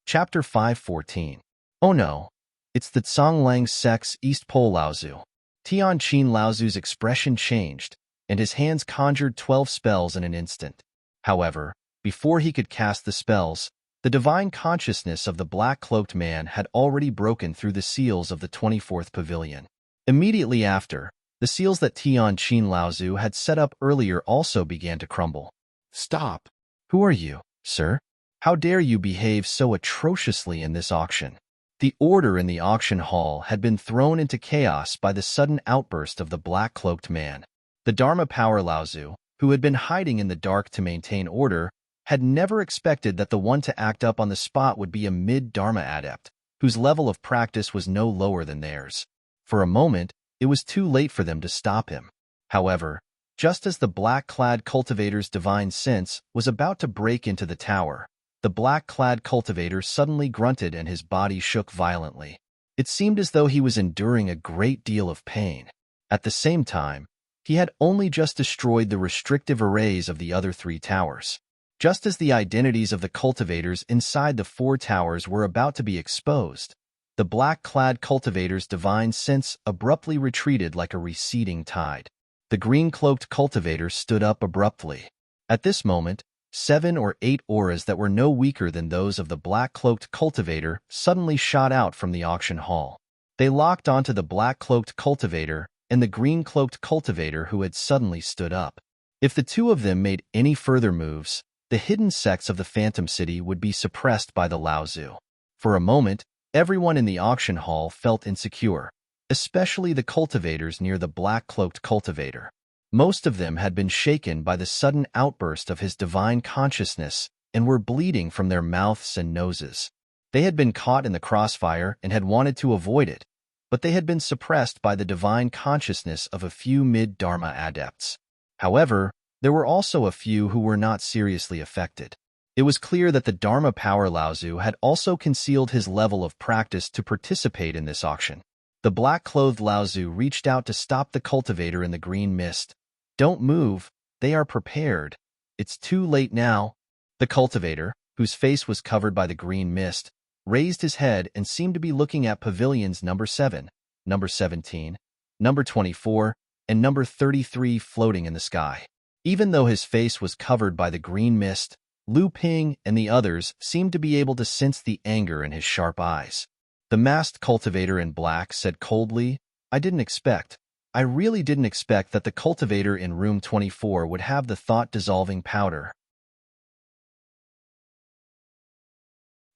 Chapter 514. Oh no, it's the Songlang sect's East Pole Laozu. Tianqin Laozu's expression changed, and his hands conjured 12 spells in an instant. However, before he could cast the spells, the divine consciousness of the black-cloaked man had already broken through the seals of the 24th pavilion. Immediately after, the seals that Tianqin Laozu had set up earlier also began to crumble. "Stop! Who are you, sir? How dare you behave so atrociously in this auction?" The order in the auction hall had been thrown into chaos by the sudden outburst of the black-cloaked man. The Dharma Power Laozu, who had been hiding in the dark to maintain order, had never expected that the one to act up on the spot would be a mid-Dharma adept, whose level of practice was no lower than theirs. For a moment, it was too late for them to stop him. However, just as the black-clad cultivator's divine sense was about to break into the tower, the black-clad cultivator suddenly grunted and his body shook violently. It seemed as though he was enduring a great deal of pain. At the same time, he had only just destroyed the restrictive arrays of the other three towers. Just as the identities of the cultivators inside the four towers were about to be exposed, the black-clad cultivator's divine sense abruptly retreated like a receding tide. The green-cloaked cultivator stood up abruptly. At this moment, 7 or 8 auras that were no weaker than those of the black-cloaked cultivator suddenly shot out from the auction hall. They locked onto the black-cloaked cultivator and the green-cloaked cultivator who had suddenly stood up. If the two of them made any further moves, the hidden sects of the Phantom City would be suppressed by the Laozu. For a moment, everyone in the auction hall felt insecure, especially the cultivators near the black-cloaked cultivator. Most of them had been shaken by the sudden outburst of his divine consciousness and were bleeding from their mouths and noses. They had been caught in the crossfire and had wanted to avoid it, but they had been suppressed by the divine consciousness of a few mid-Dharma adepts. However, there were also a few who were not seriously affected. It was clear that the Dharma Power Laozu had also concealed his level of practice to participate in this auction. The black-clothed Laozu reached out to stop the cultivator in the green mist. "Don't move. They are prepared. It's too late now." The cultivator, whose face was covered by the green mist, raised his head and seemed to be looking at pavilions number 7, number 17, number 24, and number 33 floating in the sky. Even though his face was covered by the green mist, Lu Ping and the others seemed to be able to sense the anger in his sharp eyes. The masked cultivator in black said coldly, I really didn't expect that the cultivator in room 24 would have the thought-dissolving powder.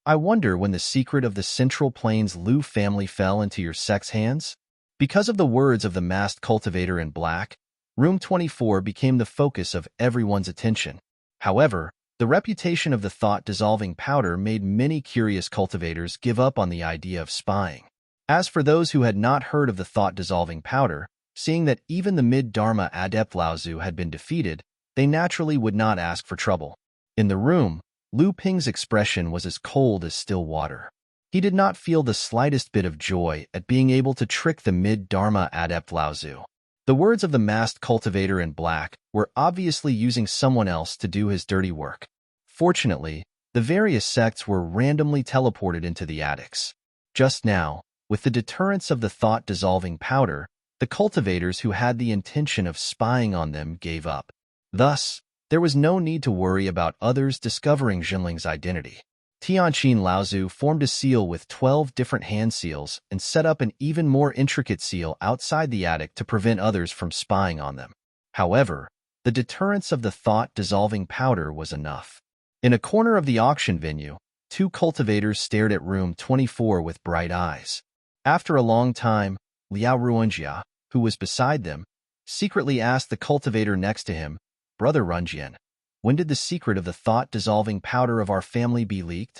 I wonder when the secret of the Central Plains Lu family fell into your sex hands? Because of the words of the masked cultivator in black, room 24 became the focus of everyone's attention. However, the reputation of the thought-dissolving powder made many curious cultivators give up on the idea of spying. As for those who had not heard of the thought-dissolving powder, seeing that even the mid-Dharma adept Laozu had been defeated, they naturally would not ask for trouble. In the room, Lu Ping's expression was as cold as still water. He did not feel the slightest bit of joy at being able to trick the mid-Dharma adept Laozu. The words of the masked cultivator in black were obviously using someone else to do his dirty work. Fortunately, the various sects were randomly teleported into the attics. Just now, with the deterrence of the thought-dissolving powder, the cultivators who had the intention of spying on them gave up. Thus, there was no need to worry about others discovering Jinling's identity. Tianqin Laozu formed a seal with 12 different hand seals and set up an even more intricate seal outside the attic to prevent others from spying on them. However, the deterrence of the thought-dissolving powder was enough. In a corner of the auction venue, two cultivators stared at room 24 with bright eyes. After a long time, Liao Ruanjia, who was beside them, secretly asked the cultivator next to him, Brother Runjian, when did the secret of the thought-dissolving powder of our family be leaked?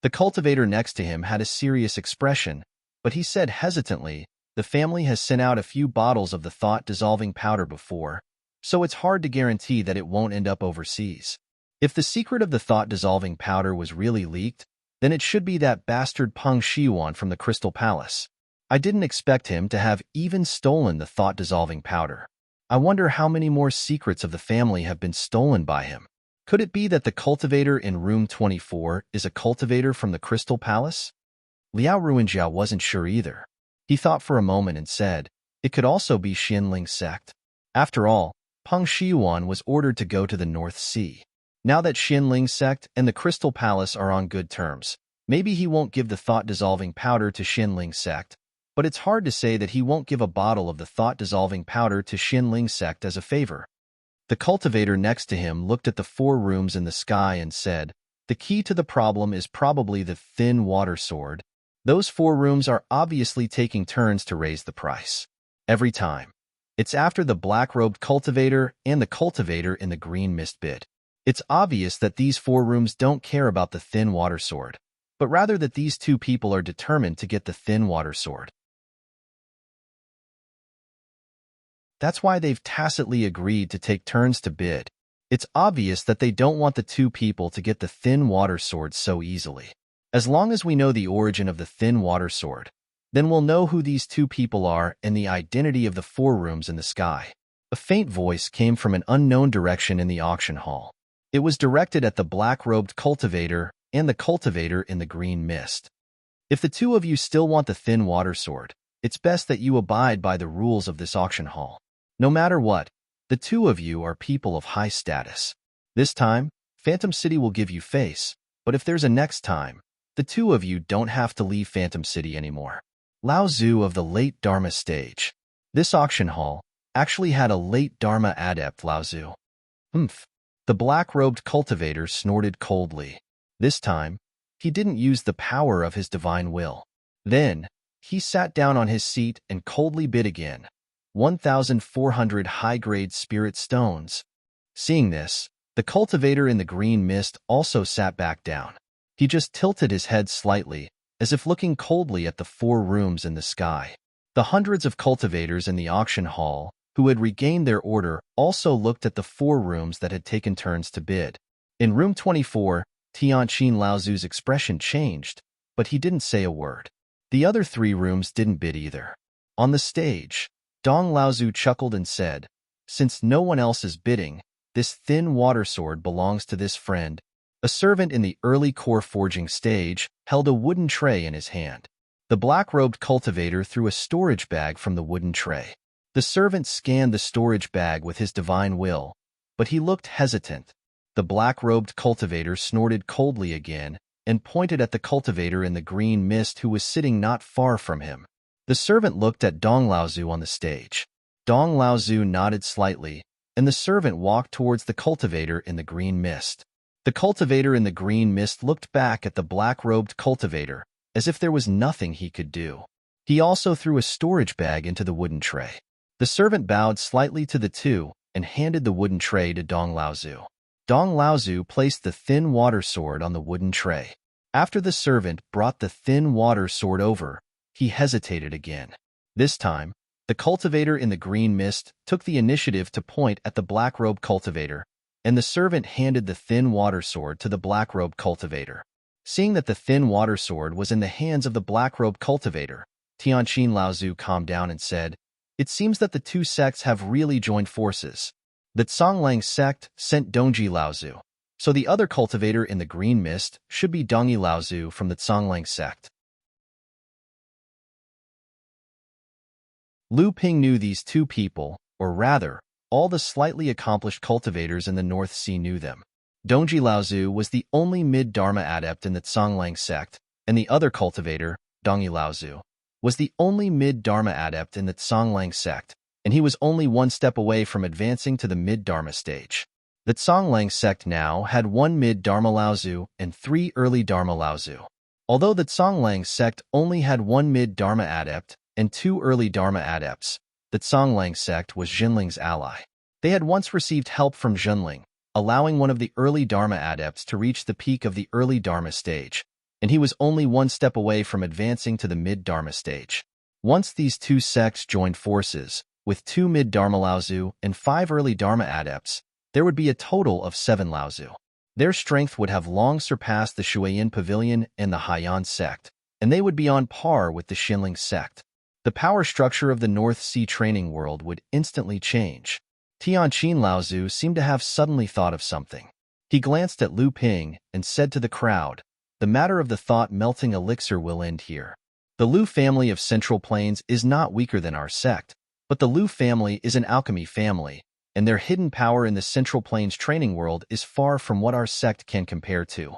The cultivator next to him had a serious expression, but he said hesitantly, the family has sent out a few bottles of the thought-dissolving powder before, so it's hard to guarantee that it won't end up overseas. If the secret of the thought-dissolving powder was really leaked, then it should be that bastard Peng Shiyuan from the Crystal Palace. I didn't expect him to have even stolen the thought-dissolving powder. I wonder how many more secrets of the family have been stolen by him. Could it be that the cultivator in room 24 is a cultivator from the Crystal Palace? Liao Ruanjia wasn't sure either. He thought for a moment and said, it could also be Xianling sect. After all, Peng Shiyuan was ordered to go to the North Sea. Now that Xianling sect and the Crystal Palace are on good terms, maybe he won't give the thought-dissolving powder to Xianling sect, but it's hard to say that he won't give a bottle of the thought-dissolving powder to Xianling sect as a favor. The cultivator next to him looked at the 4 rooms in the sky and said, the key to the problem is probably the thin water sword. Those 4 rooms are obviously taking turns to raise the price. Every time. It's after the black-robed cultivator and the cultivator in the green mist bid. It's obvious that these 4 rooms don't care about the thin water sword, but rather that these 2 people are determined to get the thin water sword. That's why they've tacitly agreed to take turns to bid. It's obvious that they don't want the 2 people to get the thin water sword so easily. As long as we know the origin of the thin water sword, then we'll know who these 2 people are and the identity of the 4 rooms in the sky. A faint voice came from an unknown direction in the auction hall. It was directed at the black-robed cultivator and the cultivator in the green mist. If the 2 of you still want the thin water sword, it's best that you abide by the rules of this auction hall. No matter what, the 2 of you are people of high status. This time, Phantom City will give you face, but if there's a next time, the 2 of you don't have to leave Phantom City anymore. Laozu of the late Dharma stage. This auction hall actually had a late Dharma adept Laozu. The black-robed cultivator snorted coldly. This time, he didn't use the power of his divine will. Then, he sat down on his seat and coldly bid again. 1,400 high-grade spirit stones. Seeing this, the cultivator in the green mist also sat back down. He just tilted his head slightly, as if looking coldly at the 4 rooms in the sky. The hundreds of cultivators in the auction hall, who had regained their order, also looked at the 4 rooms that had taken turns to bid. In room 24, Tianqin Laozu's expression changed, but he didn't say a word. The other 3 rooms didn't bid either. On the stage, Dong Laozu chuckled and said, "Since no one else is bidding, this thin water sword belongs to this friend." A servant in the early core forging stage held a wooden tray in his hand. The black-robed cultivator threw a storage bag from the wooden tray. The servant scanned the storage bag with his divine will, but he looked hesitant. The black-robed cultivator snorted coldly again and pointed at the cultivator in the green mist who was sitting not far from him. The servant looked at Dong Laozu on the stage. Dong Laozu nodded slightly, and the servant walked towards the cultivator in the green mist. The cultivator in the green mist looked back at the black-robed cultivator, as if there was nothing he could do. He also threw a storage bag into the wooden tray. The servant bowed slightly to the 2 and handed the wooden tray to Dong Laozu. Dong Laozu placed the thin water sword on the wooden tray. After the servant brought the thin water sword over, he hesitated again. This time, the cultivator in the green mist took the initiative to point at the black-robed cultivator, and the servant handed the thin water sword to the black-robed cultivator. Seeing that the thin water sword was in the hands of the black-robed cultivator, Tianqin Laozu calmed down and said, "It seems that the 2 sects have really joined forces. The Zonglang sect sent Dongji Laozu, so the other cultivator in the green mist should be Dongyi Laozu from the Zonglang sect." Lu Ping knew these 2 people, or rather, all the slightly accomplished cultivators in the North Sea knew them. Dongji Laozu was the only mid-Dharma adept in the Zonglang sect, and the other cultivator, Dongyi Laozu, was the only mid-Dharma adept in the Zonglang sect, and he was only 1 step away from advancing to the mid-Dharma stage. The Zonglang sect now had 1 mid-Dharma Laozu and 3 early Dharma Laozu. Although the Zonglang sect only had 1 mid-Dharma adept and 2 early Dharma adepts, the Zonglang sect was Jinling's ally. They had once received help from Jinling, allowing one of the early Dharma adepts to reach the peak of the early Dharma stage, and he was only 1 step away from advancing to the mid-Dharma stage. Once these 2 sects joined forces, with 2 mid-Dharma Laozu and 5 early Dharma adepts, there would be a total of 7 Laozu. Their strength would have long surpassed the Shuayan Pavilion and the Haiyan sect, and they would be on par with the Xinling sect. The power structure of the North Sea training world would instantly change. Tianqin Laozu seemed to have suddenly thought of something. He glanced at Lu Ping and said to the crowd, "The matter of the thought-melting elixir will end here. The Lu family of Central Plains is not weaker than our sect, but the Lu family is an alchemy family, and their hidden power in the Central Plains training world is far from what our sect can compare to."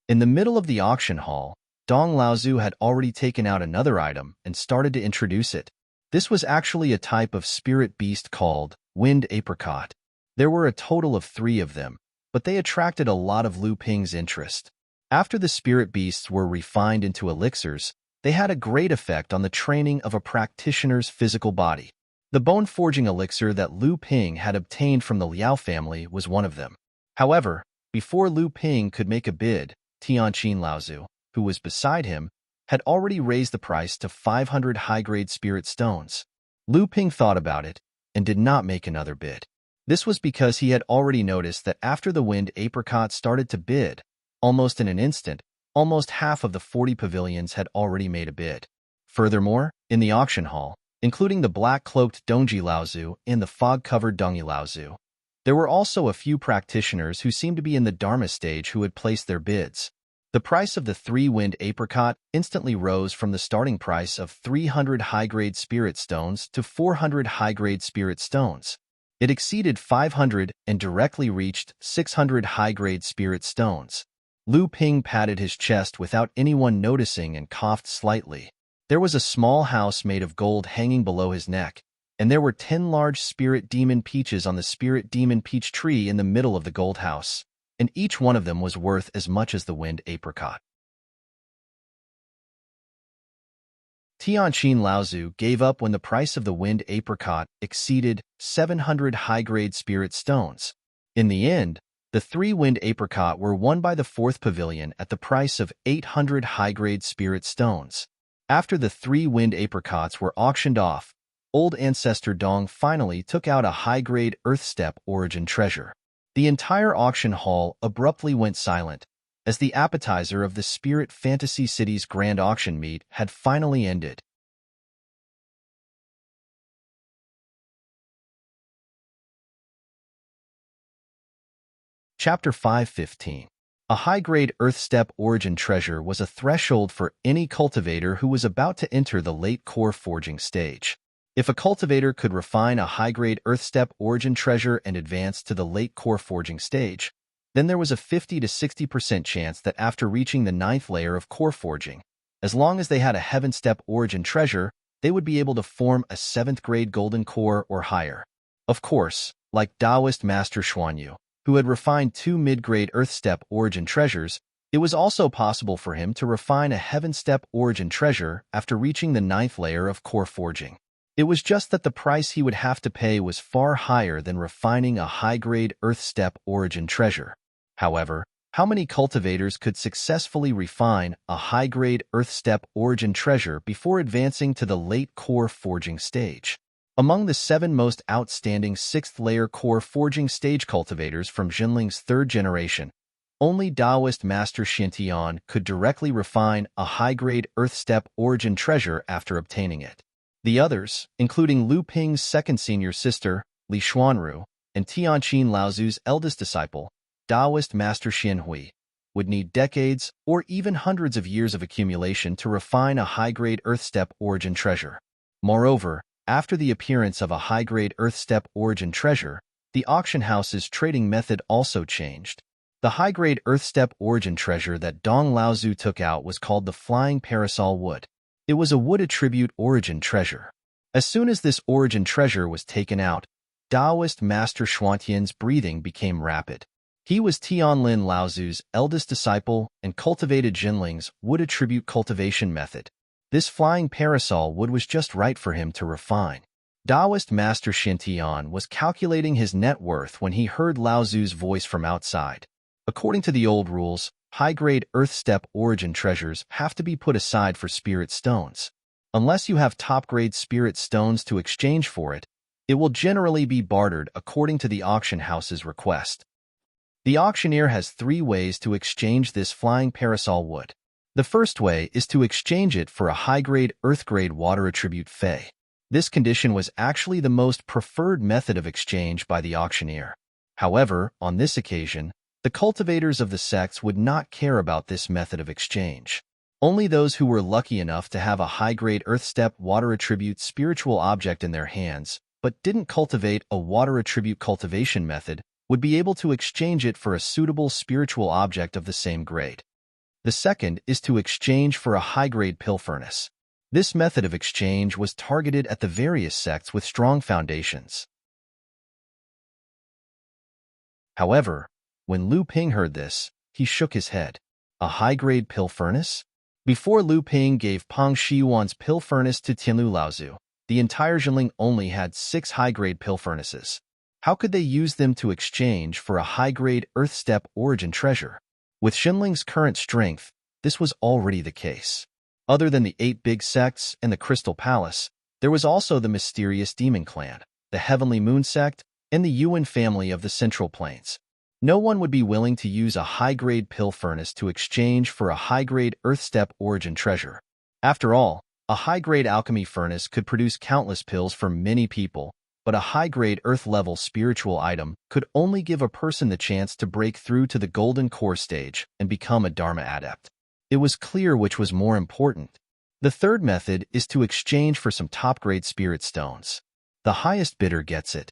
In the middle of the auction hall, Dong Laozu had already taken out another item and started to introduce it. This was actually a type of spirit beast called wind apricot. There were a total of 3 of them, but they attracted a lot of Lu Ping's interest. After the spirit beasts were refined into elixirs, they had a great effect on the training of a practitioner's physical body. The bone-forging elixir that Lu Ping had obtained from the Liao family was one of them. However, before Lu Ping could make a bid, Tianqin Laozu, who was beside him, had already raised the price to 500 high-grade spirit stones. Lu Ping thought about it and did not make another bid. This was because he had already noticed that after the wind apricot started to bid, almost in an instant, almost half of the 40 pavilions had already made a bid. Furthermore, in the auction hall, including the black-cloaked Dongji Laozu and the fog-covered Dongyi Laozu, there were also a few practitioners who seemed to be in the Dharma stage who had placed their bids. The price of the 3-wind apricot instantly rose from the starting price of 300 high-grade spirit stones to 400 high-grade spirit stones. It exceeded 500 and directly reached 600 high-grade spirit stones. Lu Ping patted his chest without anyone noticing and coughed slightly. There was a small house made of gold hanging below his neck, and there were 10 large spirit demon peaches on the spirit demon peach tree in the middle of the gold house, and each one of them was worth as much as the wind apricot. Tianqin Laozu gave up when the price of the wind apricot exceeded 700 high-grade spirit stones. In the end, the 3 wind apricot were won by the 4th pavilion at the price of 800 high-grade spirit stones. After the 3 wind apricots were auctioned off, Old Ancestor Dong finally took out a high-grade Earth Step origin treasure. The entire auction hall abruptly went silent, as the appetizer of the Spirit Fantasy City's grand auction meet had finally ended. Chapter 5:15. A high-grade Earth-step origin treasure was a threshold for any cultivator who was about to enter the late core forging stage. If a cultivator could refine a high-grade Earth-step origin treasure and advance to the late core forging stage, then there was a 50 to 60% chance that after reaching the ninth layer of core forging, as long as they had a heaven-step origin treasure, they would be able to form a 7th-grade golden core or higher. Of course, like Taoist Master Xuanyu, who had refined 2 mid-grade Earth-step origin treasures, it was also possible for him to refine a heaven-step origin treasure after reaching the ninth layer of core forging. It was just that the price he would have to pay was far higher than refining a high-grade Earth-step origin treasure. However, how many cultivators could successfully refine a high-grade Earth-step origin treasure before advancing to the late core forging stage? Among the 7 most outstanding 6th-layer core forging stage cultivators from Jinling's 3rd generation, only Taoist Master Xintian could directly refine a high-grade Earth-step origin treasure after obtaining it. The others, including Lu Ping's 2nd senior sister, Li Xuanru, and Tianqin Laozu's eldest disciple, Taoist Master Xianhui, would need decades or even hundreds of years of accumulation to refine a high-grade Earth-step origin treasure. Moreover, after the appearance of a high-grade Earth-step origin treasure, the auction house's trading method also changed. The high-grade Earth-step origin treasure that Dong Laozu took out was called the Flying Parasol Wood. It was a wood attribute origin treasure. As soon as this origin treasure was taken out, Taoist Master Xuantian's breathing became rapid. He was Tianlin Laozu's eldest disciple and cultivated Jinling's wood attribute cultivation method. This flying parasol wood was just right for him to refine. Taoist Master Xintian was calculating his net worth when he heard Laozu's voice from outside. According to the old rules, high-grade Earth-step origin treasures have to be put aside for spirit stones. Unless you have top-grade spirit stones to exchange for it, it will generally be bartered according to the auction house's request. The auctioneer has 3 ways to exchange this flying parasol wood. The first way is to exchange it for a high-grade Earth-grade water attribute Fey. This condition was actually the most preferred method of exchange by the auctioneer. However, on this occasion, the cultivators of the sects would not care about this method of exchange. Only those who were lucky enough to have a high-grade Earth-step water attribute spiritual object in their hands, but didn't cultivate a water attribute cultivation method, would be able to exchange it for a suitable spiritual object of the same grade. The second is to exchange for a high-grade pill furnace. This method of exchange was targeted at the various sects with strong foundations. However, when Lu Ping heard this, he shook his head. A high-grade pill furnace? Before Lu Ping gave Pang Shiyuan's pill furnace to Tianlu Laozu, the entire Jinling only had 6 high-grade pill furnaces. How could they use them to exchange for a high-grade Earth-step origin treasure? With Jinling's current strength, this was already the case. Other than the 8 big sects and the Crystal Palace, there was also the mysterious Demon Clan, the Heavenly Moon sect, and the Yuan family of the Central Plains. No one would be willing to use a high-grade pill furnace to exchange for a high-grade Earth-step origin treasure. After all, a high-grade alchemy furnace could produce countless pills for many people, but a high-grade Earth-level spiritual item could only give a person the chance to break through to the golden core stage and become a Dharma adept. It was clear which was more important. The third method is to exchange for some top-grade spirit stones. The highest bidder gets it.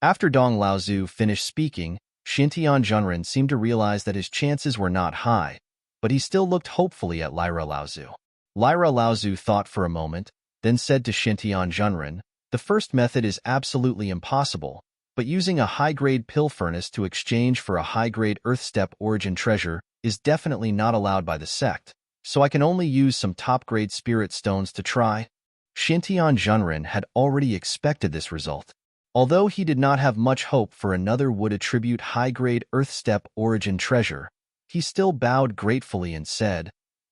After Dong Laozu finished speaking, Xintian Zhenren seemed to realize that his chances were not high, but he still looked hopefully at Lyra Laozu. Lyra Laozu thought for a moment, then said to Xintian Zhenren, "The first method is absolutely impossible, but using a high-grade pill furnace to exchange for a high-grade Earth-step origin treasure is definitely not allowed by the sect, so I can only use some top-grade spirit stones to try." Xintian Zhenren had already expected this result. Although he did not have much hope for another wood attribute high-grade Earth-step origin treasure, he still bowed gratefully and said,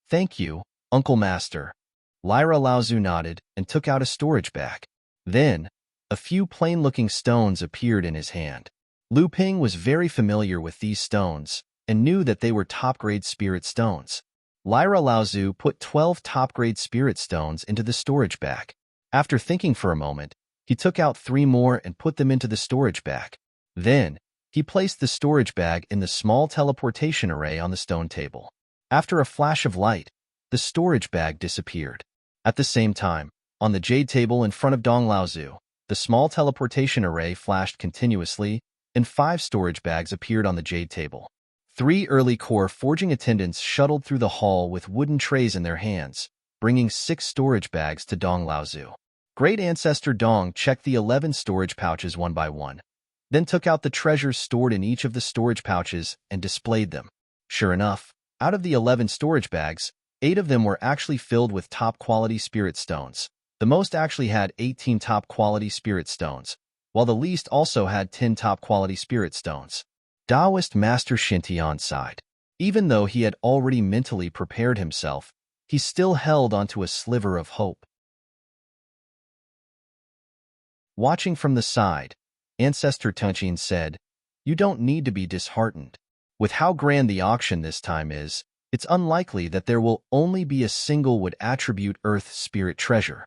"Thank you, Uncle Master." Lyra Laozu nodded and took out a storage bag. Then, a few plain-looking stones appeared in his hand. Lu Ping was very familiar with these stones, and knew that they were top-grade spirit stones. Lyra Laozu put 12 top-grade spirit stones into the storage bag. After thinking for a moment, he took out 3 more and put them into the storage bag. Then, he placed the storage bag in the small teleportation array on the stone table. After a flash of light, the storage bag disappeared. At the same time, on the jade table in front of Dong Laozu, the small teleportation array flashed continuously, and 5 storage bags appeared on the jade table. 3 early core forging attendants shuttled through the hall with wooden trays in their hands, bringing 6 storage bags to Dong Laozu. Great Ancestor Dong checked the 11 storage pouches one by one, then took out the treasures stored in each of the storage pouches and displayed them. Sure enough, out of the 11 storage bags, 8 of them were actually filled with top-quality spirit stones. The most actually had 18 top-quality spirit stones, while the least also had 10 top-quality spirit stones. Taoist Master Xintian sighed. Even though he had already mentally prepared himself, he still held onto a sliver of hope. Watching from the side, Ancestor Tunchin said, "You don't need to be disheartened. With how grand the auction this time is, it's unlikely that there will only be a single wood attribute earth spirit treasure."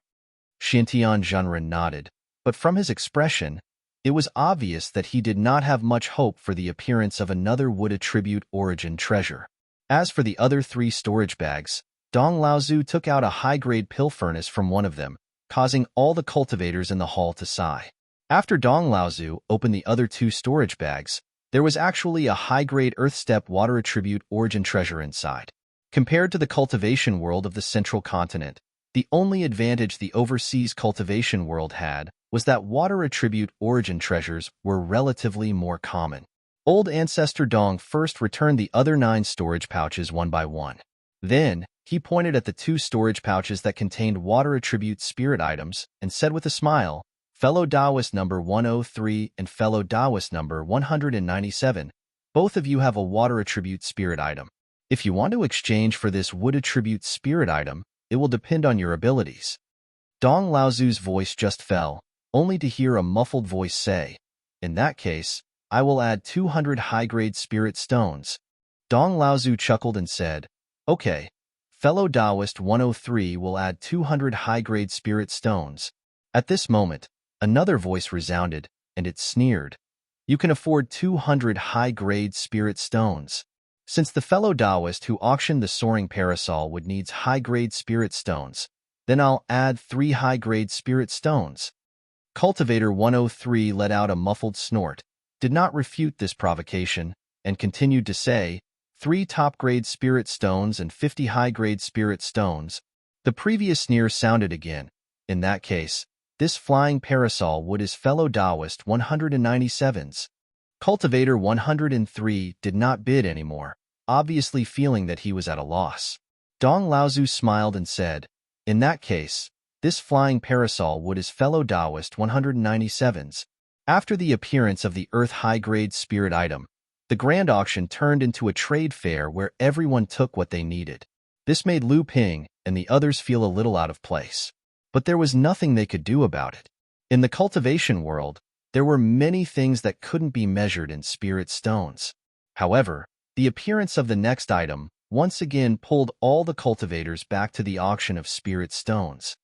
Xintian Zhenren nodded, but from his expression, it was obvious that he did not have much hope for the appearance of another wood attribute origin treasure. As for the other 3 storage bags, Dong Laozu took out a high-grade pill furnace from one of them, causing all the cultivators in the hall to sigh. After Dong Laozu opened the other 2 storage bags, there was actually a high-grade earth step water attribute origin treasure inside. Compared to the cultivation world of the central continent, the only advantage the overseas cultivation world had was that water attribute origin treasures were relatively more common. Old Ancestor Dong first returned the other 9 storage pouches one by one. Then, he pointed at the 2 storage pouches that contained water attribute spirit items and said with a smile, "Fellow Taoist number 103 and fellow Taoist number 197, both of you have a water attribute spirit item. If you want to exchange for this wood attribute spirit item, it will depend on your abilities." Dong Laozu's voice just fell, only to hear a muffled voice say, "In that case, I will add 200 high-grade spirit stones." Dong Laozu chuckled and said, "Okay, fellow Taoist 103 will add 200 high-grade spirit stones." At this moment, another voice resounded, and it sneered, "You can afford 200 high-grade spirit stones." Since the fellow Taoist who auctioned the soaring parasol would need high-grade spirit stones, then I'll add 3 high-grade spirit stones. Cultivator 103 let out a muffled snort, did not refute this provocation, and continued to say, 3 top-grade spirit stones and 50 high-grade spirit stones. The previous sneer sounded again. In that case, this flying parasol would is fellow Taoist 197's. Cultivator 103 did not bid anymore, obviously feeling that he was at a loss. Dong Laozu smiled and said, "In that case, this flying parasol would is fellow Taoist 197's. After the appearance of the Earth high-grade spirit item, the grand auction turned into a trade fair where everyone took what they needed. This made Lu Ping and the others feel a little out of place. But there was nothing they could do about it. In the cultivation world, there were many things that couldn't be measured in spirit stones. However, the appearance of the next item once again pulled all the cultivators back to the auction of spirit stones.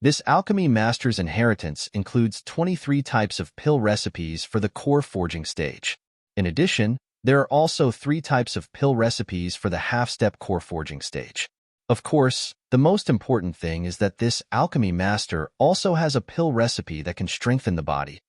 This Alchemy Master's Inheritance includes 23 types of pill recipes for the core forging stage. In addition, there are also 3 types of pill recipes for the half-step core forging stage. Of course, the most important thing is that this Alchemy Master also has a pill recipe that can strengthen the body.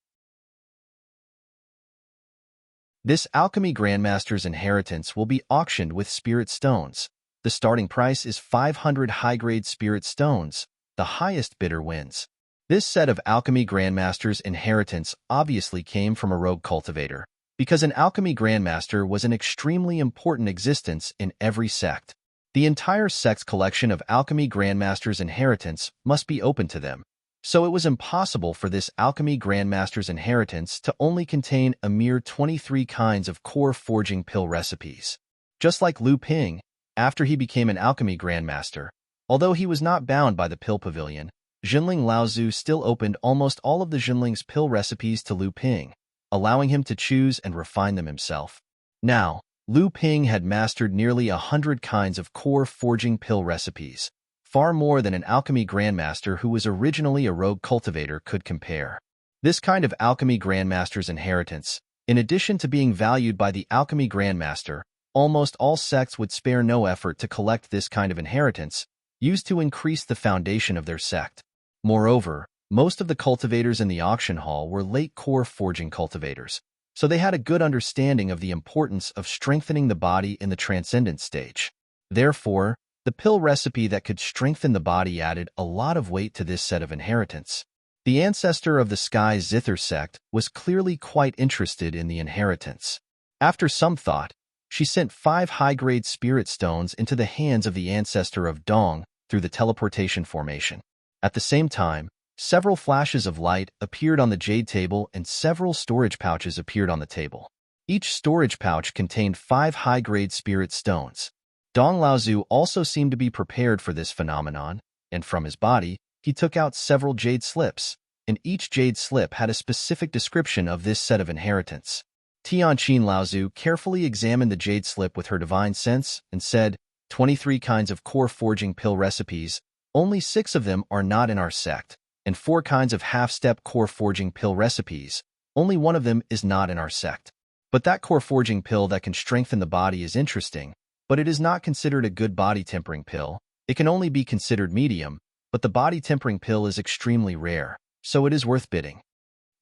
This Alchemy Grandmaster's Inheritance will be auctioned with spirit stones. The starting price is 500 high-grade spirit stones. The highest bidder wins. This set of Alchemy Grandmaster's Inheritance obviously came from a rogue cultivator, because an Alchemy Grandmaster was an extremely important existence in every sect. The entire sect's collection of Alchemy Grandmaster's Inheritance must be open to them, so it was impossible for this Alchemy Grandmaster's Inheritance to only contain a mere 23 kinds of core forging pill recipes. Just like Lu Ping, after he became an Alchemy Grandmaster, although he was not bound by the pill pavilion, Jinling Laozu still opened almost all of the Jinling's pill recipes to Lu Ping, allowing him to choose and refine them himself. Now, Lu Ping had mastered nearly 100 kinds of core forging pill recipes, far more than an alchemy grandmaster who was originally a rogue cultivator could compare. This kind of alchemy grandmaster's inheritance, in addition to being valued by the alchemy grandmaster, almost all sects would spare no effort to collect this kind of inheritance, used to increase the foundation of their sect. Moreover, most of the cultivators in the auction hall were late core forging cultivators, so they had a good understanding of the importance of strengthening the body in the transcendent stage. Therefore, the pill recipe that could strengthen the body added a lot of weight to this set of inheritance. The ancestor of the Sky Zither sect was clearly quite interested in the inheritance. After some thought, she sent 5 high-grade spirit stones into the hands of the ancestor of Dong through the teleportation formation. At the same time, several flashes of light appeared on the jade table and several storage pouches appeared on the table. Each storage pouch contained 5 high-grade spirit stones. Dong Laozu also seemed to be prepared for this phenomenon, and from his body, he took out several jade slips, and each jade slip had a specific description of this set of inheritance. Tianqin Laozu carefully examined the jade slip with her divine sense and said, 23 kinds of core forging pill recipes, only 6 of them are not in our sect, and 4 kinds of half-step core forging pill recipes, only 1 of them is not in our sect. But that core forging pill that can strengthen the body is interesting, but it is not considered a good body tempering pill. It can only be considered medium, but the body tempering pill is extremely rare, so it is worth bidding.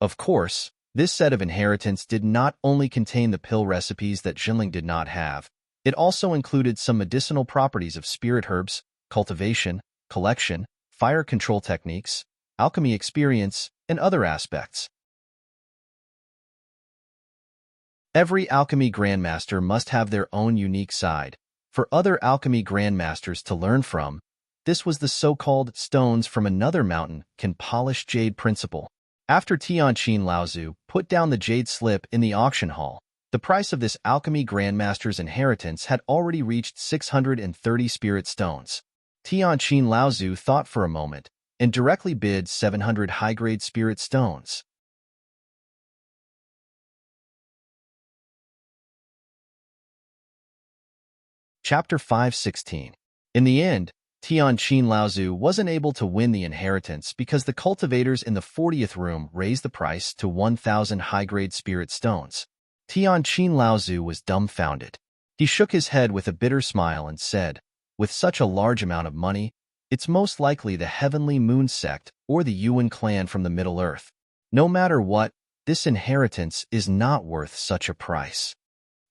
Of course, this set of inheritance did not only contain the pill recipes that Jinling did not have, it also included some medicinal properties of spirit herbs, cultivation, collection, fire control techniques, alchemy experience, and other aspects. Every alchemy grandmaster must have their own unique side, for other alchemy grandmasters to learn from. This was the so-called stones from another mountain can polish jade principle. After Tianqin Laozu put down the jade slip in the auction hall, the price of this alchemy grandmaster's inheritance had already reached 630 spirit stones. Tianqin Laozu thought for a moment and directly bid 700 high-grade spirit stones. Chapter 5:16. In the end, Tianqin Laozu wasn't able to win the inheritance because the cultivators in the 40th room raised the price to 1,000 high-grade spirit stones. Tianqin Laozu was dumbfounded. He shook his head with a bitter smile and said, with such a large amount of money, it's most likely the Heavenly Moon sect or the Yuan clan from the Middle Earth. No matter what, this inheritance is not worth such a price.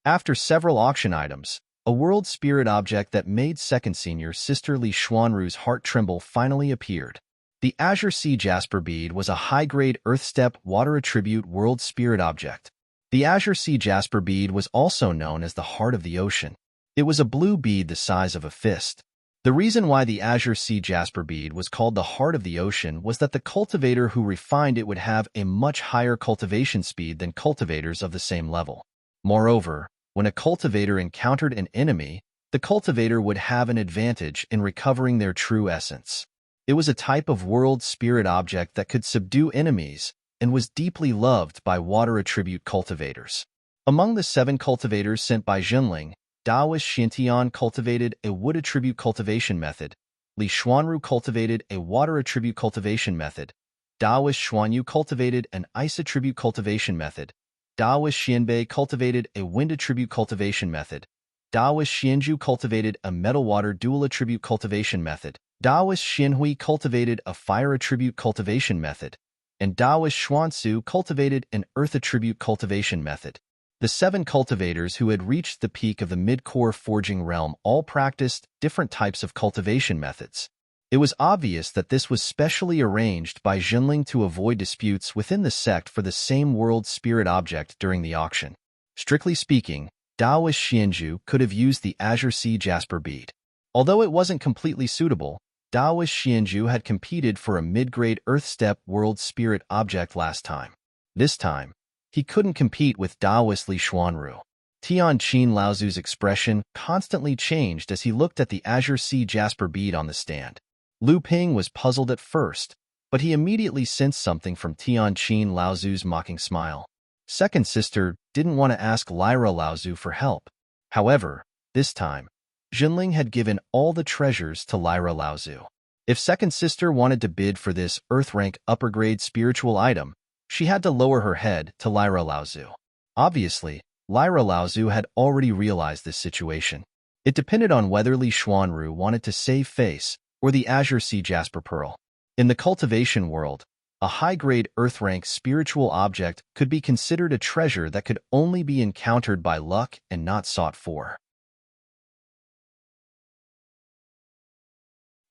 After several auction items, a world spirit object that made second senior sister Li Xuanru's heart tremble finally appeared. The Azure Sea Jasper bead was a high-grade Earth-step water attribute world spirit object. The Azure Sea Jasper bead was also known as the Heart of the Ocean. It was a blue bead the size of a fist. The reason why the Azure Sea Jasper bead was called the Heart of the Ocean was that the cultivator who refined it would have a much higher cultivation speed than cultivators of the same level. Moreover, when a cultivator encountered an enemy, the cultivator would have an advantage in recovering their true essence. It was a type of world spirit object that could subdue enemies and was deeply loved by water attribute cultivators. Among the 7 cultivators sent by Jinling, Daoist Xintian cultivated a wood attribute cultivation method, Li Xuanru cultivated a water attribute cultivation method, Daoist Xuanyu cultivated an ice attribute cultivation method, Daoist Xianbei cultivated a wind attribute cultivation method, Daoist Xianju cultivated a metal-water dual attribute cultivation method, Daoist Xianhui cultivated a fire attribute cultivation method, and Daoist Xuansu cultivated an earth attribute cultivation method. The 7 cultivators who had reached the peak of the mid-core forging realm all practiced different types of cultivation methods. It was obvious that this was specially arranged by Jinling to avoid disputes within the sect for the same world spirit object during the auction. Strictly speaking, Daoist Xianju could have used the Azure Sea Jasper bead. Although it wasn't completely suitable, Daoist Xianju had competed for a mid-grade Earth-step world spirit object last time. This time, he couldn't compete with Daoist Li Xuanru. Tianqin Laozu's expression constantly changed as he looked at the Azure Sea Jasper bead on the stand. Lu Ping was puzzled at first, but he immediately sensed something from Tianqin Laozu's mocking smile. Second sister didn't want to ask Lyra Laozu for help. However, this time, Jinling had given all the treasures to Lyra Laozu. If second sister wanted to bid for this Earth-rank upper-grade spiritual item, she had to lower her head to Lyra Laozu. Obviously, Lyra Laozu had already realized this situation. It depended on whether Li Xuanru wanted to save face or the Azure Sea Jasper Pearl. In the cultivation world, a high-grade Earth-rank spiritual object could be considered a treasure that could only be encountered by luck and not sought for.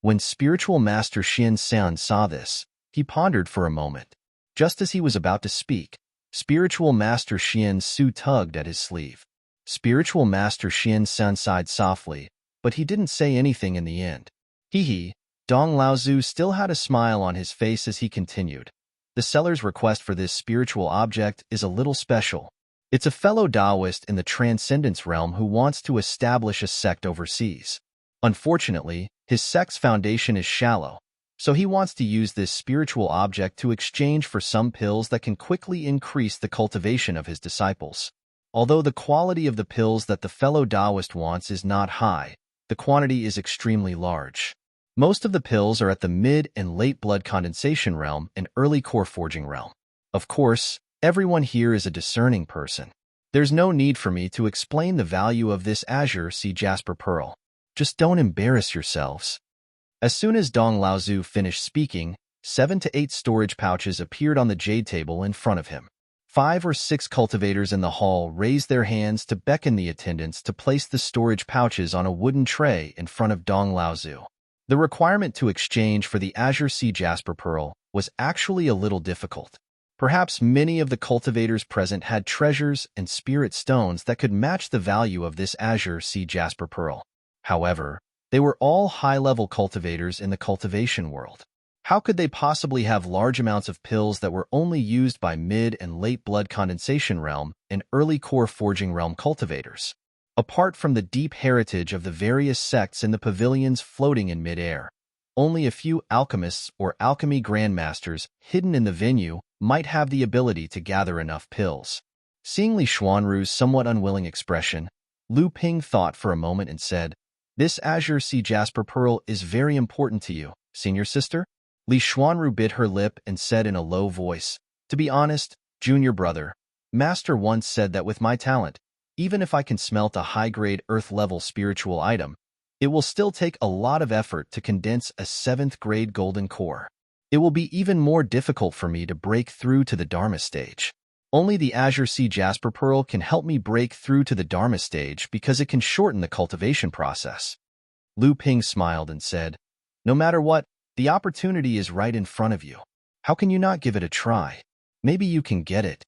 When spiritual master Xian San saw this, he pondered for a moment. Just as he was about to speak, spiritual master Xian Su tugged at his sleeve. Spiritual master Xian San sighed softly, but he didn't say anything in the end. Hee. Dong Laozu still had a smile on his face as he continued. The seller's request for this spiritual object is a little special. It's a fellow Taoist in the transcendence realm who wants to establish a sect overseas. Unfortunately, his sect's foundation is shallow, so he wants to use this spiritual object to exchange for some pills that can quickly increase the cultivation of his disciples. Although the quality of the pills that the fellow Taoist wants is not high, the quantity is extremely large. Most of the pills are at the mid and late blood condensation realm and early core forging realm. Of course, everyone here is a discerning person. There's no need for me to explain the value of this Azure Sea Jasper Pearl. Just don't embarrass yourselves. As soon as Dong Laozu finished speaking, 7 to 8 storage pouches appeared on the jade table in front of him. 5 or 6 cultivators in the hall raised their hands to beckon the attendants to place the storage pouches on a wooden tray in front of Dong Laozu. The requirement to exchange for the Azure Sea Jasper Pearl was actually a little difficult. Perhaps many of the cultivators present had treasures and spirit stones that could match the value of this Azure Sea Jasper Pearl. However, they were all high-level cultivators in the cultivation world. How could they possibly have large amounts of pills that were only used by mid and late blood condensation realm and early core forging realm cultivators? Apart from the deep heritage of the various sects in the pavilions floating in mid-air, only a few alchemists or alchemy grandmasters hidden in the venue might have the ability to gather enough pills. Seeing Li Xuanru's somewhat unwilling expression, Lu Ping thought for a moment and said, "This Azure Sea Jasper Pearl is very important to you, senior sister?" Li Xuanru bit her lip and said in a low voice, "To be honest, junior brother, Master once said that with my talent, even if I can smelt a high-grade Earth-level spiritual item, it will still take a lot of effort to condense a 7th-grade golden core. It will be even more difficult for me to break through to the Dharma stage. Only the Azure Sea Jasper Pearl can help me break through to the Dharma stage because it can shorten the cultivation process." Lu Ping smiled and said, "No matter what, the opportunity is right in front of you. How can you not give it a try? Maybe you can get it."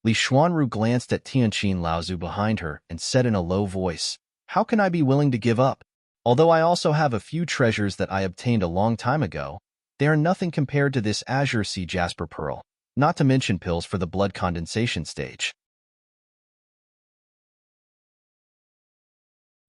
Li Xuanru glanced at Tianqin Laozu behind her and said in a low voice, "How can I be willing to give up? Although I also have a few treasures that I obtained a long time ago, they are nothing compared to this Azure Sea Jasper Pearl, not to mention pills for the blood condensation stage."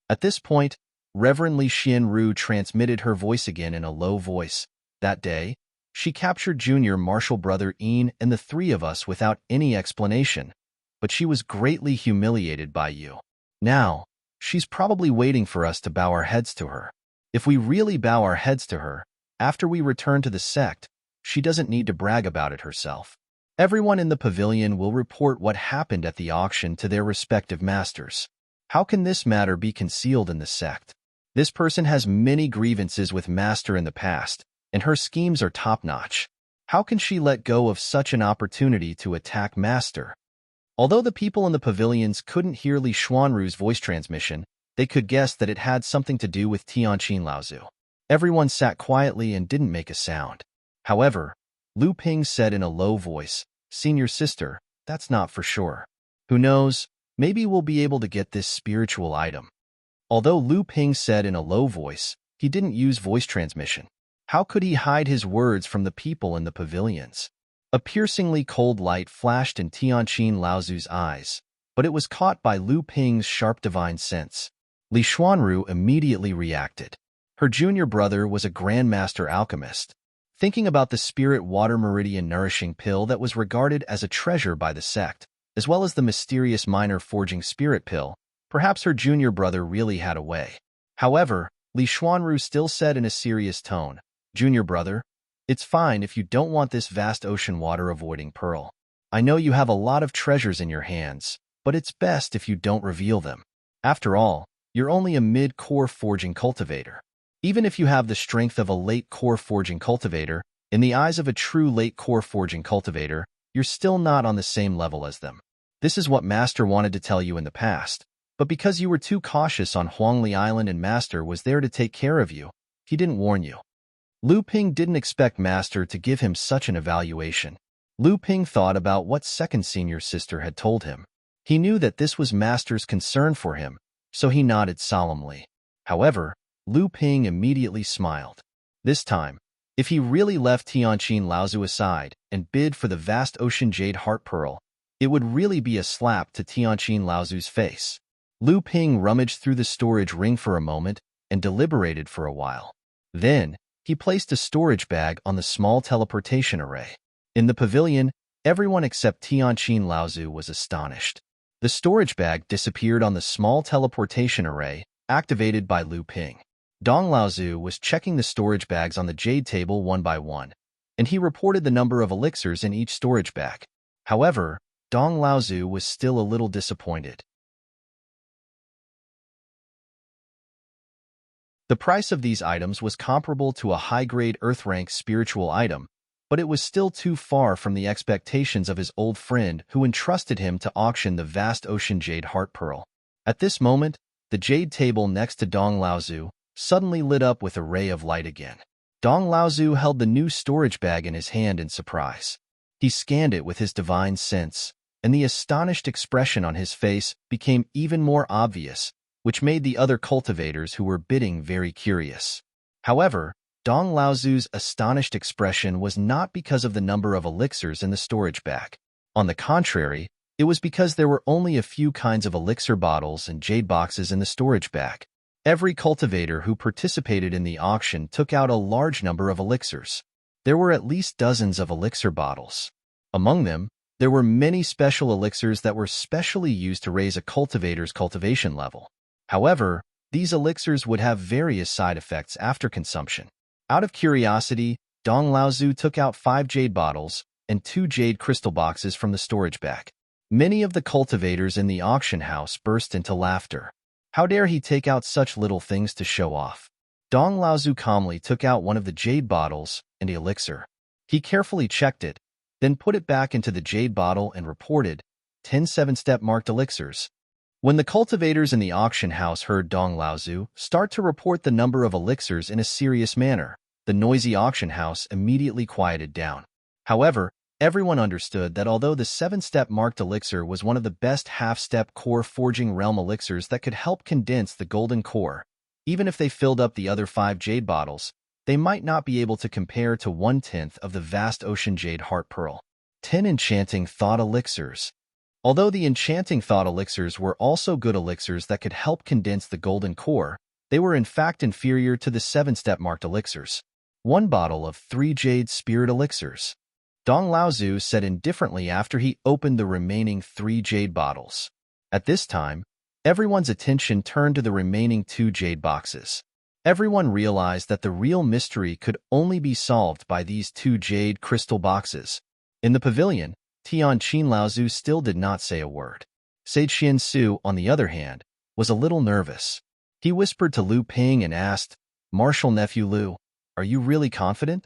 At this point, Reverend Li Xianru transmitted her voice again in a low voice. "That day, she captured junior martial brother Ian and the 3 of us without any explanation, but she was greatly humiliated by you. Now, she's probably waiting for us to bow our heads to her. If we really bow our heads to her, after we return to the sect, she doesn't need to brag about it herself. Everyone in the pavilion will report what happened at the auction to their respective masters. How can this matter be concealed in the sect? This person has many grievances with Master in the past, and her schemes are top-notch. How can she let go of such an opportunity to attack Master?" Although the people in the pavilions couldn't hear Li Xuanru's voice transmission, they could guess that it had something to do with Tianqin Laozu. Everyone sat quietly and didn't make a sound. However, Lu Ping said in a low voice, "Senior sister, that's not for sure. Who knows, maybe we'll be able to get this spiritual item." Although Lu Ping said in a low voice, he didn't use voice transmission. How could he hide his words from the people in the pavilions? A piercingly cold light flashed in Tianqin Laozu's eyes, but it was caught by Lu Ping's sharp divine sense. Li Xuanru immediately reacted. Her junior brother was a grandmaster alchemist. Thinking about the spirit water meridian nourishing pill that was regarded as a treasure by the sect, as well as the mysterious minor forging spirit pill, Perhaps her junior brother really had a way. However, Li Xuanru still said in a serious tone, "Junior brother, it's fine if you don't want this vast ocean water-avoiding pearl. I know you have a lot of treasures in your hands, but it's best if you don't reveal them. After all, you're only a mid-core forging cultivator. Even if you have the strength of a late-core forging cultivator, in the eyes of a true late-core forging cultivator, you're still not on the same level as them. This is what Master wanted to tell you in the past, but because you were too cautious on Huangli Island and Master was there to take care of you, he didn't warn you." Lu Ping didn't expect Master to give him such an evaluation. Lu Ping thought about what second senior sister had told him. He knew that this was Master's concern for him, so he nodded solemnly. However, Lu Ping immediately smiled. This time, if he really left Tianqin Laozu aside and bid for the vast ocean jade heart pearl, it would really be a slap to Tianqin Laozu's face. Lu Ping rummaged through the storage ring for a moment and deliberated for a while. Then, he placed a storage bag on the small teleportation array. In the pavilion, everyone except Tianqin Laozu was astonished. The storage bag disappeared on the small teleportation array, activated by Lu Ping. Dong Laozu was checking the storage bags on the jade table one by one, and he reported the number of elixirs in each storage bag. However, Dong Laozu was still a little disappointed. The price of these items was comparable to a high-grade Earth-rank spiritual item, but it was still too far from the expectations of his old friend who entrusted him to auction the vast ocean jade heart pearl. At this moment, the jade table next to Dong Laozu suddenly lit up with a ray of light again. Dong Laozu held the new storage bag in his hand in surprise. He scanned it with his divine sense, and the astonished expression on his face became even more obvious, which made the other cultivators who were bidding very curious. However, Dong Laozu's astonished expression was not because of the number of elixirs in the storage bag. On the contrary, it was because there were only a few kinds of elixir bottles and jade boxes in the storage bag. Every cultivator who participated in the auction took out a large number of elixirs. There were at least dozens of elixir bottles. Among them, there were many special elixirs that were specially used to raise a cultivator's cultivation level. However, these elixirs would have various side effects after consumption. Out of curiosity, Dong Laozu took out 5 jade bottles and 2 jade crystal boxes from the storage bag. Many of the cultivators in the auction house burst into laughter. How dare he take out such little things to show off? Dong Laozu calmly took out one of the jade bottles and the elixir. He carefully checked it, then put it back into the jade bottle and reported 10 7-step marked elixirs. When the cultivators in the auction house heard Dong Laozu start to report the number of elixirs in a serious manner, the noisy auction house immediately quieted down. However, everyone understood that although the 7-step marked elixir was one of the best half-step core forging realm elixirs that could help condense the golden core, even if they filled up the other 5 jade bottles, they might not be able to compare to 1/10 of the vast ocean jade heart pearl. 10 enchanting thought elixirs. Although the enchanting thought elixirs were also good elixirs that could help condense the golden core, they were in fact inferior to the 7-step marked elixirs. 1 bottle of 3 jade spirit elixirs. Dong Laozu said indifferently after he opened the remaining 3 jade bottles. At this time, everyone's attention turned to the remaining 2 jade boxes. Everyone realized that the real mystery could only be solved by these 2 jade crystal boxes. In the pavilion, Tianqin Laozu still did not say a word. Sage Xiansu, on the other hand, was a little nervous. He whispered to Lu Ping and asked, "Martial nephew Lu, are you really confident?"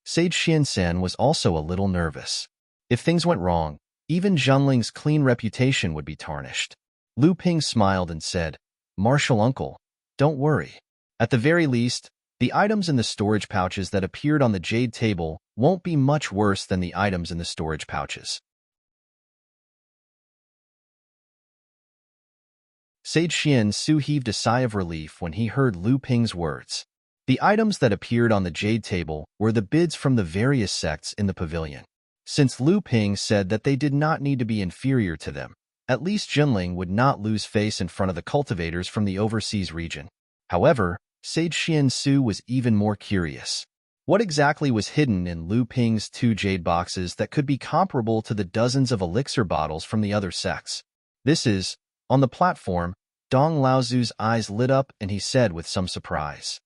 Sage Xiansan was also a little nervous. If things went wrong, even Zhenling's clean reputation would be tarnished. Lu Ping smiled and said, "Martial uncle, don't worry. At the very least, the items in the storage pouches that appeared on the jade table won't be much worse than the items in the storage pouches." Sage Xiansu heaved a sigh of relief when he heard Lu Ping's words. The items that appeared on the jade table were the bids from the various sects in the pavilion. Since Lu Ping said that they did not need to be inferior to them, at least Zhenling would not lose face in front of the cultivators from the overseas region. However, Sage Xiansu was even more curious. What exactly was hidden in Lu Ping's 2 jade boxes that could be comparable to the dozens of elixir bottles from the other sects? On the platform, Dong Laozu's eyes lit up and he said with some surprise.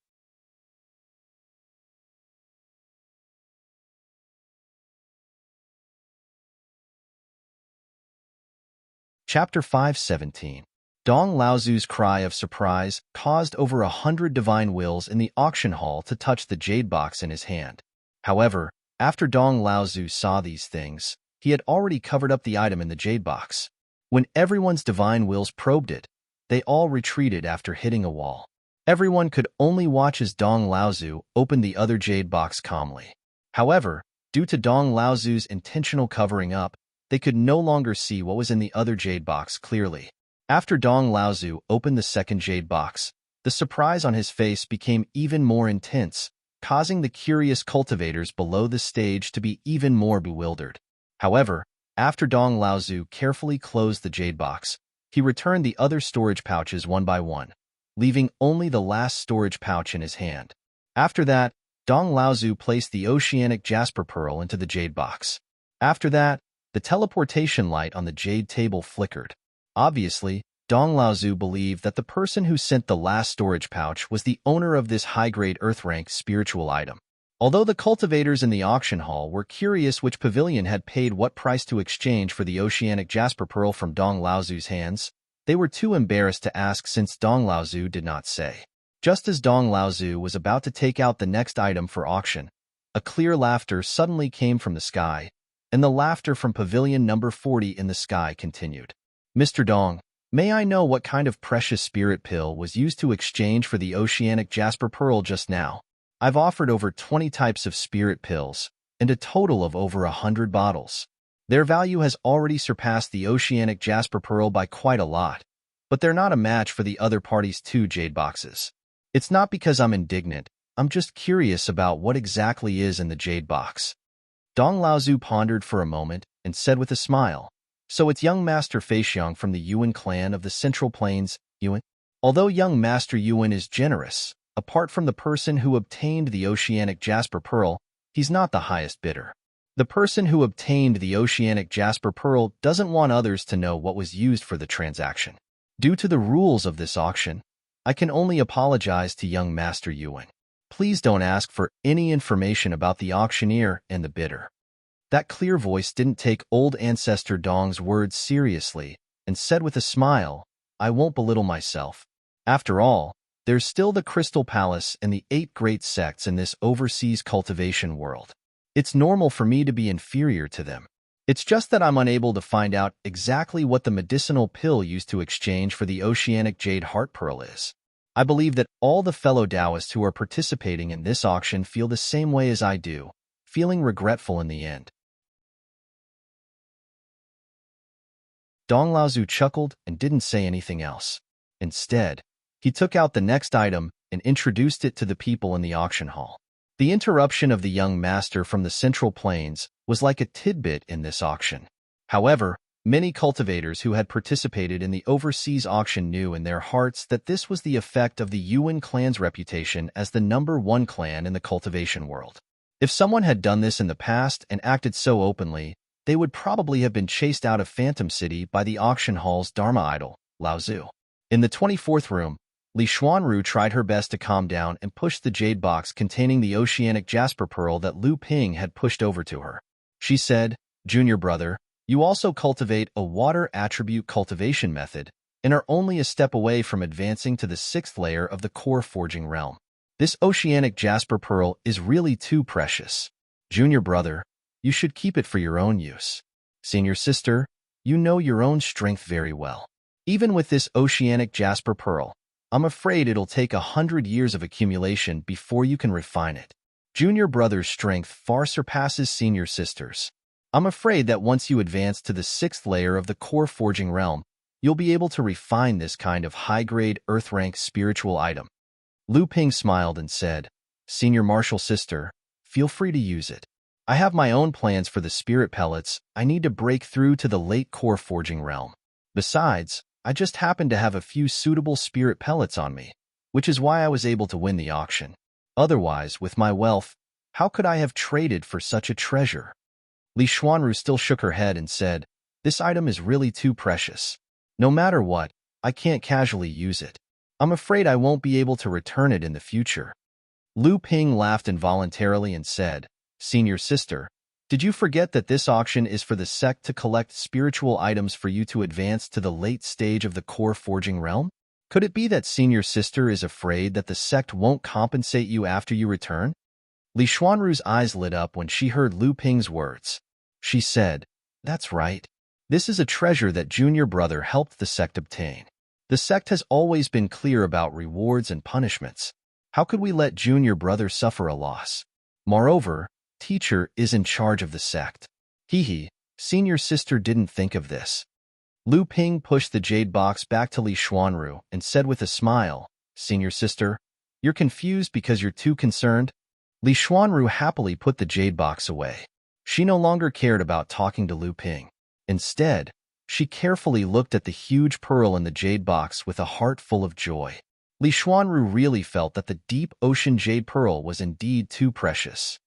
Chapter 517. Dong Laozu's cry of surprise caused over 100 divine wills in the auction hall to touch the jade box in his hand. However, after Dong Laozu saw these things, he had already covered up the item in the jade box. When everyone's divine wills probed it, they all retreated after hitting a wall. Everyone could only watch as Dong Laozu opened the other jade box calmly. However, due to Dong Laozu's intentional covering up, they could no longer see what was in the other jade box clearly. After Dong Laozu opened the second jade box, the surprise on his face became even more intense, causing the curious cultivators below the stage to be even more bewildered. However, after Dong Laozu carefully closed the jade box, he returned the other storage pouches one by one, leaving only the last storage pouch in his hand. After that, Dong Laozu placed the oceanic jasper pearl into the jade box. After that, the teleportation light on the jade table flickered. Obviously, Dong Laozu believed that the person who sent the last storage pouch was the owner of this high-grade earth-rank spiritual item. Although the cultivators in the auction hall were curious which pavilion had paid what price to exchange for the oceanic jasper pearl from Dong Laozu's hands, they were too embarrassed to ask since Dong Laozu did not say. Just as Dong Laozu was about to take out the next item for auction, a clear laughter suddenly came from the sky, and the laughter from pavilion number 40 in the sky continued. Mr. Dong, may I know what kind of precious spirit pill was used to exchange for the oceanic jasper pearl just now? I've offered over 20 types of spirit pills, and a total of over 100 bottles. Their value has already surpassed the oceanic jasper pearl by quite a lot, but they're not a match for the other party's 2 jade boxes. It's not because I'm indignant, I'm just curious about what exactly is in the jade box. Dong Laozu pondered for a moment and said with a smile, "So it's young Master Feixiang from the Yuan clan of the Central Plains, Yuan? Although young Master Yuan is generous, apart from the person who obtained the oceanic jasper pearl, he's not the highest bidder. The person who obtained the oceanic jasper pearl doesn't want others to know what was used for the transaction. Due to the rules of this auction, I can only apologize to young Master Yuan. Please don't ask for any information about the auctioneer and the bidder." That clear voice didn't take old ancestor Dong's words seriously and said with a smile, "I won't belittle myself. After all, there's still the Crystal Palace and the 8 great sects in this overseas cultivation world. It's normal for me to be inferior to them. It's just that I'm unable to find out exactly what the medicinal pill used to exchange for the oceanic jade heart pearl is. I believe that all the fellow Taoists who are participating in this auction feel the same way as I do, feeling regretful in the end." Dong Laozu chuckled and didn't say anything else. Instead, he took out the next item and introduced it to the people in the auction hall. The interruption of the young master from the Central Plains was like a tidbit in this auction. However, many cultivators who had participated in the overseas auction knew in their hearts that this was the effect of the Yuan clan's reputation as the #1 clan in the cultivation world. If someone had done this in the past and acted so openly, they would probably have been chased out of Phantom City by the auction hall's Dharma idol, Laozu. In the 24th room, Li Xuanru tried her best to calm down and pushed the jade box containing the oceanic jasper pearl that Lu Ping had pushed over to her. She said, "Junior brother, you also cultivate a water attribute cultivation method and are only a step away from advancing to the 6th layer of the core forging realm. This oceanic jasper pearl is really too precious. Junior brother, you should keep it for your own use. Senior sister, you know your own strength very well. Even with this oceanic jasper pearl, I'm afraid it'll take 100 years of accumulation before you can refine it. Junior brother's strength far surpasses senior sister's. I'm afraid that once you advance to the 6th layer of the core forging realm, you'll be able to refine this kind of high-grade earth-rank spiritual item." Lu Ping smiled and said, "Senior martial sister, feel free to use it. I have my own plans for the spirit pellets. I need to break through to the late core forging realm. Besides, I just happen to have a few suitable spirit pellets on me, which is why I was able to win the auction. Otherwise, with my wealth, how could I have traded for such a treasure?" Li Xuanru still shook her head and said, "This item is really too precious. No matter what, I can't casually use it. I'm afraid I won't be able to return it in the future. Lu Ping laughed involuntarily and said, Senior sister, did you forget that this auction is for the sect to collect spiritual items for you to advance to the late stage of the core forging realm? Could it be that Senior Sister is afraid that the sect won't compensate you after you return? Li Xuanru's eyes lit up when she heard Lu Ping's words. She said, That's right. This is a treasure that Junior Brother helped the sect obtain. The sect has always been clear about rewards and punishments. How could we let Junior Brother suffer a loss? Moreover, Teacher is in charge of the sect. Hee, Senior Sister didn't think of this. Lu Ping pushed the jade box back to Li Xuanru and said with a smile, Senior Sister, you're confused because you're too concerned? Li Xuanru happily put the jade box away. She no longer cared about talking to Lu Ping. Instead, she carefully looked at the huge pearl in the jade box with a heart full of joy. Li Xuanru really felt that the deep ocean jade pearl was indeed too precious.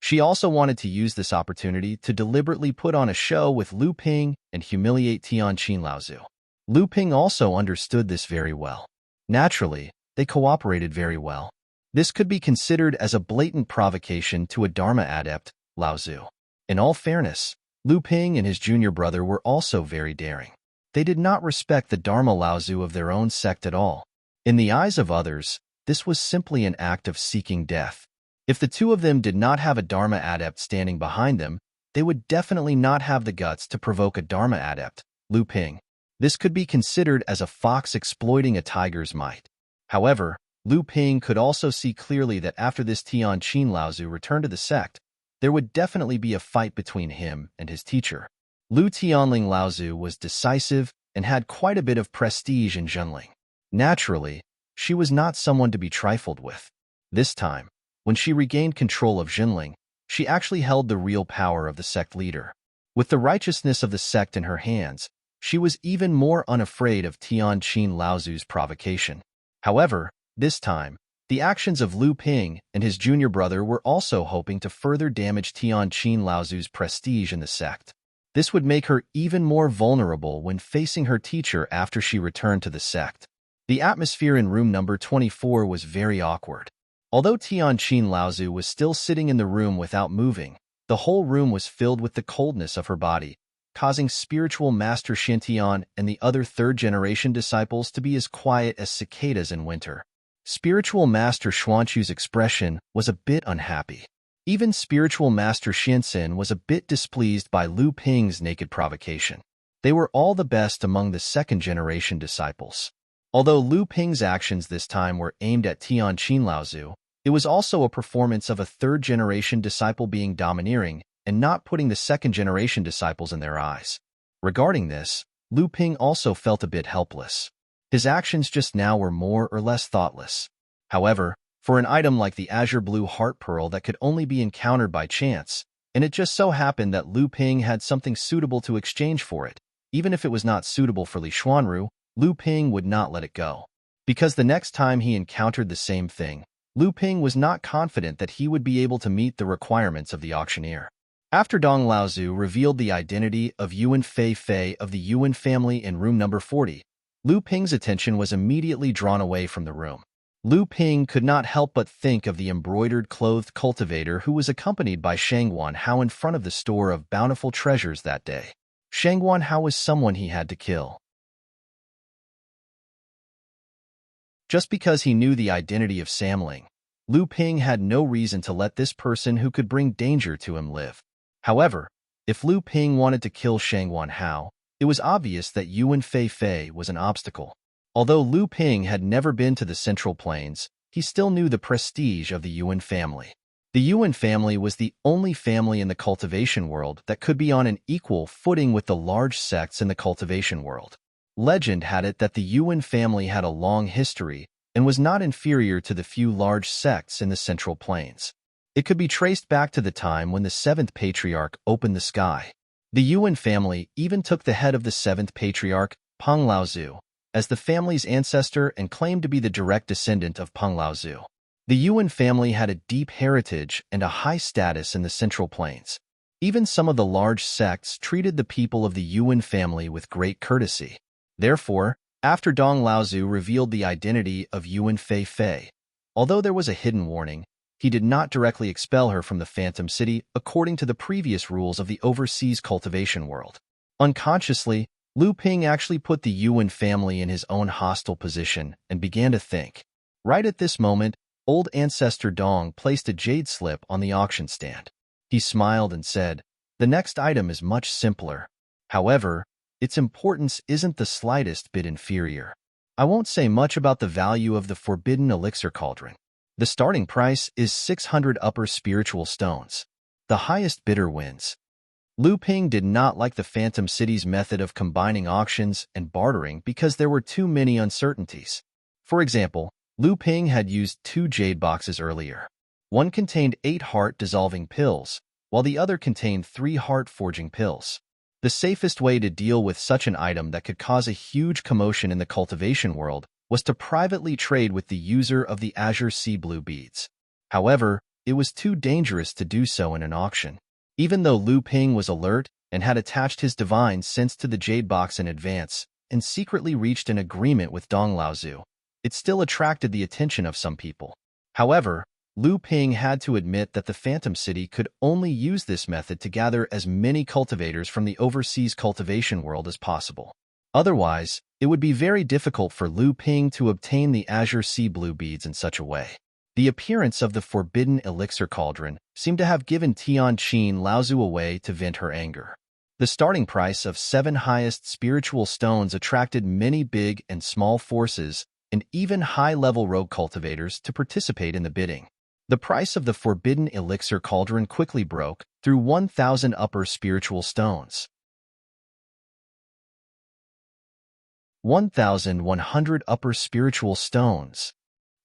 She also wanted to use this opportunity to deliberately put on a show with Lu Ping and humiliate Tianqin Laozu. Lu Ping also understood this very well. Naturally, they cooperated very well. This could be considered as a blatant provocation to a Dharma adept, Laozu. In all fairness, Lu Ping and his junior brother were also very daring. They did not respect the Dharma Laozu of their own sect at all. In the eyes of others, this was simply an act of seeking death. If the two of them did not have a Dharma adept standing behind them, they would definitely not have the guts to provoke a Dharma adept, Lu Ping. This could be considered as a fox exploiting a tiger's might. However, Lu Ping could also see clearly that after this Tianqin Laozu returned to the sect, there would definitely be a fight between him and his teacher. Lu Tianling Laozu was decisive and had quite a bit of prestige in Zhenling. Naturally, she was not someone to be trifled with. This time, when she regained control of Zhenling, she actually held the real power of the sect leader. With the righteousness of the sect in her hands, she was even more unafraid of Tianqin Laozu's provocation. However, this time, the actions of Lu Ping and his junior brother were also hoping to further damage Tianqin Laozu's prestige in the sect. This would make her even more vulnerable when facing her teacher after she returned to the sect. The atmosphere in room number 24 was very awkward. Although Tianqin Laozu was still sitting in the room without moving, the whole room was filled with the coldness of her body, causing spiritual master Xintian and the other third-generation disciples to be as quiet as cicadas in winter. Spiritual master Xuanqu's expression was a bit unhappy. Even spiritual master Xianxin was a bit displeased by Lu Ping's naked provocation. They were all the best among the second-generation disciples. Although Lu Ping's actions this time were aimed at Tianqin Laozu, it was also a performance of a third-generation disciple being domineering and not putting the second-generation disciples in their eyes. Regarding this, Lu Ping also felt a bit helpless. His actions just now were more or less thoughtless. However, for an item like the azure blue heart pearl that could only be encountered by chance, and it just so happened that Lu Ping had something suitable to exchange for it, even if it was not suitable for Li Xuanru, Lu Ping would not let it go. Because the next time he encountered the same thing, Lu Ping was not confident that he would be able to meet the requirements of the auctioneer. After Dong Laozu revealed the identity of Yuan Fei Fei of the Yuan family in room number 40, Lu Ping's attention was immediately drawn away from the room. Lu Ping could not help but think of the embroidered clothed cultivator who was accompanied by Shangguan Hao in front of the store of bountiful treasures that day. Shangguan Hao was someone he had to kill. Just because he knew the identity of Samling, Lu Ping had no reason to let this person who could bring danger to him live. However, if Lu Ping wanted to kill Shangguan Hao, it was obvious that Yuan Fei Fei was an obstacle. Although Lu Ping had never been to the Central Plains, he still knew the prestige of the Yuan family. The Yuan family was the only family in the cultivation world that could be on an equal footing with the large sects in the cultivation world. Legend had it that the Yuan family had a long history and was not inferior to the few large sects in the Central Plains. It could be traced back to the time when the seventh patriarch opened the sky. The Yuan family even took the head of the seventh patriarch, Peng Laozu, as the family's ancestor and claimed to be the direct descendant of Peng Laozu. The Yuan family had a deep heritage and a high status in the Central Plains. Even some of the large sects treated the people of the Yuan family with great courtesy. Therefore, after Dong Laozu revealed the identity of Yuan Fei Fei, although there was a hidden warning, he did not directly expel her from the Phantom City according to the previous rules of the overseas cultivation world. Unconsciously, Lu Ping actually put the Yuan family in his own hostile position and began to think. Right at this moment, old ancestor Dong placed a jade slip on the auction stand. He smiled and said, "The next item is much simpler. However, its importance isn't the slightest bit inferior. I won't say much about the value of the forbidden elixir cauldron. The starting price is 600 upper spiritual stones. The highest bidder wins." Lu Ping did not like the Phantom City's method of combining auctions and bartering because there were too many uncertainties. For example, Lu Ping had used 2 jade boxes earlier. One contained 8 heart-dissolving pills, while the other contained 3 heart-forging pills. The safest way to deal with such an item that could cause a huge commotion in the cultivation world was to privately trade with the user of the azure sea blue beads. However, it was too dangerous to do so in an auction. Even though Lu Ping was alert and had attached his divine sense to the jade box in advance and secretly reached an agreement with Dong Laozu, it still attracted the attention of some people. However, Lu Ping had to admit that the Phantom City could only use this method to gather as many cultivators from the overseas cultivation world as possible. Otherwise, it would be very difficult for Lu Ping to obtain the azure sea blue beads in such a way. The appearance of the forbidden elixir cauldron seemed to have given Tianqin Laozu a way to vent her anger. The starting price of 7 highest spiritual stones attracted many big and small forces and even high-level rogue cultivators to participate in the bidding. The price of the forbidden elixir cauldron quickly broke through 1,000 upper spiritual stones. 1,100 upper spiritual stones.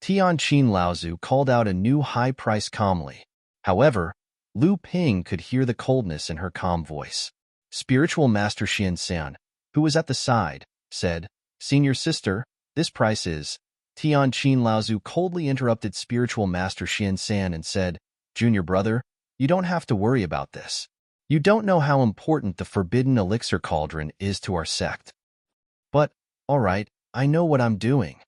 Tianqin Laozu called out a new high price calmly. However, Lu Ping could hear the coldness in her calm voice. Spiritual Master Xian San, who was at the side, said, "Senior sister, this price is..." Tianqin Laozu coldly interrupted Spiritual Master Xian San and said, "Junior brother, you don't have to worry about this. You don't know how important the forbidden elixir cauldron is to our sect. But, all right, I know what I'm doing."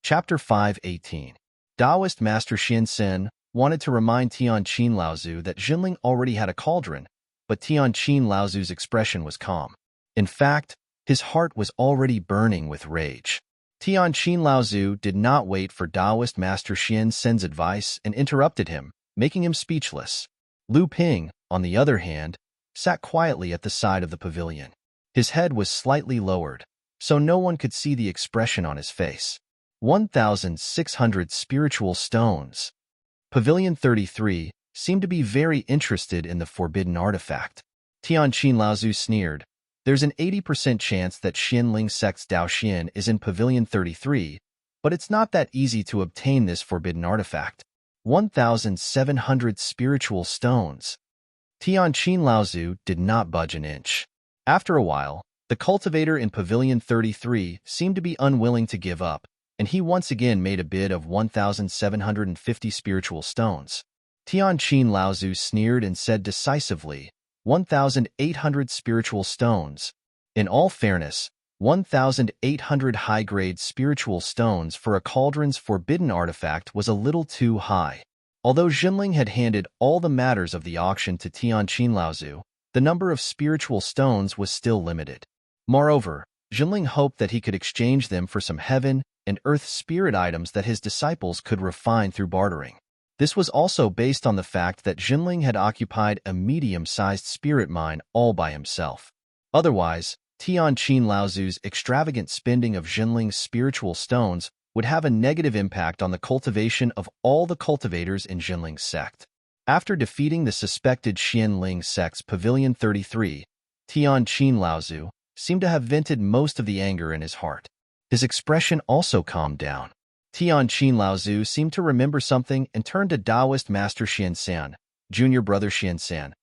Chapter 5:18. Taoist Master Xian Sen wanted to remind Tianqin Laozu that Jinling already had a cauldron, but Tianqin Laozu's expression was calm. In fact, his heart was already burning with rage. Tianqin Laozu did not wait for Taoist Master Xian Sen's advice and interrupted him, making him speechless. Lu Ping, on the other hand, sat quietly at the side of the pavilion. His head was slightly lowered, so no one could see the expression on his face. 1,600 spiritual stones. Pavilion 33 seemed to be very interested in the forbidden artifact. Tianqin Laozu sneered, "There's an 80% chance that Xinling sect's Daoxian is in Pavilion 33, but it's not that easy to obtain this forbidden artifact. 1,700 spiritual stones." Tianqin Laozu did not budge an inch. After a while, the cultivator in Pavilion 33 seemed to be unwilling to give up, and he once again made a bid of 1,750 spiritual stones. Tianqin Laozu sneered and said decisively, 1,800 spiritual stones. In all fairness, 1,800 high-grade spiritual stones for a cauldron's forbidden artifact was a little too high. Although Jinling had handed all the matters of the auction to Tianqin Laozu, the number of spiritual stones was still limited. Moreover, Jinling hoped that he could exchange them for some heaven and earth spirit items that his disciples could refine through bartering. This was also based on the fact that Jinling had occupied a medium-sized spirit mine all by himself. Otherwise, Tianqin Laozu's extravagant spending of Jinling's spiritual stones would have a negative impact on the cultivation of all the cultivators in Jinling's sect. After defeating the suspected Xianling sect's Pavilion 33, Tianqin Laozu seemed to have vented most of the anger in his heart. His expression also calmed down. Tianqin Laozu seemed to remember something and turned to Taoist Master Xian San, Junior Brother Xian San.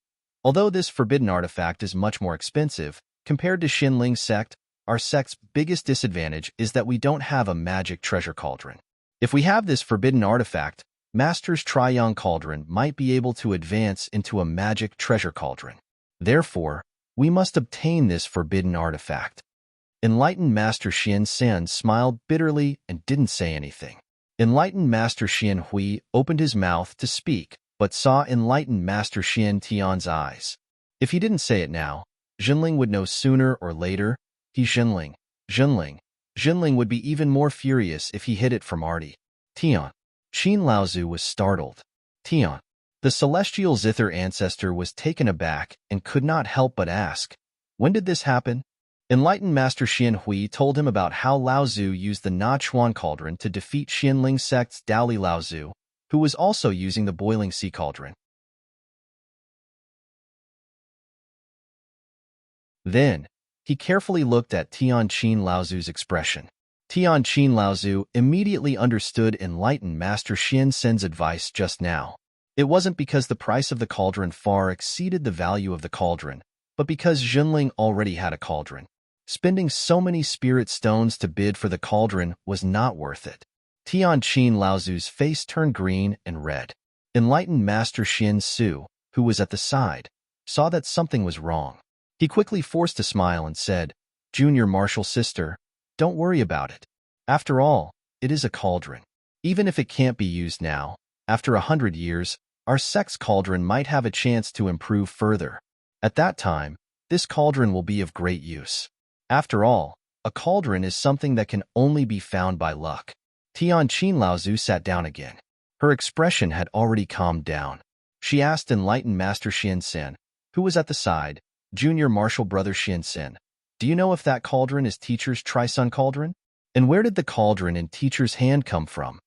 Although this forbidden artifact is much more expensive, compared to Xinling sect, our sect's biggest disadvantage is that we don't have a magic treasure cauldron. If we have this forbidden artifact, Master's Trion Cauldron might be able to advance into a magic treasure cauldron. Therefore, we must obtain this forbidden artifact. Enlightened Master Xian San smiled bitterly and didn't say anything. Enlightened Master Xian Hui opened his mouth to speak, but saw Enlightened Master Xian Tian's eyes. If he didn't say it now, Jinling would know sooner or later. Jinling would be even more furious if he hid it from Artie. Tian. Qin Laozu was startled. Tian. The celestial zither ancestor was taken aback and could not help but ask, when did this happen? Enlightened Master Xian Hui told him about how Laozu used the Nachuan Cauldron to defeat Xianling sect's Daoli Laozu, who was also using the Boiling Sea Cauldron. Then, he carefully looked at Tian Qin Laozu's expression. Tian Qin Laozu immediately understood Enlightened Master Xian Sen's advice just now. It wasn't because the price of the cauldron far exceeded the value of the cauldron, but because Jinling already had a cauldron. Spending so many spirit stones to bid for the cauldron was not worth it. Tian Qin Laozu's face turned green and red. Enlightened Master Xian Su, who was at the side, saw that something was wrong. He quickly forced a smile and said, "Junior Martial Sister, don't worry about it. After all, it is a cauldron. Even if it can't be used now, after 100 years, our sect's cauldron might have a chance to improve further. At that time, this cauldron will be of great use. After all, a cauldron is something that can only be found by luck." Tian Qin Laozu sat down again. Her expression had already calmed down. She asked Enlightened Master Xian Sen, who was at the side, Junior Martial Brother Xian Sen, "Do you know if that cauldron is Teacher's Tri-Sun Cauldron? And where did the cauldron in Teacher's hand come from?"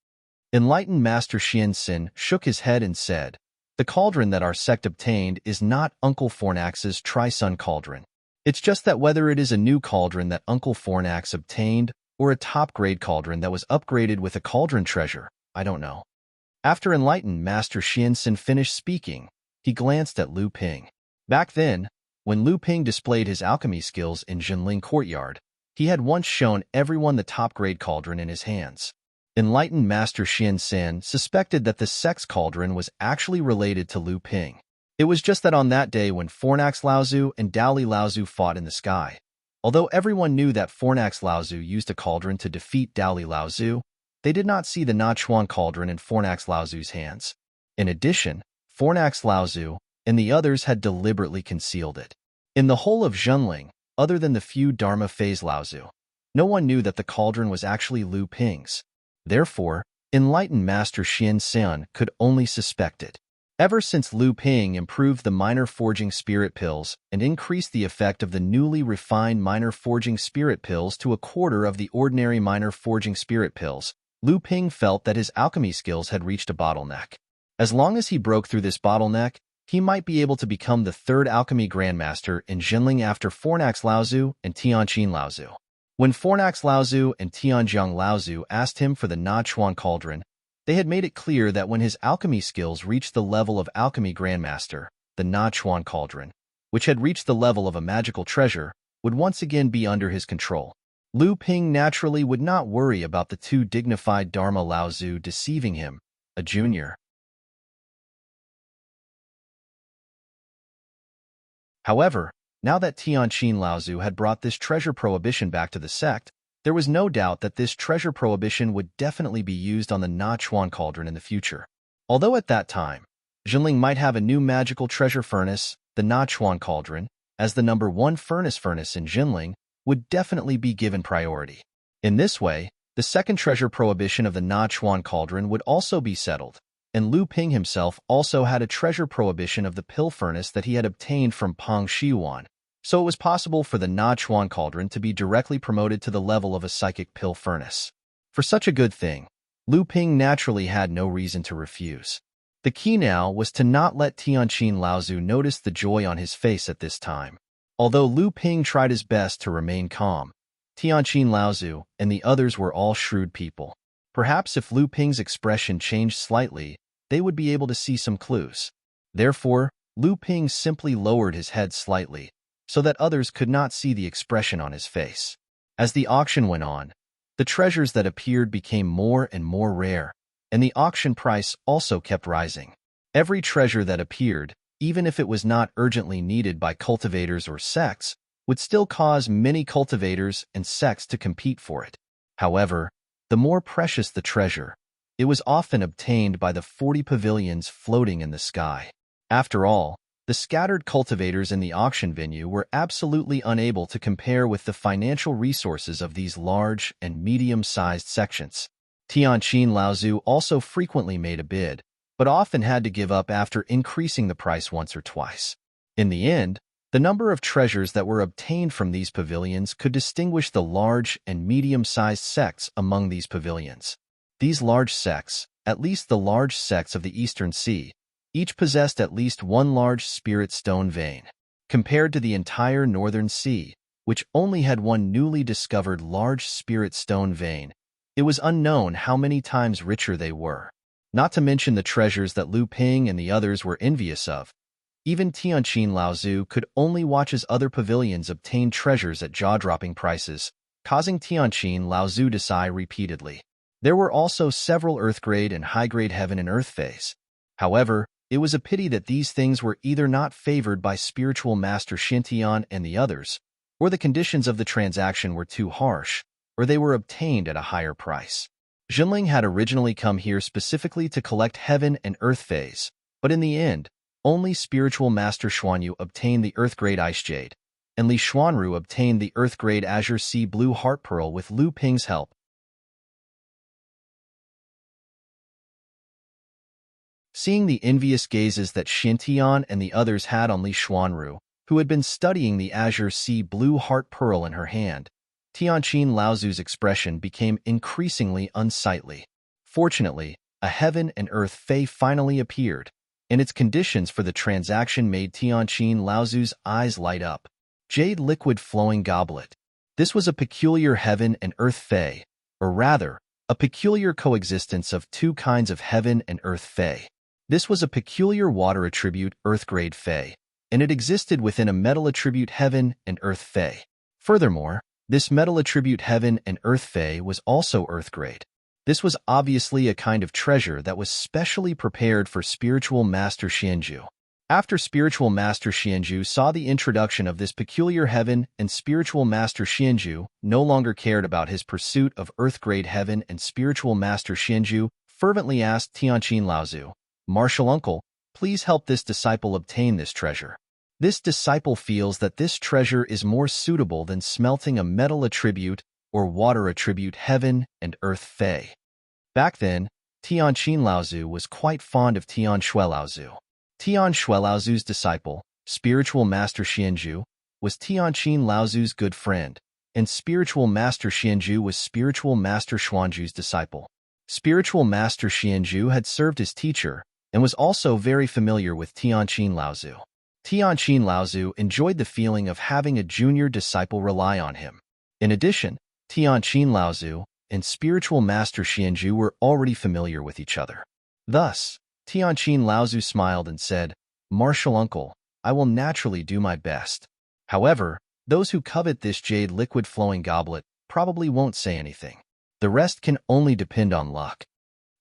Enlightened Master Xian Sen shook his head and said, "The cauldron that our sect obtained is not Uncle Fornax's Tri-Sun Cauldron. It's just that whether it is a new cauldron that Uncle Fornax obtained or a top-grade cauldron that was upgraded with a cauldron treasure, I don't know." After Enlightened Master Xian Sen finished speaking, he glanced at Lu Ping. Back then, when Lu Ping displayed his alchemy skills in Jinling Courtyard, he had once shown everyone the top-grade cauldron in his hands. Enlightened Master Xian San suspected that the sect's cauldron was actually related to Lu Ping. It was just that on that day when Fornax Laozu and Daoli Laozu fought in the sky, although everyone knew that Fornax Laozu used a cauldron to defeat Daoli Laozu, they did not see the Nachuan Cauldron in Fornax Laozu's hands. In addition, Fornax Laozu and the others had deliberately concealed it. In the whole of Jinling, other than the few Dharma Phase Laozu, no one knew that the cauldron was actually Lu Ping's. Therefore, Enlightened Master Xian San could only suspect it. Ever since Lu Ping improved the minor forging spirit pills and increased the effect of the newly refined minor forging spirit pills to a quarter of the ordinary minor forging spirit pills, Lu Ping felt that his alchemy skills had reached a bottleneck. As long as he broke through this bottleneck, he might be able to become the third alchemy grandmaster in Jinling after Fornax Laozu and Tian Qin Laozu. When Fornax Laozu and Tianjiang Laozu asked him for the Nachuan Cauldron, they had made it clear that when his alchemy skills reached the level of Alchemy Grandmaster, the Nachuan Cauldron, which had reached the level of a magical treasure, would once again be under his control. Lu Ping naturally would not worry about the two dignified Dharma Laozu deceiving him, a junior. However, now that Tian Qin Laozu had brought this treasure prohibition back to the sect, there was no doubt that this treasure prohibition would definitely be used on the Nachuan Cauldron in the future. Although at that time, Jinling might have a new magical treasure furnace, the Nachuan Cauldron, as the #1 furnace in Jinling, would definitely be given priority. In this way, the second treasure prohibition of the Nachuan Cauldron would also be settled, and Lu Ping himself also had a treasure prohibition of the pill furnace that he had obtained from Pang Shiyuan, so it was possible for the Nachuan Cauldron to be directly promoted to the level of a psychic pill furnace. For such a good thing, Lu Ping naturally had no reason to refuse. The key now was to not let Tian Qin Laozu notice the joy on his face at this time. Although Lu Ping tried his best to remain calm, Tian Qin Laozu and the others were all shrewd people. Perhaps if Lu Ping's expression changed slightly, they would be able to see some clues. Therefore, Lu Ping simply lowered his head slightly, so that others could not see the expression on his face. As the auction went on, the treasures that appeared became more and more rare, and the auction price also kept rising. Every treasure that appeared, even if it was not urgently needed by cultivators or sects, would still cause many cultivators and sects to compete for it. However, the more precious the treasure, it was often obtained by the 40 pavilions floating in the sky. After all, the scattered cultivators in the auction venue were absolutely unable to compare with the financial resources of these large and medium-sized sections. Tianqin Laozu also frequently made a bid, but often had to give up after increasing the price once or twice. In the end, the number of treasures that were obtained from these pavilions could distinguish the large and medium-sized sects among these pavilions. These large sects, at least the large sects of the Eastern Sea, each possessed at least one large spirit stone vein. Compared to the entire Northern Sea, which only had one newly discovered large spirit stone vein, it was unknown how many times richer they were. Not to mention the treasures that Lu Ping and the others were envious of. Even Tianqin Laozu could only watch as other pavilions obtained treasures at jaw-dropping prices, causing Tianqin Laozu to sigh repeatedly. There were also several Earth-grade and high-grade heaven and earth phase. However, it was a pity that these things were either not favored by spiritual master Xintian and the others, or the conditions of the transaction were too harsh, or they were obtained at a higher price. Jinling had originally come here specifically to collect heaven and earth phase, but in the end, only spiritual master Xuanyu obtained the earth-grade ice jade, and Li Xuanru obtained the earth-grade azure sea blue heart pearl with Lu Ping's help. Seeing the envious gazes that Xintian and the others had on Li Xuanru, who had been studying the azure sea blue heart pearl in her hand, Tianqin Laozu's expression became increasingly unsightly. Fortunately, a heaven and earth fey finally appeared, and its conditions for the transaction made Tianqin Laozu's eyes light up. Jade liquid flowing goblet. This was a peculiar heaven and earth fey, or rather, a peculiar coexistence of two kinds of heaven and earth fey. This was a peculiar water attribute earth-grade fey, and it existed within a metal attribute heaven and earth fey. Furthermore, this metal attribute heaven and earth fey was also earth-grade. This was obviously a kind of treasure that was specially prepared for spiritual master Xianju. After spiritual master Xianju saw the introduction of this peculiar heaven and spiritual master Xianju no longer cared about his pursuit of earth-grade heaven and spiritual master Xianju fervently asked Tianqin Laozu, "Martial uncle, please help this disciple obtain this treasure." This disciple feels that this treasure is more suitable than smelting a metal attribute or water attribute heaven and earth fey. Back then, Tianqin Laozu was quite fond of Tian Shui Laozu. Tian Shui Laozu's disciple, spiritual master Xianju, was Tianqin Laozu's good friend, and spiritual master Xianju was spiritual master Xuanju's disciple. Spiritual master Xianju had served as teacher and was also very familiar with Tianqin Laozu. Tianqin Laozu enjoyed the feeling of having a junior disciple rely on him. In addition, Tianqin Laozu and spiritual master Xianju were already familiar with each other. Thus, Tianqin Laozu smiled and said, "Martial uncle, I will naturally do my best. However, those who covet this jade liquid flowing goblet probably won't say anything. The rest can only depend on luck."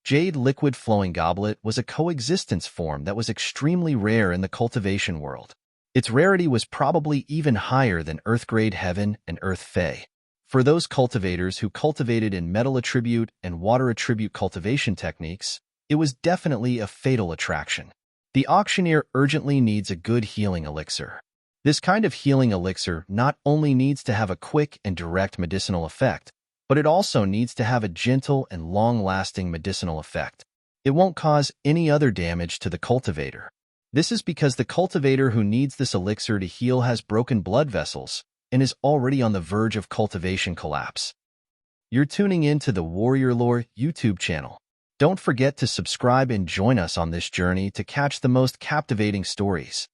Jade liquid flowing goblet was a coexistence form that was extremely rare in the cultivation world. Its rarity was probably even higher than earth-grade heaven and earth fey. For those cultivators who cultivated in metal attribute and water attribute cultivation techniques, it was definitely a fatal attraction. The auctioneer urgently needs a good healing elixir. This kind of healing elixir not only needs to have a quick and direct medicinal effect, but it also needs to have a gentle and long-lasting medicinal effect. It won't cause any other damage to the cultivator. This is because the cultivator who needs this elixir to heal has broken blood vessels and is already on the verge of cultivation collapse. You're tuning in to the Warrior Lore YouTube channel. Don't forget to subscribe and join us on this journey to catch the most captivating stories.